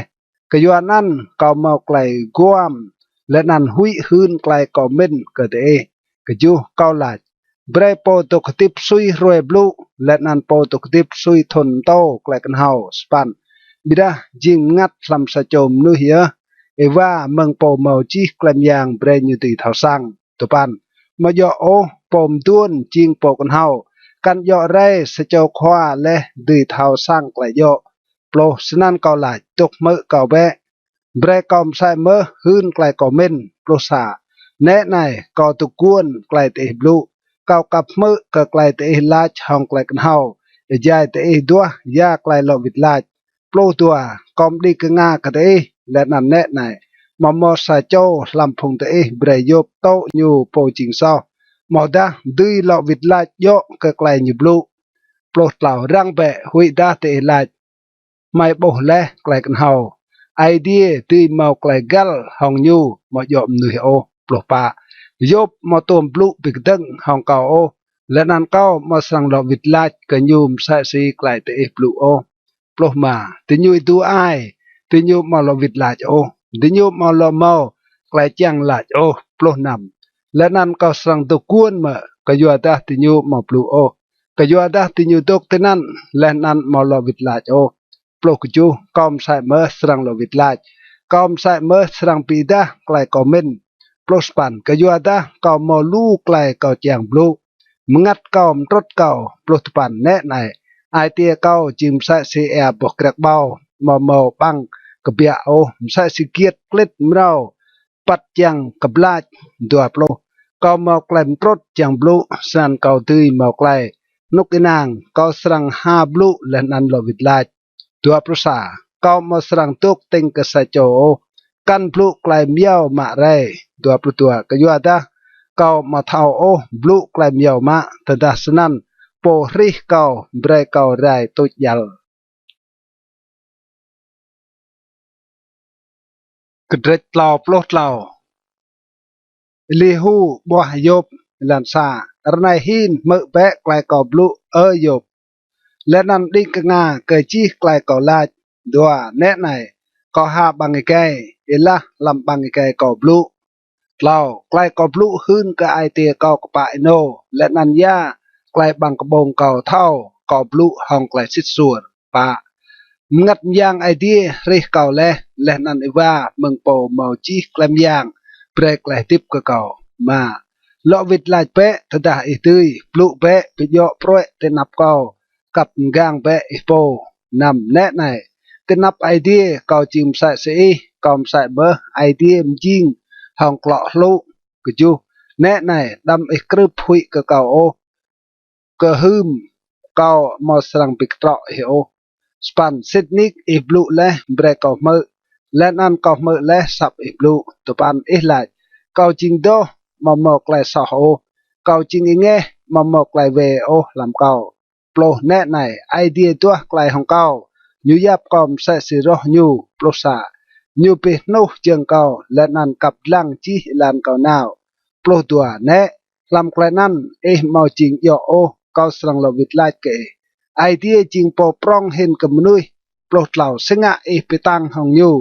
กยัวนั่นเก้าเมาไกลกวมและนันหุยหืนไกลเก้าเม่นกเตกจูเก้าหลาดเบรโปตกติบซุยรวยบลูและนันโปตกติบซุยทนโตไกลกันเฮาสปันบิดาจิงงัดลำสะโจมนุเหียเอว่าเมืองโปเมาจีกลมยางเบรนยูตีเท่าสังตัวปันมาโยโอปมด้วนจิงโปกันเฮากันย่อไรสเจ้าขวาและดือเท้าสร้างไกลย่อโปรสนันเก่าหลายตกเมื่อเก่าแบะเบรกอมใส่เมื่อหืนไกลก่อเม่นโปรสาแน่ในก่อตุกวนไกลเตะบลูเก่ากับเมื่อก็ไกลเตะลาชห้องไกลกันเฮาเอจายเตะดัวยาไกลหลอวิดลาชโปรตัวกอมดีกงากระเตะและนั่นแน่ในมอสาโจลำพงเตะเบรยบโตอยู่โปจิงซอมอดาดื้อหลอวิดลาโยก็ไกลอยู่บลู ปลดเหล่ารังเบะหุยดาเตลายไม่โบเล่ไกลกันเฮาไอเดียตีเมาไกลกัลห้องยูมายอมนุยโอปลดปะยบมาตัวบลุปิกดึงห้องเก่าโอและนั้นเก้ามาสั่งดอกวิดลาดกันยูมใส่สีไกลเตะปลุโอปลดมาติยูดูไอติยูมาลวิดลาดโอติยูมาลเมาไกลจังลาดโอปลดนำและนั้นก็สั่งตะกวนมาก็ยัวดาติยูมาปลุโอก็ยัวดาติยูตกเตนั้นและนั้นมาลวิดลาดโอปลกจูกอมใส่เมื่อสรังลวิดลาดกอมใส่เมื่อสรังปีดาไกลกอมเมนปลสปันก็ยัวดากอมมอลูไกลเกาแจงบลูมงัดกอมรถเก่าปลสปันแน่ไหนไอเตียเก่าจิมใส่เสียบกกระเบามอมอปังกระเบียโอใส่สิเกียดกลิดมเราปัดยังกับลาดดัวปลกอมมอไกลรถจังบลูสันเก่าตื้อมอไกลนกนางเก่าสรังหาบลูและนันลวิดลาดตัวประสาเก้ามาสรังตุกเต็งกษาโจกันพลุไกลเมียวมาไรตัวประตัวก็ยัวดาเก้ามาเท่าโอบลุไกลเมียวมาแต่ดัสนันโปริเก้าเบรเก้าไรตุยยัลกระเด็ดเหล่าปลดเหล่าลิฮูบัวยบลันซาอรนายหินเมื่อแปะไกลเก้าบลุยบและนั้นดิ้งกงาเกยจี้ไกลเก่าลาดดัวแน่ไหนก็หาบังไกเอละลำบังไกกอบลุเราไกลกอบลุขึ้นกับไอเตียเก่ากปะโนและนันยาไกลบังกระบงเก่าเท่ากอบลุห้องไกลสิส่วนปะงัดยางไอเดียเรียกเก่าและนันไอว่าเมืองโปเมาจีไกลยางเปรกไกลทิบกับเก่ามาเลาะวิดลายเปะทดาอิตุยปลุเปะปิโยโปรเตนับเก่ากับกางเปะอิโปนำแน่ไหนเตนับไอเดียเก่าจิมใส่สีกอมใส่เบอร์ไอเดียมจิงห้องกลอลุกจูแน่ไหนดำอีกรึบหุยกับเก่าโอก็หืมเก่ามอสรังปิกตรอเฮโอสปันซิดนิกอิบลุและเบรกอมือและนั่นก็มือและสับอิบลุตัวปันอิหลายเก่าจิงโดมาหมอกไลสอโอเก่าจิงอิงเงมาหมอกไลเวโอลำเก่าโปรแน่ไหนไอเดียตัวไกลของเก่ายูยับกอมใส่สิรอยูโปรซายูเปโนเจียงเก่าและนั่นกับลังจีลานเก่าหนาวโปรตัวแน่ลำไกลนั่นเมาจิงยอโอเก่าสรังลวิดไลเกไอเดียจิงโปปรองเห็นกับมนุยโปรดเหล่าสงะไปตั้งของยู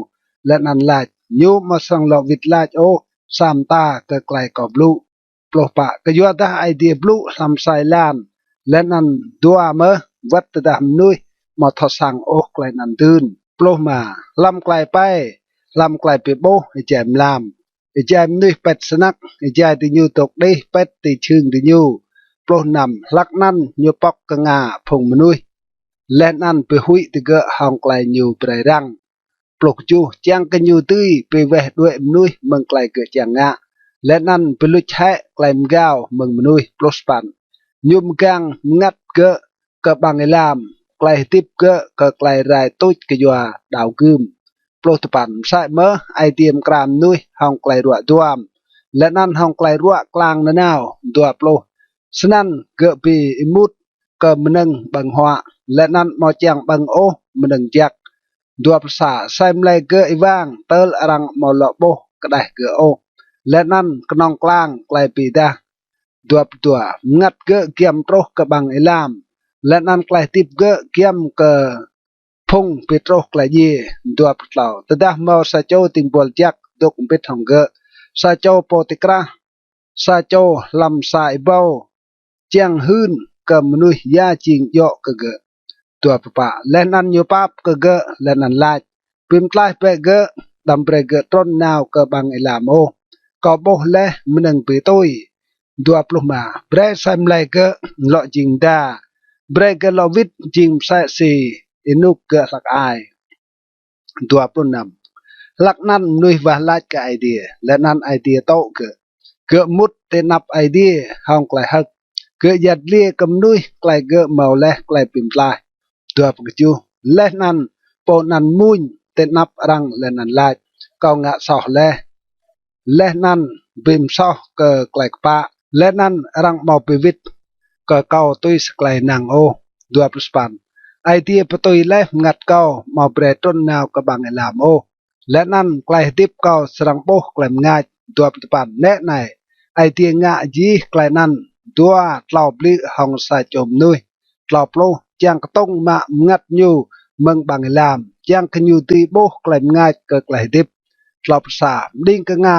และนั่นลาดยูมาสรังลวิดไลโอสามตาเกไกลกับบลูโปรปะก็ยัวดาไอเดียบลูลำไซลานและนั้นดัวเมวัดดามนุยมาทอสังโอไกลนันดืนโปรมาลำไกลไปลำไกลไปโบไอแจมลำไอแจมนุยเป็ดสนักไอแจติยูตกได้เป็ดติชึงติยูโปรนำลักนั่นยูปอกกงาพงมนุยและนั่นไปหุยติเกะห้องไกลยูไปรังปลุกจูจังกันยูตื้อไปแวะด้วยมนุยเมืองไกลเกิดจังงะและนั่นไปลุชแหะไกลมก้าวเมืองมนุยปลสปันยุมกังงัดเกะกะบังไอลามไกลติบเกะกะไกลรายตุ้ยกะยัวดาวกึมปลสปันใส่เมื่อไอเตียมกรามนุยห้องไกลรัวดวมและนั่นห้องไกลรัวกลางนนาวดัวปลสนั่นเกะปีอิมุดกะมนึงบังหัวและนั่นมอจังบังโอมนึงจักดัวภาษาไซมไลเกออีว่างเตลอรังมอลโบกระไดเกอโอและนั่นกนองกลางไกลปีดาดัวตัวงัดเกอเกียมโตรกบังไอลามและนั่นไกลติบเกอเกียมเกอพงปิโตรไกลยีดัวเปล่าแต่ดาเมาซาโจติงบอลจักดกปิดทองเกอซาโจโปติกราซาโจลำสายเบาเจียงหืนกมนุยยาจิงโยกเกอตัวปะและนันยูปับเกะและนันลายพิมพ์ลายเปเกะดำเปเกะต้นนาวเกะบังไอลามโอก็โบและมันนึงปีตุยดัวปลุมาเบรซัมไลเกะหล่อจิงดาเบรเกะลวิดจิงใส่สีอินุกเกะสักไอดัวปลุนำลักนั้นนุยวาลาดกับไอเดียและนันไอเดียโตเกะมุดเตนับไอเดียห้องไกลฮักเกะยัดเลียกำนุยไกลเกะเมาและไกลพิมพ์ลายตัวปกจูและนั้นโปนันมุนเตนับรังและนันลายเกางะสอและนั้นบิมซอเกไกลปะและนั้นรังเมาปิวิตเกเกาตุยสไกลนางโอ ดัวปลุสปันไอเดียประตูเล่งัดเก้ามาเปรตต้นแนวกระบังไอลามโอและนั่นไกลดิบเก้าสรังโปกลมง่ายดัวปลุสปันแน่ในไอเดียงะยีไกลนั่นดัวเล่าปลือห้องสายจมนุยเล่าปลุจังกต้องมางัดยูเมืองบังไอลามจังขยูตีโบกลมง่ายเกิดไกลดิบเล่าภาษาดิ้งกงา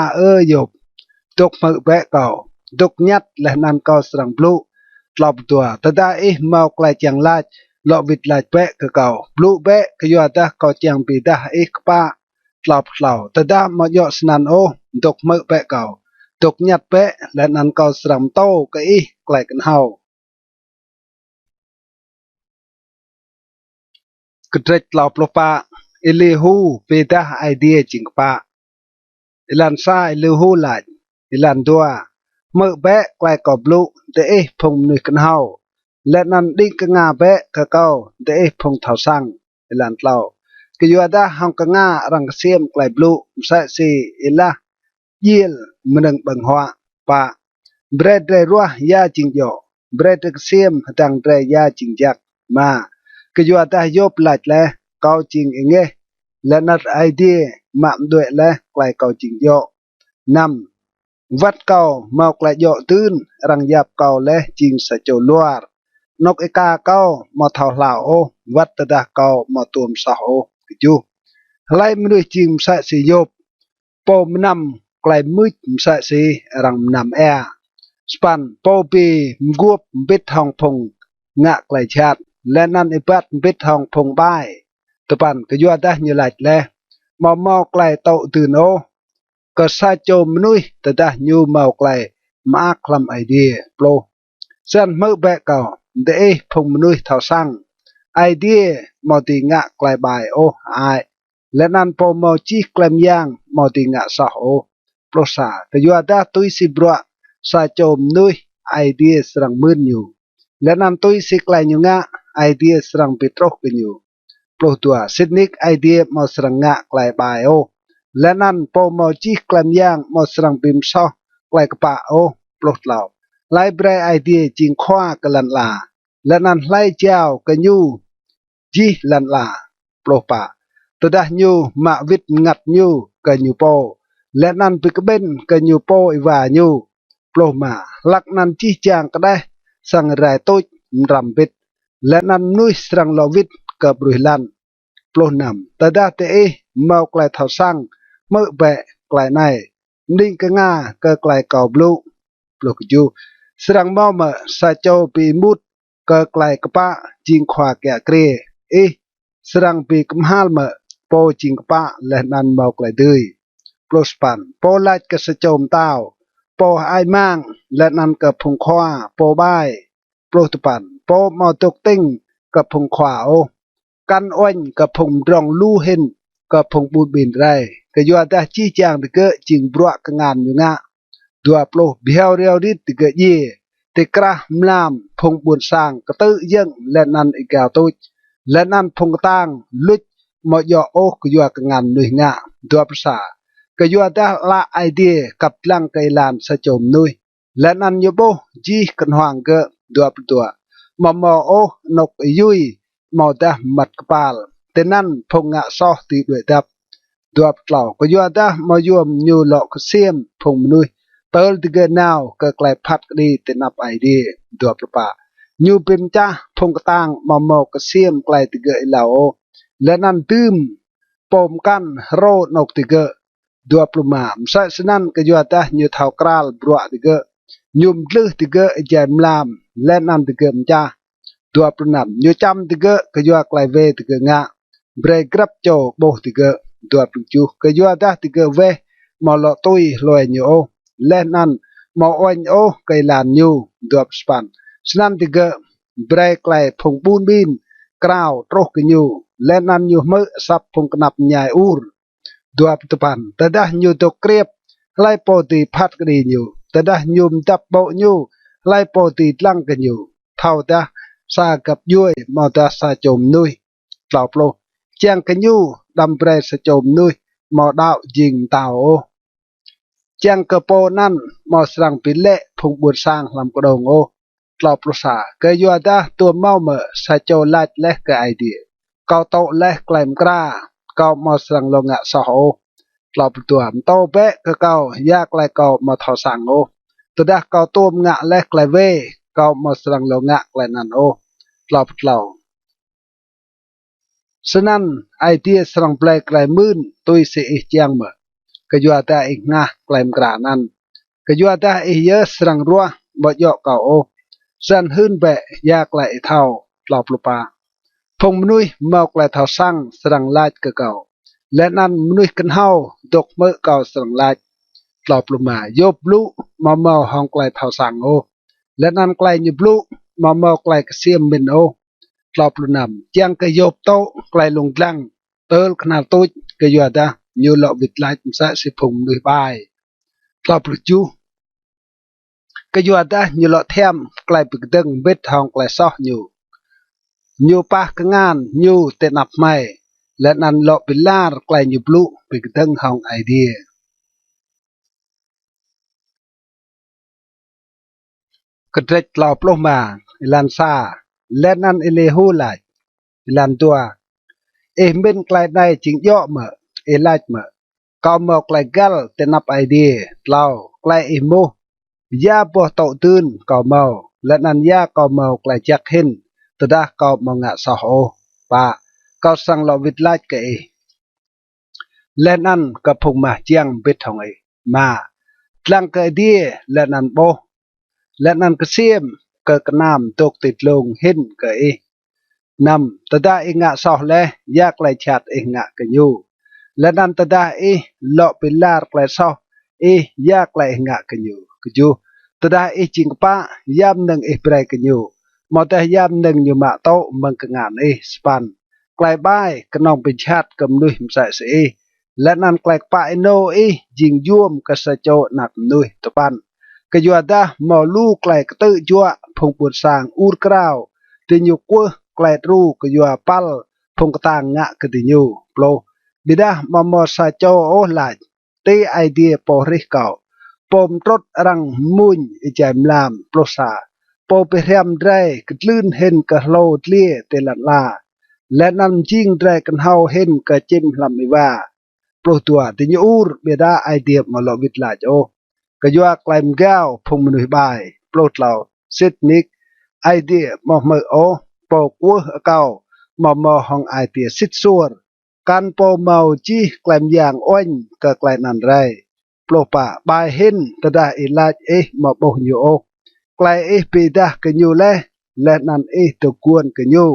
หยบตกมือแบะเก่าตกยัดและนั่นเก่าสรังปลุหลบตัวแต่ได้เมาไกลจังลาดหลบวิดลาดเบะก็เก่าปลุเบะก็ยัวตาเก่าจังปีดาป้าหลบเหล่าแต่ได้มาย่อสนันโอตกมือเบะเก่าตกยัดเบะและนั่นเก่าสรังโตก็ไกลกันเฮากระเด็ดหลบลปะอิเลหูปีดาไอเดียจริงปะอิลันซาอิเลหูหลายอิลันตัวมือแบะไกลกอบลุแต่พงนึกกันเฮาและนั้นดิ้งกงาแบะก็เก่าแต่พงเท่าสั่งอิลันเล่าก็อยู่ได้ห้องกงารังเสียมไกลบลุใส่สีอิละเยี่ยลมันดึงบังหัวปะเบรดเรรัวยาจิงโยเบรดเสียมดังเรยาจิงจักมาก็อยู่ได้ยบหลัดและเก่าจริงเองและนัดไอเดียมาด้วยและไกลเก่าจริงโยนำวัดเก่าเมากลายโยตื่นรังยับเก่าและจิงสะโจลวดนกเอกาเก่ามาเท่าลาวโอวัดตะดาเก่ามาตัวมสาวโอจูไล่มนุษย์จิงสะสีโยบปมนำไกลมืดสะสีรังนำสปันปปีมกวบบิดทองพงงะไกลชาติและนั่นไอปัดบิดทองพงบ้ายตะปันก็ยัวได้อยู่หลายแลมาไกลโตตื่นโอก็ซาโจมนุยแต่ได้ยูเมาไกลมาคลำไอเดียโปรเส้นมือแบกเก่าเดพงมนุยเท่าสั่งไอเดียมอติงะไกลบายโอไอและนั่นพอมอจีกลมย่างมอติงะสาโอโปรซาก็ยัวได้ตุยสิบรัวซาโจมนุยไอเดียสรังมืนอยู่และนั่นตุยสิไกลอยู่งะไอเดียสรังปิโตรกันอยู่โปรตัวสินิกไอเดียมอสรังงะไกลบายโอและนั่นพอมอจีกลมย่างมอสรังบิมซอไกลกปะโอปลดเหล่าไล่เบรไอเดียจิงคว้ากลันลาและนั่นไล่เจ้ากันยูจีลันลาปลดปะตดายูมาวิดงัดยูกันยูโปและนั่นปิกเบนกันยูโปอีวายูปลดมาลักนั่นจีจางก็ได้สังไรตุยรำบิดและนั่นนุยสังลวิดกับรุยลันปลดนำตดาเตเมาไกลเท่าสั่งเมื่อแบะไกลในนิ่งก็ง่าก็ไกลเก่าบลูปลุกจูสรังเมาเมื่อซาโจปีมุดก็ไกลกะปะจิงขวาแก่เกรสรังปีกมหาลเมื่อโปจิงกะปะและนันเมาไกลดือยปลุสปันโปไลกะสะโจมเต้าโปไอมังและนันกับพงขวาโปบายปลุตปันโปเมาตกติ้งกับพงขวาโอกันอ้วนกับพงรองลู่เห็นกับพงปูบินไรก็ยัวแต่จี้จางตะเกะจิงบรัวกงานอยู่งะดัวโปรเบียวเรียวดิตะเกะเย่ตะกระมลามพงบุญสร้างกระตื้อยังและนันอีกาวตุยและนันพงตางลุดมอยอโอก็ยัวกงานนุยงะดัวภาษาก็ยัวแต่ละไอเดียกับลังไกลานสะจมนุยและนันยโบจีกันหวางเกะดัวปตัวมอโอนกยุยมอแต่มัดกปาลแต่นั่นพงงะซอตีด้วยดับดัวเปล่าก็ยัวได้มายวมยูหลอกเสียมพงมนุยเปิลติเกนาวก็ไกลพัดดีแต่นับไอเดียดัวประปายูเป็นจ้าพงกตางมามอกเสียมไกลติเกเหล่าและนั่นตื้มปมกันโรนกติเกดัวปลุมามใส่สนั่นก็ยัวได้ยูเท้ากราลบรัวติเกยุมลือติเกแจมลามและนั่นติเกมจ้าดัวปลุนำยูจำติเกก็ยัวไกลเวติเกงะเบรกรับโจโบติเกดัวปลุจูก็ยัวได้ติเกเวมาลอตุยลอยยูโอและนั่นมาอวันโอไกลานยูดัวสปันสนั่นติเกเบรกไกลพงปูนบินกราวตรกยูและนั่นยูมือสับพงกนับใหญ่อูรดัวปปันแต่ได้ยูตกเกรียบไล่โปตีพัดกรียูแต่ได้ยูมดับโบยูไล่โปตีลังกันยูเท่าแต่ซากับยุยมาตาซาจมนุยเปล่าโปรเจียงกันยูดำเปรสจมนุยมาดาวยิงเต่าเจียงกระโปนั่นมาสรังปิเละพงบุญสร้างลำกระดงโอ ตลอดประสาเกยยัวดาตัวเมาเมอสาโจลัดและกไอเดียเกาโตและแกลมกล้าเกามาสังลงะสโอตลอดตัวมโตเปะก็เกายากและเกามาทอสังโอตัวดาเกาตัวงะและแกลเวเกามาสังลงะแกลนันโอตลอดเราฉะนั้นไอเดียสังเปลกลายมื่นตุยเสียจังเมอกยัวดาอีกงะแกลมกรานันกยัวดาอีเยอะสังรัวบ่ยอกเกาโอสันหื้นเบะยากไหลเท่าปลอบลูปาพงมนุยเมากไหลเท่าสั่งสรังลาดเก่าและนั้นมนุยกันเฮาดกเมื่อเก่าสรังลาดปลอบลูมาโยบลุมาเมาห้องไกลเท่าสั่งโอและนั้นไกลยุบลุมาเมาไกลกเสียมบินโอปลอบลูนำยังกะโยบโตไกลลงกลังเติลขนาดตุยกะยัวดายูหลอกวิดลายมสะสิพงมนุยบายปลอบลูจูก็ยัวได้ยูหลอเทียมกลายเป็นดึงเบ็ดทองกลายซอกอยู่ปากงานอยู่เตนับไม่และนั้นหลอกเป็นลาดกลายอยู่บลูเป็นดึงทองไอเดียก็เด็กหลอกลงมาอิลันซาและนั้นเอเลหูไลอิลันตัวเอเมนกลายได้จริงย่อเมื่อเอไลเมื่อก็เมื่อกลายกัลเตนับไอเดียเรากลายเอโมยาปวดโตตื่นก็เมาและนันยาก็เมาไกลจากเห็นตดาก็มองะสโอปะก็สั่งเราวิดไล่เกยและนันก็พงมาเจียงเบ็ดทองไอมาตั้งเกยดีและนันโบและนันก็เสียมเกิดกระน้ำตกติดลงเห็นเกยนำตดาเองะสอและยาไกลชาติเองะกันอยู่และนันตดาเลาะเป็นลาไกลซอยาไกลเองะกันอยู่ก็อยู่ตดาจริงป้ายามหนึ่งเปรย์กันอยู่มอแต่ยามหนึ่งอยู่มาโตมันก็งานสปันไกลบ้ายก็นองเป็นชาติกำนุยมใส่เสียและนั่นไกลป้าโนยิงย่วมกษัตริย์หนักนุยตะปันก็อยู่ดาหมอลูกไกลกระตือจั่วพงปวดสางอูดกราวติญุกัวไกลรูก็อยู่ปัลพงกตางงะกติญุโปรบิดามอมอซาโจโอลาตีไอเดียปอริเก่าปมรถรังมุนอิจามลามโปรซาปไปเรียมไรกลื่นเห็นกะโลดเลี่ยเตลันลาและนำจิงไรกันเฮาเห็นกะจิมลำไม่ว่าโปรตัวติญอูรเบดาไอเดียมาลวิดลาโจกะยัวไกลมแก้วพงมนุยบายโปรดเหล่าเซตนิกไอเดียมอเมอโอปอกัวเก่ามอมอห้องไอเดียสิดส่วนการปอเมาจีไกลมอย่างอ้อยกะไกลนันไรโปรปะบายเห็นตดาอิลามาโบโยโอไกลปีดากันอยู่และนันตะกวนกันอยู่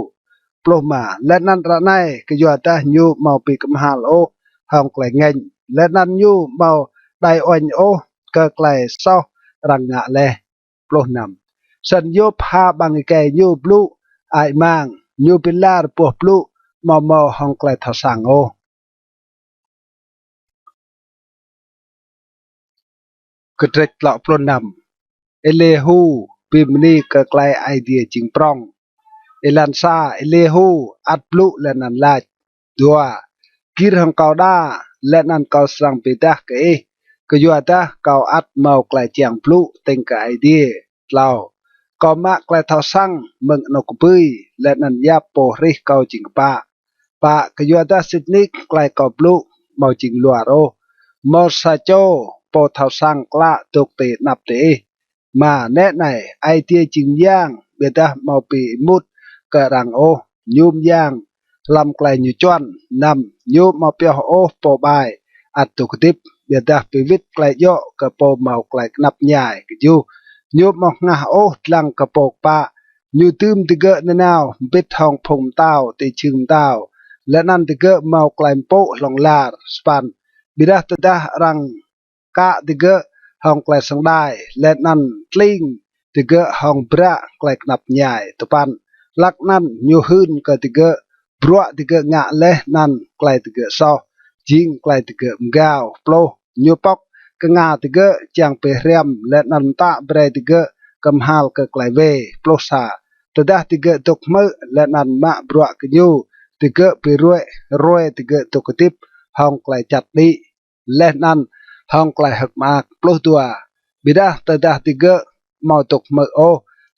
โปรมาและนันระไนกันอยู่ตาอยู่มาปีกมหาโอห้องไกลเงินและนันอยู่มาได้อ่อนโอก็ไกลเศร้ารังงะแลโปรนำสัญญพาบังแกอยู่บลูไอมังอยู่เป็นลาปวบลูมาห้องไกลทสังโอก็เด็กหล่อโปรนำเอเลหูปีมนี่ก็ไกลไอเดียจริงปรองเอลันซาเอเลหูอัดบลูและนันลาดัวกิรหังเกาดาและนันเกาสังเปดาก็อยู่ตาเกาอัดเมาไกลเจียงบลูเต็งกับไอเดียเล่าก็มาไกลทสังเมืองนกปุยและนันยาโปริเกาจริงปะก็อยู่ตาสิดนิกไกลเกาบลูเมาจริงลัวโรมอซาโจโปทสังกละตกเตนับเตมาแน่ไหนไอเดียจริงย่างเบดาเมาปีมุดกระรังโอยุมย่างลำไกลอยู่จวนนำยุมาเปียวโอโปบายอัดตุกติบเบดาปีวิตไกลโยกระโปเมาไกลนับใหญ่กอยู่ยุมอกงาโอลังกระโปกปะอยู่ตืมติเกะนนาวปิดทองพงเต้าติชึงเต้าและนั่นติเกะเมาไกลโปลงลาสปันบิดาตดารังกะติเกะห้องไกลสังได้และนั่นกลิ้งติเกะห้องพระไกลนับใหญ่ตะปันลักนั่นยูหืนก็ติเกะบรัวติเกะงะเลนั่นไกลติเกะซอจิงไกลติเกะมกาวโปรยูปอกกงาติเกะจางเปรียมและนันตะเบรติเกะกำฮาลกะไกลเวโปรซาตดาติเกะตกมือและนันมะบรัวกยูติเกะไปรวยติเกะตกติบห้องไกลจัดดีและนั่นห้องไกลหักมากโปรตัวบิดาตดาติเกะมาตกมือโอ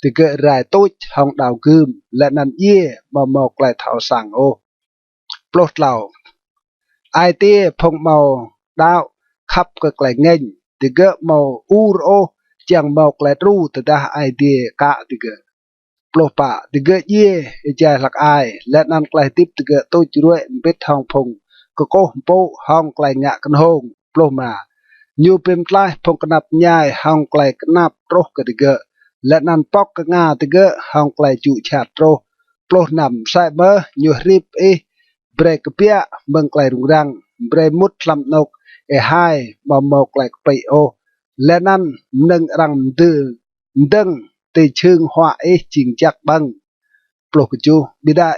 thì cái rải tốt hong đào gươm là năn ye mà mọc lại thảo sang ô plot lào ai tia phong màu đạo khắp cực lại nghênh thì cái màu ô chẳng mọc lại ru từ đã ai tia cả thì cái plot pa thì cái ye chạy lạc ai là năn lại tiếp thì cái tôi chuối biết hong phong cô po hong lại ngạ căn hông plot mà nhiều pem tlai phong kanap nhai hong lại kanap roh cái cáiและนันปอกกงาติเกะห้องไกลจุชาโตรโปรนำใส่เบอร์ยูริปเบรกเปียเมืองไกลรุงรังเบรมุดลำนกไฮมาโมกไกลไปโอและนั่นนึงรังดือดึงตีชึงหัวจิงจักบังโปรกจูบิดา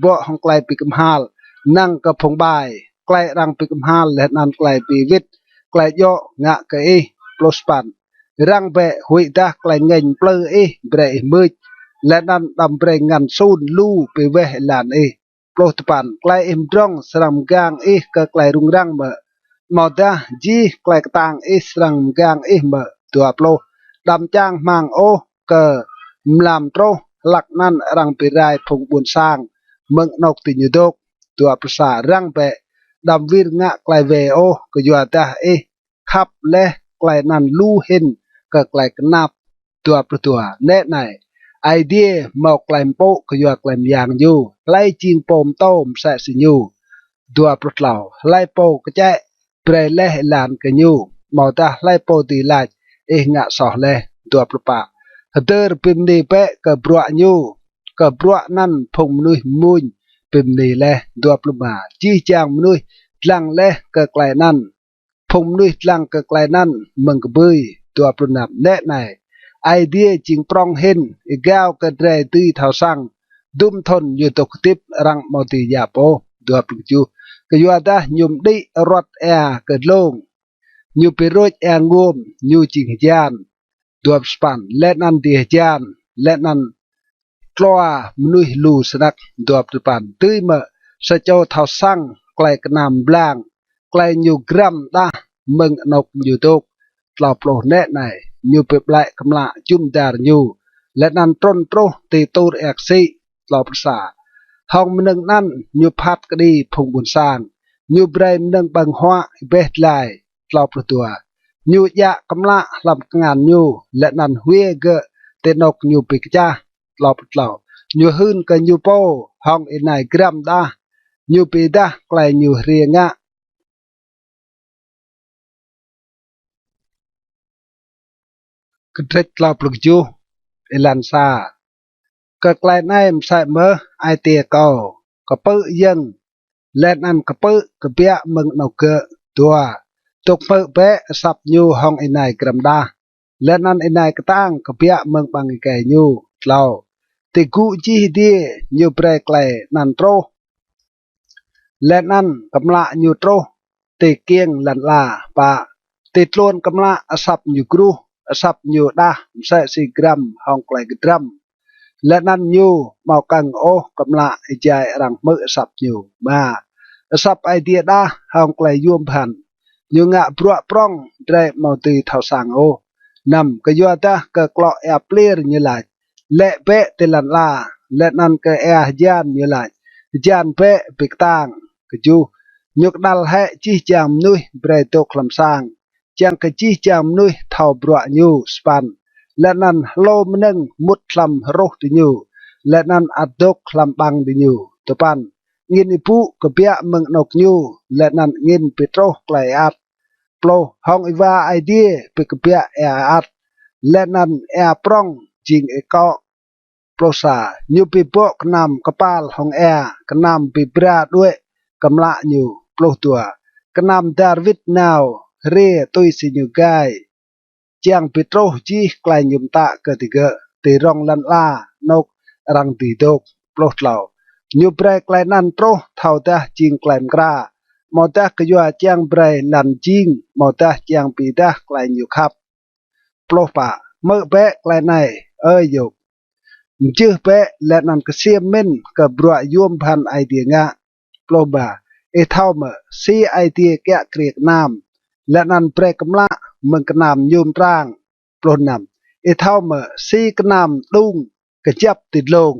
บ่ห้องไกลปีกมฮาลนั่งกับพงบายไกลรังปีกมฮาลและนันไกลปีวิทไกลโยงะกะโปรสปันรังเบะหุยตาไกลเงินเปลือเบรมืดและนั่นดำเบรงงันซูนลู่ไปเวหลานโปรตปันไกลร้องสลัมกางก็ไกลรุงรังเบะมอดาจีไกลต่างสลัมกางเบะตัวโปรดำจางมังโอก็มลามโตรหลักนั่นรังไปรายพงบุญสร้างเมืองนกติญดกตัวภาษารังเบะดำวิรงะไกลเวโอก็ยัวตาขับและไกลนั่นลู่เห็นก็ไกลกันนับตัวประตัวแน่ไหนไอเดียหมอกไกลโปก็อยู่ไกลยางอยู่ไล่จิงโปมโต้มแสสิยูตัวประเหล่าไล่โปก็จะเปรย์เล่หลานกันอยู่หมอตาไล่โปตีลายงะสอเล่ตัวประปะเตอร์ปิมนีเปะกับบรัวยูกับบรัวนั่นพงนุยมุนปิมนีเล่ตัวประมาจี้จางมนุยลังเล่ก็ไกลนั่นพงนุยลังก็ไกลนั่นมึงกบุยตัวปนับแน่ไหนไอเดียจิงปรองเห็นอีกาวกระเดยตีเท่าสังดุมทนอยู่ตกติบรังมอติยาโปตัวปลุกจูก็อยู่ได้ยุมดิรถแอร์เกิดลงอยู่ไปรถแอร์งวมอยู่จิงจานตัวสปันและนันเดียจานและนันกลัวมนุษย์ลูสนักตัวสปันตื้อเมื่อสะเจ้าเท่าสังไกลกระนำบลางไกลอยู่กรัมตาเมืองนกอยู่ตกเราโปรแน่ไหนยูเปปไลกำละจุ่มดาร์ยูและนันต้นโตตีตูเอกซีเราภาษาห้องมันนึงนั่นยูพัดกดีพงบุญสร้างยูเบรมนึงบังหัวเบสไลเราประตัวยูยะกำละลำงานยูและนันเวเกเตนกยูปิกจ้าเราปเรายูหืนกันยูโปห้องอินไนกรัมดายูปีดาไกลยูเรียงะกระเทศเราปลุกจูเอลันซาก็ไกลในมใส่เมื่อไอเตียเก่ากระปื้ยังและนั่นกระปื้กระเปียมึงนกเกตัวตกเปื้อเปะสับยูห้องไอไนกรัมดาและนั่นไอไนกระตั้งกระเปียมึงบังไอแก่ยูเราติกูจีดียูเปรไกลนันโตรและนั่นกำละยูโตรติเกียงลันลาปะติดล้วนกำละสับยูกรูสับยูดาใส่สี่กรัมห้องไกลกรัมและนั่นยูมากังโอกำละใจรังมือสับยูมาสับไอเดียดาห้องไกลยวมพันยูงะปลัวปรองได้มาตีเท่าสังโอนำก็ยัวตาก็กลอแอบเปลี่ยนยูไหลและเปะติลันลาและนั่นก็แอยานยูไหลยานเปะปิกตังก็จูยกดัลให้จีจามนุยเบรโตคลำสังจังกะจีจามนุยเท่าบรัวยูสปันและนั้นโลมนึงมุดคลำรกดิยูและนั้นอัดดกคลำบังดิยูตัวปันเงินอิปุกเปียเมืองนกยูและนั้นเงินปิโตรไกลอัดโปรห้องอีวาไอเดียปิกเปียแออัดและนั้นแอปรองจิงเอกาโปรซายูปิโปกนำกระปาลห้องแอกนำปิปราด้วยกำละยูโปรตัวกนำดาร์วิดนาวเรตุยสิญูไกเจียงปิโตรจีไกลยุมตะเกติเกตีรองลันลานกรังตีดกโปรเหล่ายูเปรไกลนันโตรเท่าตาจิงไกลมกรามอตากยัวเจียงเปรลันจิงมอตาเจียงปีตาไกลยูครับโปรปะเมื่อเปะไกลในยุกจื้อเปะและนันกเสียมเม่นกับรัวยวมพันไอเดียงะโปรบาเท่าเมื่อซีไอเดียแกะเกลียกน้ำและนันเปรกำละมึงกนำยุมร่างปลนน เท่าเมื่อซีกนำดุงกระจับติดลง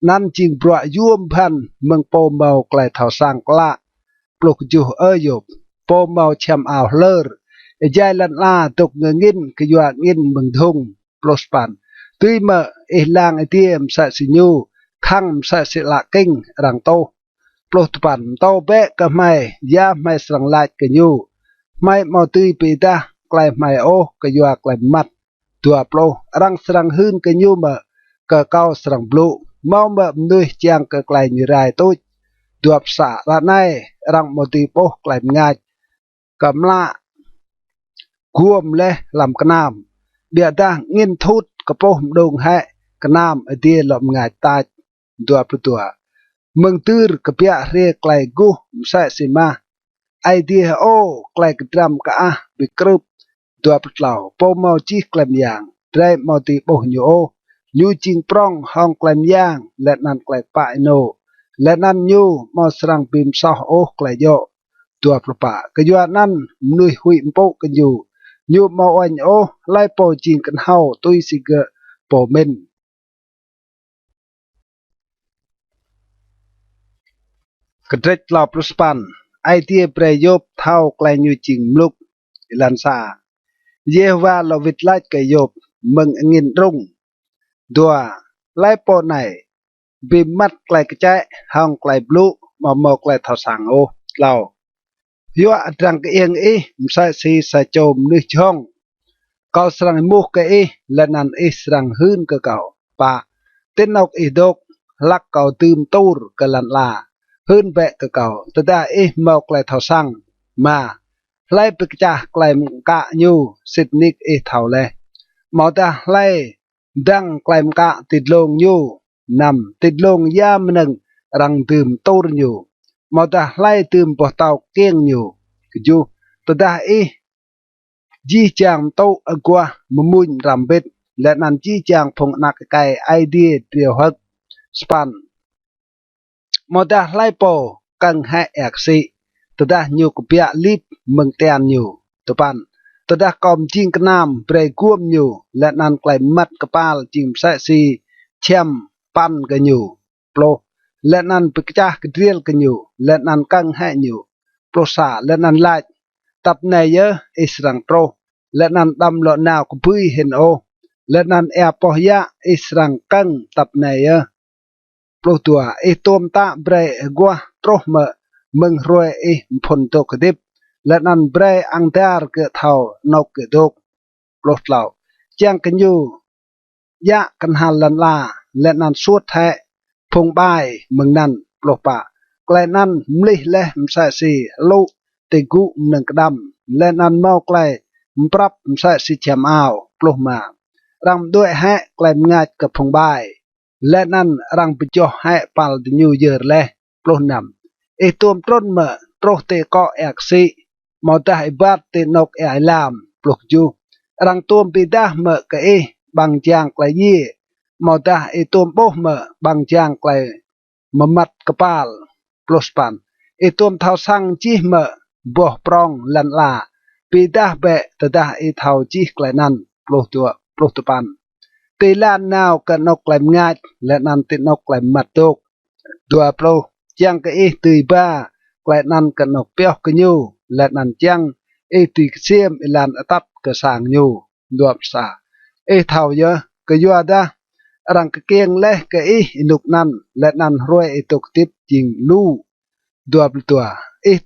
นั่นจึงปล่อยย่วมพันเมืองโปเมาไกลเท่าสังกละปลุกอยู่หยบโปเมาแชมอ่าวเลอร์ยายลันลาตกเงงินกยัวงินเมืองทงปลสปันตุยเมื่อลางเทียมสะสิญูขังสะสิละกิ้งรังโตปลสปันโตเบะก็ไม่ยาไม่สังลายกันยูไม่มาตุยปีตาไกลไม่โอกยัวไกลมัดตัวโปรรังสังหืนกันยูเมื่อก็เก้าสังบลูมองแบบนุยจางก็ไกลอยู่ไรตุยตัวสาระในรังมติโปไกลง่ายกำละกวมเลยลำกระนำเบียดาเงินทุดกระโปงดงให้กระนำไอเดียลมง่ายตายตัวประตัวเมืองตื้อกระเปียเรียกไกลกูใส่สิมาไอเดียโอไกลกระดำกะอะบิกรุบตัวประเหล่าโปเมาจีกลมยางได้มติโปยูโอยูจิงปรองห้องกลมยางและนันไกลปะโนและนันยูมอสรังปิมซอโอไกลโยตัวประปะกยัวนั่นนุยหุยโปกันอยู่ยูมาอันโอไล่โปจิงกันเฮาตุยสิเกโปเมนกระเด็ดลาปรุสปันไอเดียประโยบเท่าไกลยูจิงมลุกลันซาเยว่าลวิดไลกยบเมืองเงินรุ่งดัวไล่โปไหนบิมมัดไกลกระจายห้องไกลบลูมาโมไกลเท่าสังโอเรายัวดังเอียงมใส่สีใส่โจมนึกช่องเกาสรังมุกและนันสรังหืนก็เก่าปะเต้นอกดกลักเก่าตืมตูรกลันลาหืนแบะก็เก่าแต่ได้เมาไกลเท่าสังมาไล่ไปจ่าไกลมกะยูสิทนิกเท่าเลยมอตาไล่ดังไกลมกะติดลงยูนำติดลงยามหนึ่งรังตืมตูรอยู่มอตาไล่ตืมปะเตาเกี้ยงอยู่อยู่แต่ได้จีจางโตอกว่ามมุนรำเบ็ดและนันจีจางพงนักไกไอเดียเดียวฮักสปันมอตาไล่โปกังให้แอกซีตัวได้อยู่กับเปียลิบเมืองเตียนอยู่ตัวปันตัวได้กอมจิงกนามเปรย์กุ้มอยู่และนันไกลมัดกระปาลจิมใส่ซีเชื่อมปันกันอยู่โปรและนันปิกจ้ากระเดียลกันอยู่และนันกังให้อยู่โปรสาและนันไล่ตับในเยอะอิสรังโปรและนันดำหล่อนาวกุพุยเห็นโอและนันแอบปอยะอิสรังกังตับในเยอะโปรตัวตัวมตาเบรย์กัวโตรเมเมืองรวยพนตกดิบและนันเบรอังเดาร์เกเท่านกเกดกปลดเหล่าแจ้งกันอยู่ยะกันหันลันลาและนันสวดแทะพงบายเมืองนั้นปลดปะไกลนั้นมลิและมใส่สีลูติกุหนึ่งกระดำและนันเมาไกลมปรับมใส่สีเชมอ้าวปลดมารำด้วยแหะไกลง่ายกับพงบายและนันรังปิจ่อแหะปาลดิยูเยอร์และปลดนำตัวต้นเมื่อโปรเตก็แอกซีมอตาบาดเตนกไอลามปลุกจูรังตัวปีดาเมื่อกบางจางไกลยี่มอตาตัวโบเมื่อบางจางไกลมมัดกระปาลปลุสปันตัวเท้าสังจีเมื่อบ่ปรองลันลาปีดาเบะตดาเท้าจีไกลนั้นปลุกตัวปลุกตัวปันตีลานนาวกันนกไกลง่ายและนันตินกไกลมัดตกตัวปลุกจังตุยบ้าไกลนันกันนกเปียวกันยูและนันจังตุยเสียมลานตัดกระสางยูดวบสาเท่าเยอะก็ยัวดารังกเกียงเละก็นุกนันและนันรวยตกติบจิงลู่ดวบตัว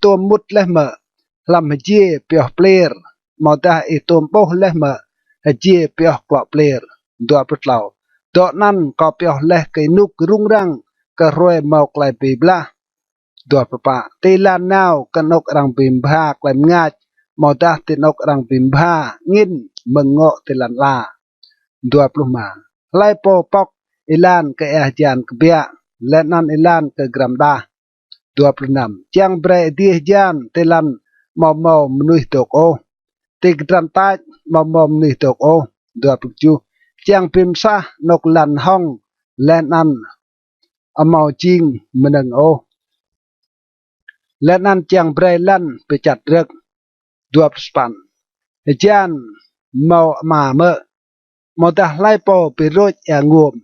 ตัวมุดเละเมื่อลำเจียเปียวเปลียร์มอตาตัวโปเละเมื่อเจียเปียวกลอเปลียร์ดวบเหล่าดอกนั้นก็เปียวเละก็นุกรุ่งรังก็รวยเมาไกลปีบลาตัวปะปะตีลานนาวกันนกรังปิมพาไกลง่ายมอตาตินกรังปิมพางินมึงเงาะติลันลาตัวปลุมาไล่โปปอกอิลานก็จานกเบียและนันอิลานก็กรัมดาตัวปลุนำจังเบรดีจานติลันมอมอมนุยตกโอติกรันตายมอมอมนุยตกโอตัวปลุจูจังปิมซานกลันห้องและนันอมอจิงมันงโอและนั่นจังเบรลันไปจัดเรื่องดวบสปันจานเมามาเมื่อ một ta lại po bị rốt ngụm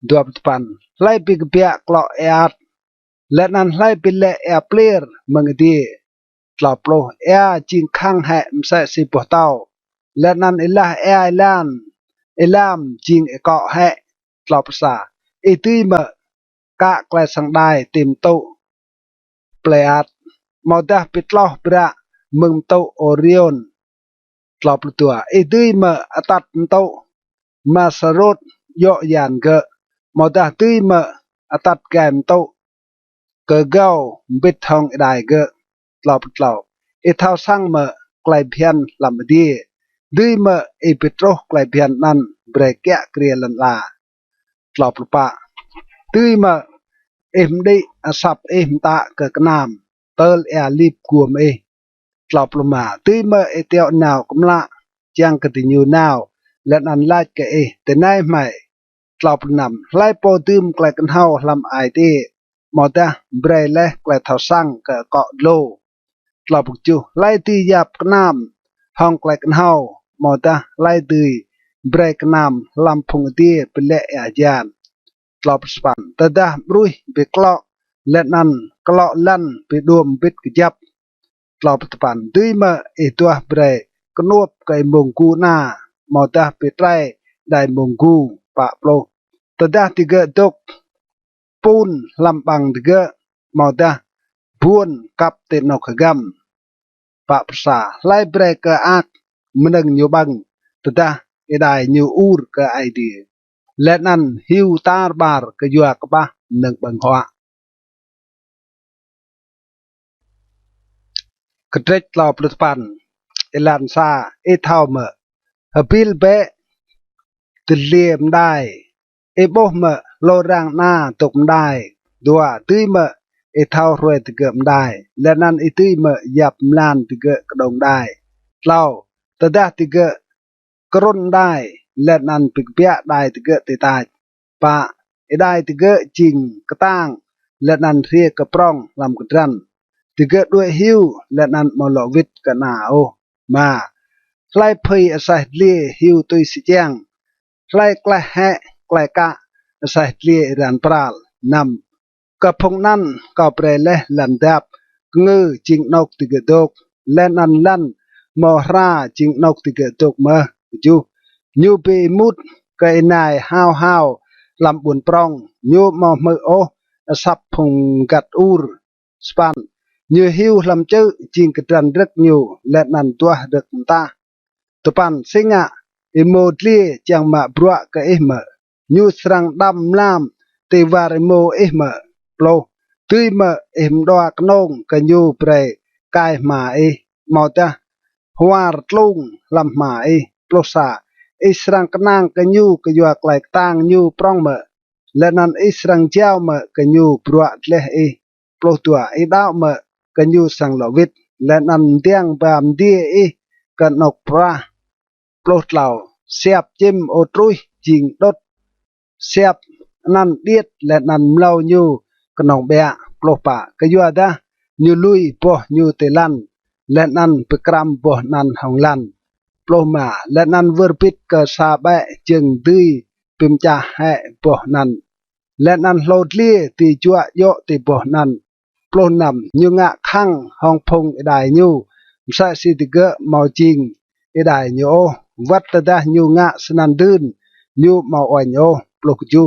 đua pan lại bị bịa cọ lẽ nan lại bị lệ player mừng đi lọ pro chính khang hệ sẽ si bỏ tàu lẽ nan ilam chính cọ hệ lọ sa itu mà cả cái sang đài tìm tụ playat một ta bị lo bra mừng tụ Orion lọ tua itu mà atat tụ mà sarot yo yan ke một ta tươi mà atat kèm tụ cơ gao bít thong đài ke lọ thao sang mà klai phian làm đi duy mà petro klai phian nan breke kria lan la lọ pa duy mà đi sập ta ke nam tol lip kuom lọ mà duy mà teo nào cũng lạ chang ke tinyu nào lên ăn lại ke te nai mai lọ nằm lai po tum klai kan hau lam ai ti một ta bre le klai thao sang ke cọ lô lọ chu lai ti yap nam hong klai kan hau một ta lai ti bre nam lam phung ti pele ajan lọ span ta da brui be klo lên ăn klo lan be duom bit kejap lọ span tui ma tua bre knuop kai mong ku na một ta be trai dai mong ku pa plo ta da tiga dok pun lambang tiga một ta buôn kap te no kagam pak psa lai bre ke ak meneng nyu bang tada idai nyu ur ke idea lenan hiu tar bar ke jua ke ba neng bang hoa kedret lau pluspan ilan sa thao me habil be teliem dai boh me lo rang na tok dai dua tui me thao roi tegem dai lenan tui me yap lan tege kedong dai lau tada tege kron dai lenan pikpia dai tege titai pa dai tege jing ketang lenan rie keprong lam kedran tege dua hiu lenan molowit kana ma lai phei asai li hiu tui si chang lai kla he klai ka asai li ran pral nam ka phong nan ka pre le lan dap ngư ching nok tiga dok len an lan mo ra ching nok tiga dok ma chu nyu pe mut kai nai hao lam bun prong nyu mo mơ o sap phong gat ur span như hiu lam chư ching cái rất nhiều len an tua được ta tupan singa emodli chang ma brua ka ehma nyu srang dam lam te varemo ehma plo tui ma em doa knong ka nyu pre kai ma mau ta huar tlung lam ma plo sa srang kanang ka nyu ka yu klai tang nyu prong ma lenan srang jiao ma ka nyu brua tle plo tua dao ma ka nyu sang lo wit lenan tiang bam die ka nok pra plo tlau siap chim o trui jing dot siap nan diet lenan mlau nyu kenong bea plo pa kayua da nyu lui po nyu telan lenan pekram po nan honglan plo ma lenan verpit ke sa ba cheng tui pimcha he po nan lenan hlot lie ti chua yo ti po nan plo nam nyu nga khang hong phong dai nyu sa si ti ge mau jing dai nyu wat da nyu nga snan dun nyu mau oi nyu plo ju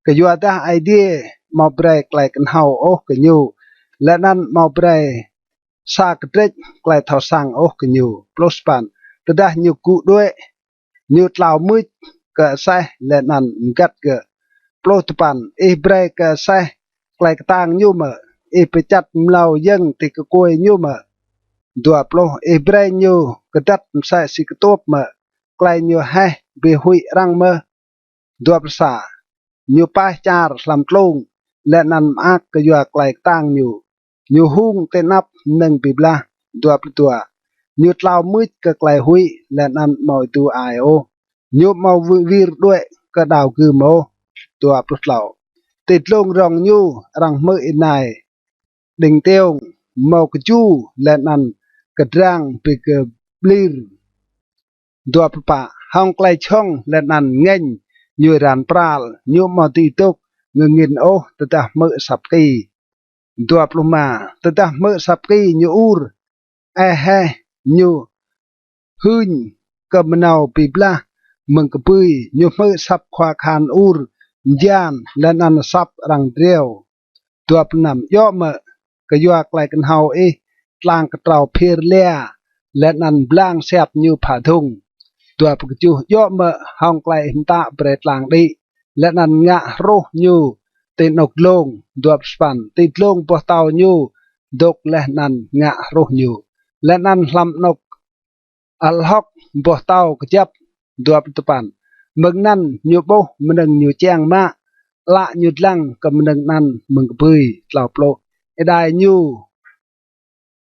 kayua da idea mau break like an how kenyu lenan mau break sa kedrek klai thao sang kenyu plus pan tedah nyu ku due nyu tlau muit ke sai lenan gat ke plus pan break ke sai klai tang nyu ma pechat mlau yang ti ke koi nyu ma dua plus break nyu kedat sai si ketop ma klai nyu he be hui rang ma dua persa nyu pa char lam tlung lenan ak ke yu klai tang nyu hung te nap neng bibla dua tua nyu tlau muit ke klai hui lenan moi tu ai nyu mau vir due ke dau gu mo tua plus lau tit long rong nyu rang mơ nai ding teong mau ke chu lenan ke drang pe ke blir dua pa hong clay chong lên ăn nghênh như ràn pral như mò tì tục ngư nghìn ô tơ ta mơ sập kỳ tua pluma tơ ta mơ sập kỳ như ur he như hưn cầm nào pibla mừng cái bưi như mơ sập khoa khan ur gian lên ăn sập răng rêu tua plunam yo mơ cái yuak lại cần hào lang cái trào phiền lea lên ăn blang xẹp như phá thùng tua bực chu yo mơ hong lại hình tạ bret lang đi lên ăn ngạ rô như tên ốc lông tua span tên lông bò tàu như độc lên ăn ngạ rô như lên ăn làm nọc al hok bò tàu cái chấp tua tupan mừng năn như bố mừng như chang ma lạ như lăng cầm mừng năn mừng bưi lào plo đai như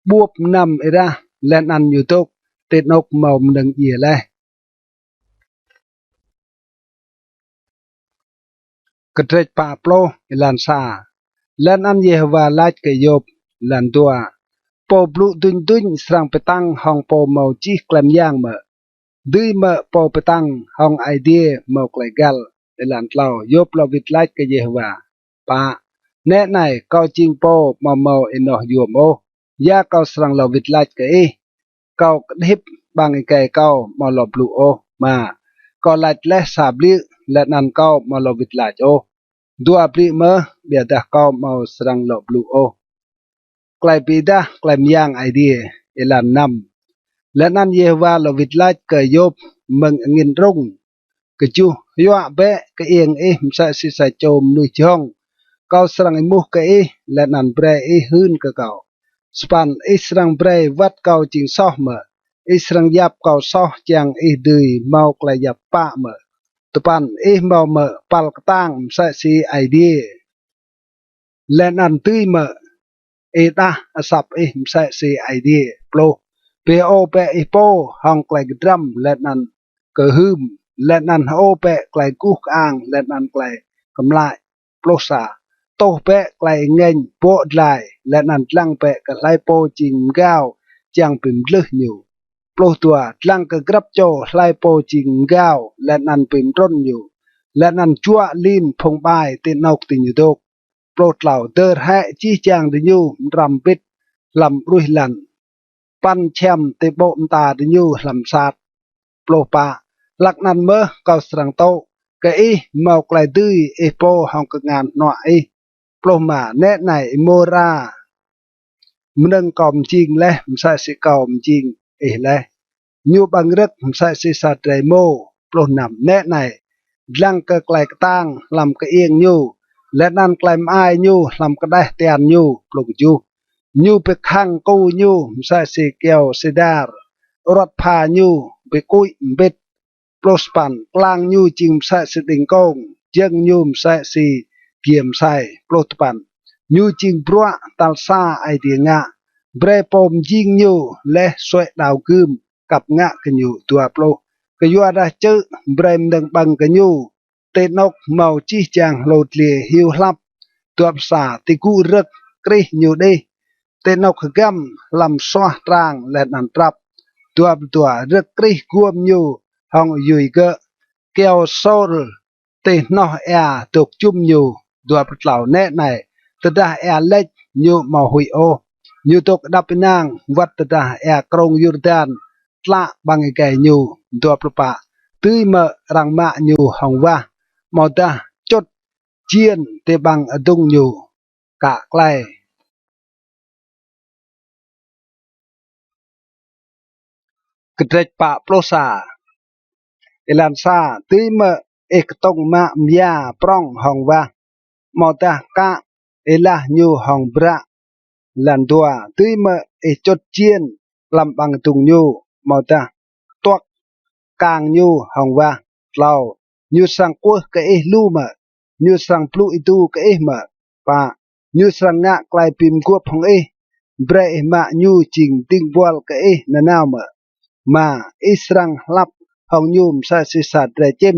buộc nằm ra lên ăn như tốt tên ốc màu mừng ỉa lê cái trách pa plo lan sa lên ăn ye và lát cái yop lan tua po blu tuñ tuñ sang petang hong po màu chi klem yang mà đuôi mà po petang hong idea màu klei gal lan lau yop lo vịt lát cái ye và pa nè này cao chinh po màu màu eno yuom o ya cao sang lo vịt lát cái cao hip bằng cái cao màu lo blu o mà cao lát lẽ sạp li lên ăn cao màu lo vịt lát o dua primer dia dah kau mau serang lo blue o klai pida klai yang idea elan nam lenan yewa lo vitlat ke yop meng ngin rong ke chu yo be ke eng sa si sa chom nu chong kau serang imuh ke lenan bre hun ke kau span serang bre wat kau ching soh ma serang yap kau soh chang dui mau klai yap pa ma tepan mau me pal ketang sa si idea len an tui me ta asap sa si idea plo po pe po hong klai drum len an ke hum len an ho pe klai kuk ang len an klai kam lại plo sa to pe klai ngeng po lai len an tlang pe ka lai po ching gao chang pim leh nyu plo tua tlang ke grab cho lai po ching gao len an pim ron nyu lên ăn chua lin phong bài tên nọc tình như độc bột lão tơ hệ chi chàng tình như rằm bít làm đuôi lần pan chem tê bộn tà tình như làm sạt bột bạ lạc năn mơ cao sẵn tâu cái màu lại tươi po hòng cực ngàn nọ bột mà nét này mô ra nâng còm chinh lê sai sĩ còm chinh lê như bằng rất sai sĩ sạt đầy mô bột nằm nét này lăng cơ klai tang làm cái yên nhu lên ăn klai ai nhu làm cái đai tiền nhu lục chu nhu bị khang câu nhu sai si keo si dar rót pha nhu bị cùi bít prospan klang nhu chim sai si đình công chân nhu sai si kiềm sai prospan nhu chim brua tal sa ai tiếng ngạ bre pom jing nhu le xoay đào cơm cặp ngạ cái nhu tua plo cái vua đã chữ brem đừng bằng cái nhu tên nóc màu chi chàng lột lìa hiu lắm tuập xả thì cụ rực kri nhiều đi tên nóc găm làm xoa tràng lên ăn trap tuập tua rực kri guom nhiều hong yui gỡ keo sor tên nó tục chung nhiều tuập lão nét này từ đã lệch nhiều màu hủy ô nhiều tục đập nang vật từ đã krong Jordan lạ bằng cái nhiều tuập pa tươi mờ răng mạ nhiều hồng va màu ta chốt chiên tê bằng ở đông nhiều cả clay cái trách pa plosa elan sa tươi mờ ek tông mạ mía prong hồng va màu ta cả ela nhiều hồng bra lần đùa tươi mờ chốt chiên làm bằng tung nhiều màu ta toạc càng nhiều hồng va lau như sang quốc cái lu mà như sang plu itu cái mà và như sang ngạ klai pim quốc phong bre mà như trình tinh voal cái là nào mà israng lap hồng nhum sa si sa dre chim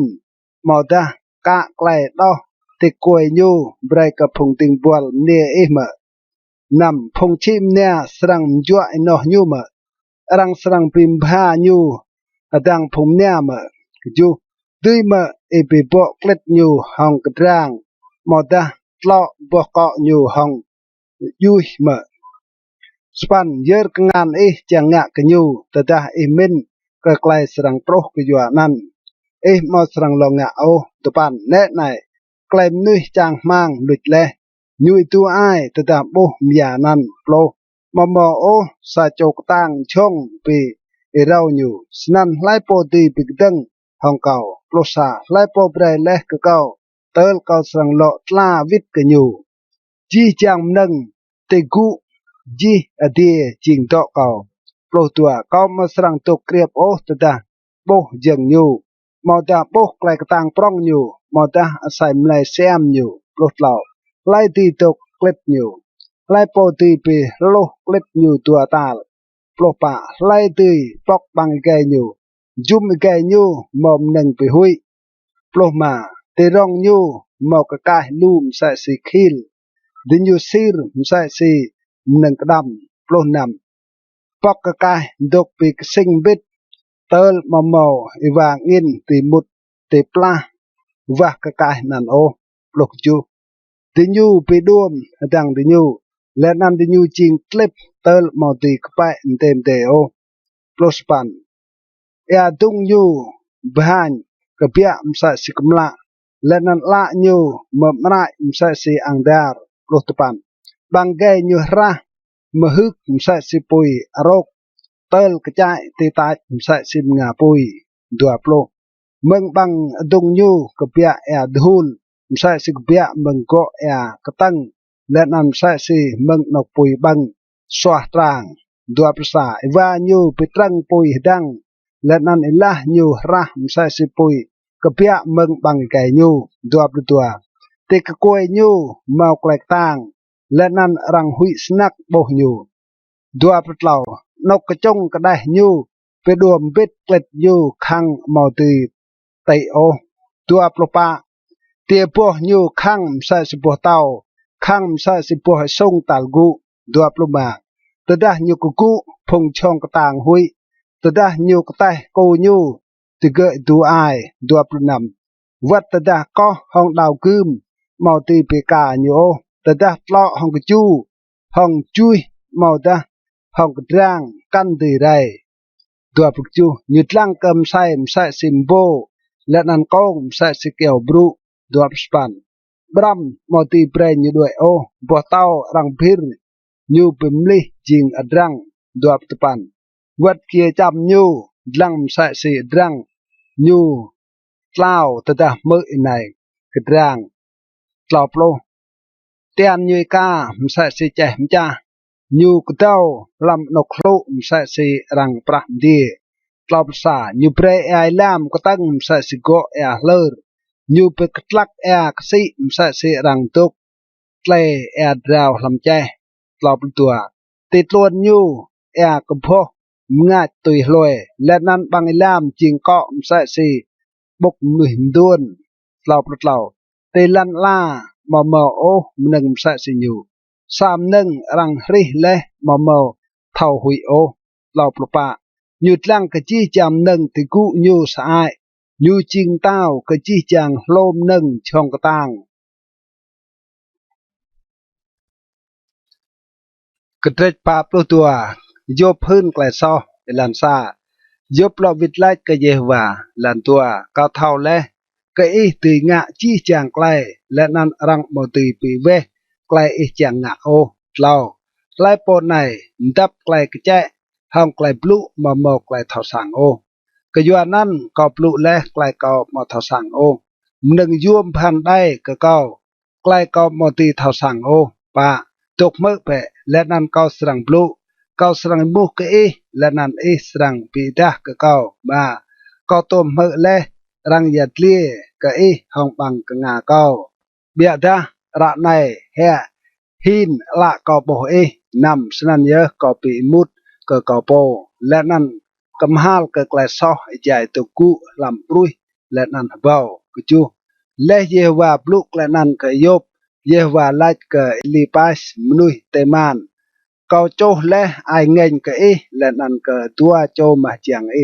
màu ta cả klai đó thì quay như bre cái phong tinh voal nè mà nằm phong chim nè sang jua nó như mà rang sang pim ha như đang phong nè mà ju tui mà bị bộ kết nhiều hong cái rang mà ta lo bộ cọ nhiều hong vui mà span yer kengan chẳng ngạ cái nhiều ta ta min cái klai serang pro cái jua nan mau serang lo ngạ ô depan nè này klai nuôi chang mang lụt le nyui tu ai ta ta bo mía nan pro mà ô sa chok tang chong pi rau nhiều snan lai po ti pi deng hong cầu plosa lai po bre le ka cầu tel cầu serang lo tla vít cái nhiều chi chang nâng te gu ji adie ching to cầu pro tua cao mà serang to kriep ô ta bo jeng nyu mau ta bo klai ka tang prong nyu mau ta asai mlai sem nyu pro tlau lai ti to klet nyu lai po ti pi lo klet nyu tua tal pro pa lai ti pok bang ke nyu jum ke nyu mom nang pi hui pro ma te rong nyu mau ka kai lum sa si khil din nyu sir sa si nang kadam pro nam pok ka kai dok pi sing bit tơ màu vàng in tì một tì pla và cái nan ô lục chu tì nhu pi đuom đằng tì nhu lên năm tì nhu ching clip tơ màu tì kpai tem tê ô prospan ya tung nhu bhan cái bia msa si kumla lên năm la nhu mầm nai msa si angdar prospan bang gai nhu ra mahuk msa si pui arok tel kecai ti ta sai sim nga pui dua plo meng bang dung nyu kepia ya dhul sai si kepia meng ko ya ketang dan am sai si meng nok pui bang swah trang dua persa va nyu pitrang pui dang dan an ilah nyu rah sai si pui kepia meng bang kai nyu dua tua ti ka koi nyu mau klek tang dan an rang hui snak boh nyu dua pertlau nọc cái trông cái đại nhu về đùm vết lệch nhu khang màu từ tây ô tua propa tia po nhu khang sa si po tàu khang sa si po sông tàu gu tua ploma từ đó nhu cụ phong chong cái tàng hui từ đó nhu cái tay cô nhu từ gợi tu ai tua plonam vật từ đó có hong đào cơm màu từ bề cả nhu ô từ đó lo hong cái chu hong chui màu ta hong rang căn từ đây tua phục chu nhật lang cầm sai simbo lệ nan công sai si kêu bru tua span bram moti pre như đuổi ô bỏ tao rang phir như pimli jing adrang tua tepan vật kia chăm như lang sai si drang như lao tata mơ này cái rang lao plo tiền như ca sai si chạy cha nhu kutau lam no khlo sa si rang prah di tlop sa nhu pre ai lam katang sa si go ya ler nhu pe tlak ya si sa si rang tuk tle ya draw lam che tlop tua ti tlon nhu ya kpho nga tui hloi len nan bang lam jing ko sa si bok nuih duon tlop tlaw ti lan la ma o nang sa si nhu sam nâng răng ri le màu thầu hủy ô lọc lọc bạ như lăng cái chi chạm nâng thì cụ như sai như chinh tao cái chi chàng lôm nâng trong cái tàng cái trách bạp lô tùa dốt hơn cái so để làm xa dốt lọ vịt lách cái dê và làm tùa cao thao le cái ý từ ngạ chi chàng cái lẹ năn răng màu từ bị về cái ý chàng ngạ ô lâu lại bộ này đắp cái chạy hong cái blue mà màu cái thảo sáng ô cái doa năn có blue le cái có màu thảo sáng ô nâng yuam pan đây cái có màu tì thảo sáng ô ba tục mơ bẹ lẹ năn có sáng blue có sáng mu cái ý lẹ năn ý sáng bị đa cái ba có tôm mơ le răng giật lia cái ý hong bằng cái ngà bịa ra rạ này he hin lạ có bổ ý nằm sân nhớ có bị mút có bổ lẽ năn cầm hal cái so dài từ cũ làm rui lẽ năn vào cái chu lẽ ye và blue lẽ năn cái yop ye và lại cái lipas nuôi teman có cho lẽ ai nghênh cái ý lẽ năn cái tua cho mà chẳng ý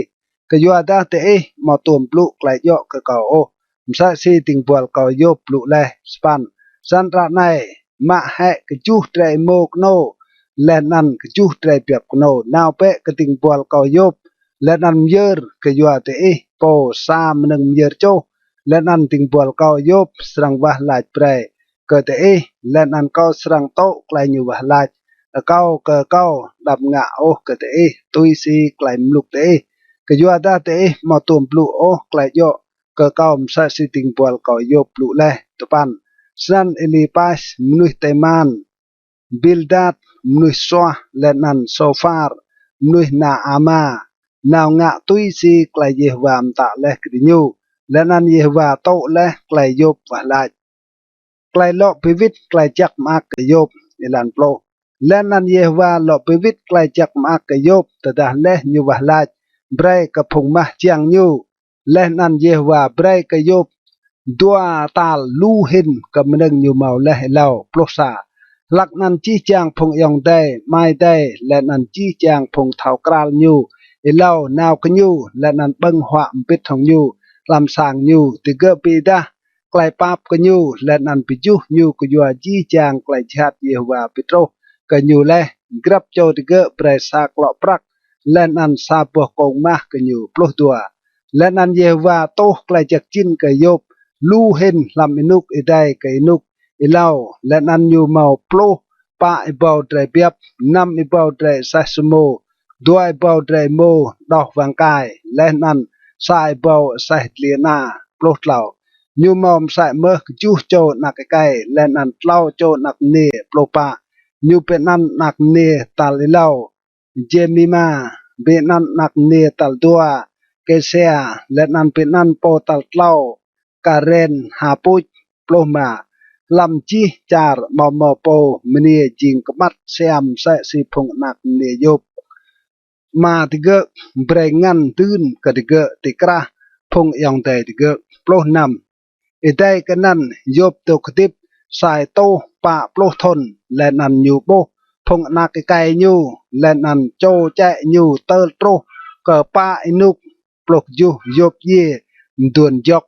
cái dọa đã thế mà tuồng lụ lại dọ cái cầu ô sa si tình buồn cầu yop lụ lệ span san ra này mà hệ cái chú trai mô nô lên ăn cái chú trai biệp nô nào pe cái tình buồn cầu yop lên ăn giờ cái dọa thế po sa nâng giờ cho lên ăn tình buồn cầu yop sang vah lại pre cái thế lên ăn cao sang to lại nhiều vah lại cao cái cao đập ngã ô cái thế tôi si lại lục thế cái dọa đã thế mà tuồng lụ ô lại dọ ke kaum sa si ting bual ko yop lu le topan san elipas mnuh teman bildat mnuh soa lenan sofar mnuh na ama naw nga tui si klai yehwa ta le kidinyu lenan yehwa to le klai yop wahlaj klai lo pivit klai chak mak ke yop ilan plo lenan yehwa lo pivit klai chak mak ke yop tadah le nyu wahlaj brai ka phung mah chiang nyu lên ăn dê và bray cái yop đua tal lu hin cầm nâng nhiều màu leh lau plosa lắc ăn chi chang phong yong day mai day lên ăn chi chang phong thảo kral nhu lau nào cái nhu lên ăn bưng họa bít thong nhu làm sang nhu từ gỡ pi đa clay pap cái nhu lên ăn pi ju nhu cái yua chi chang clay chat dê và pitro cái nhu leh grab cho từ gỡ bray sa klọ prak lên ăn sa buộc công mah cái nhu plo tua lên ăn Yehovah to klai chak chin cái yop lu hen làm inuk idai cái inuk ilau lên ăn nhu màu plo pa ibau trai biap năm ibau trai sasumo dua ibau trai mo đọc vàng cài lên ăn sai ibau sai liana plo tlau nhu màu sai mơ chu cho nạc cái lên ăn tlau cho nạc nê plo pa nhu pe nan nạc nê tal ilau jemima be nan nạc nê tal dua cái xe lên ăn bên ăn po tal lau karen hapuch ploma làm chi char mò po mini jing kemat xem sẽ si phong nạc nề yop mà tiga brengan tun ketiga tikra phong yang teh tiga ploh nam idai kanan yop to ketip sai to pa ploh thon lên ăn nyu bo phong nạc cái nyu lên ăn cho chạy nyu tơ tro cờ pa inuk plok ju yop ye duon jok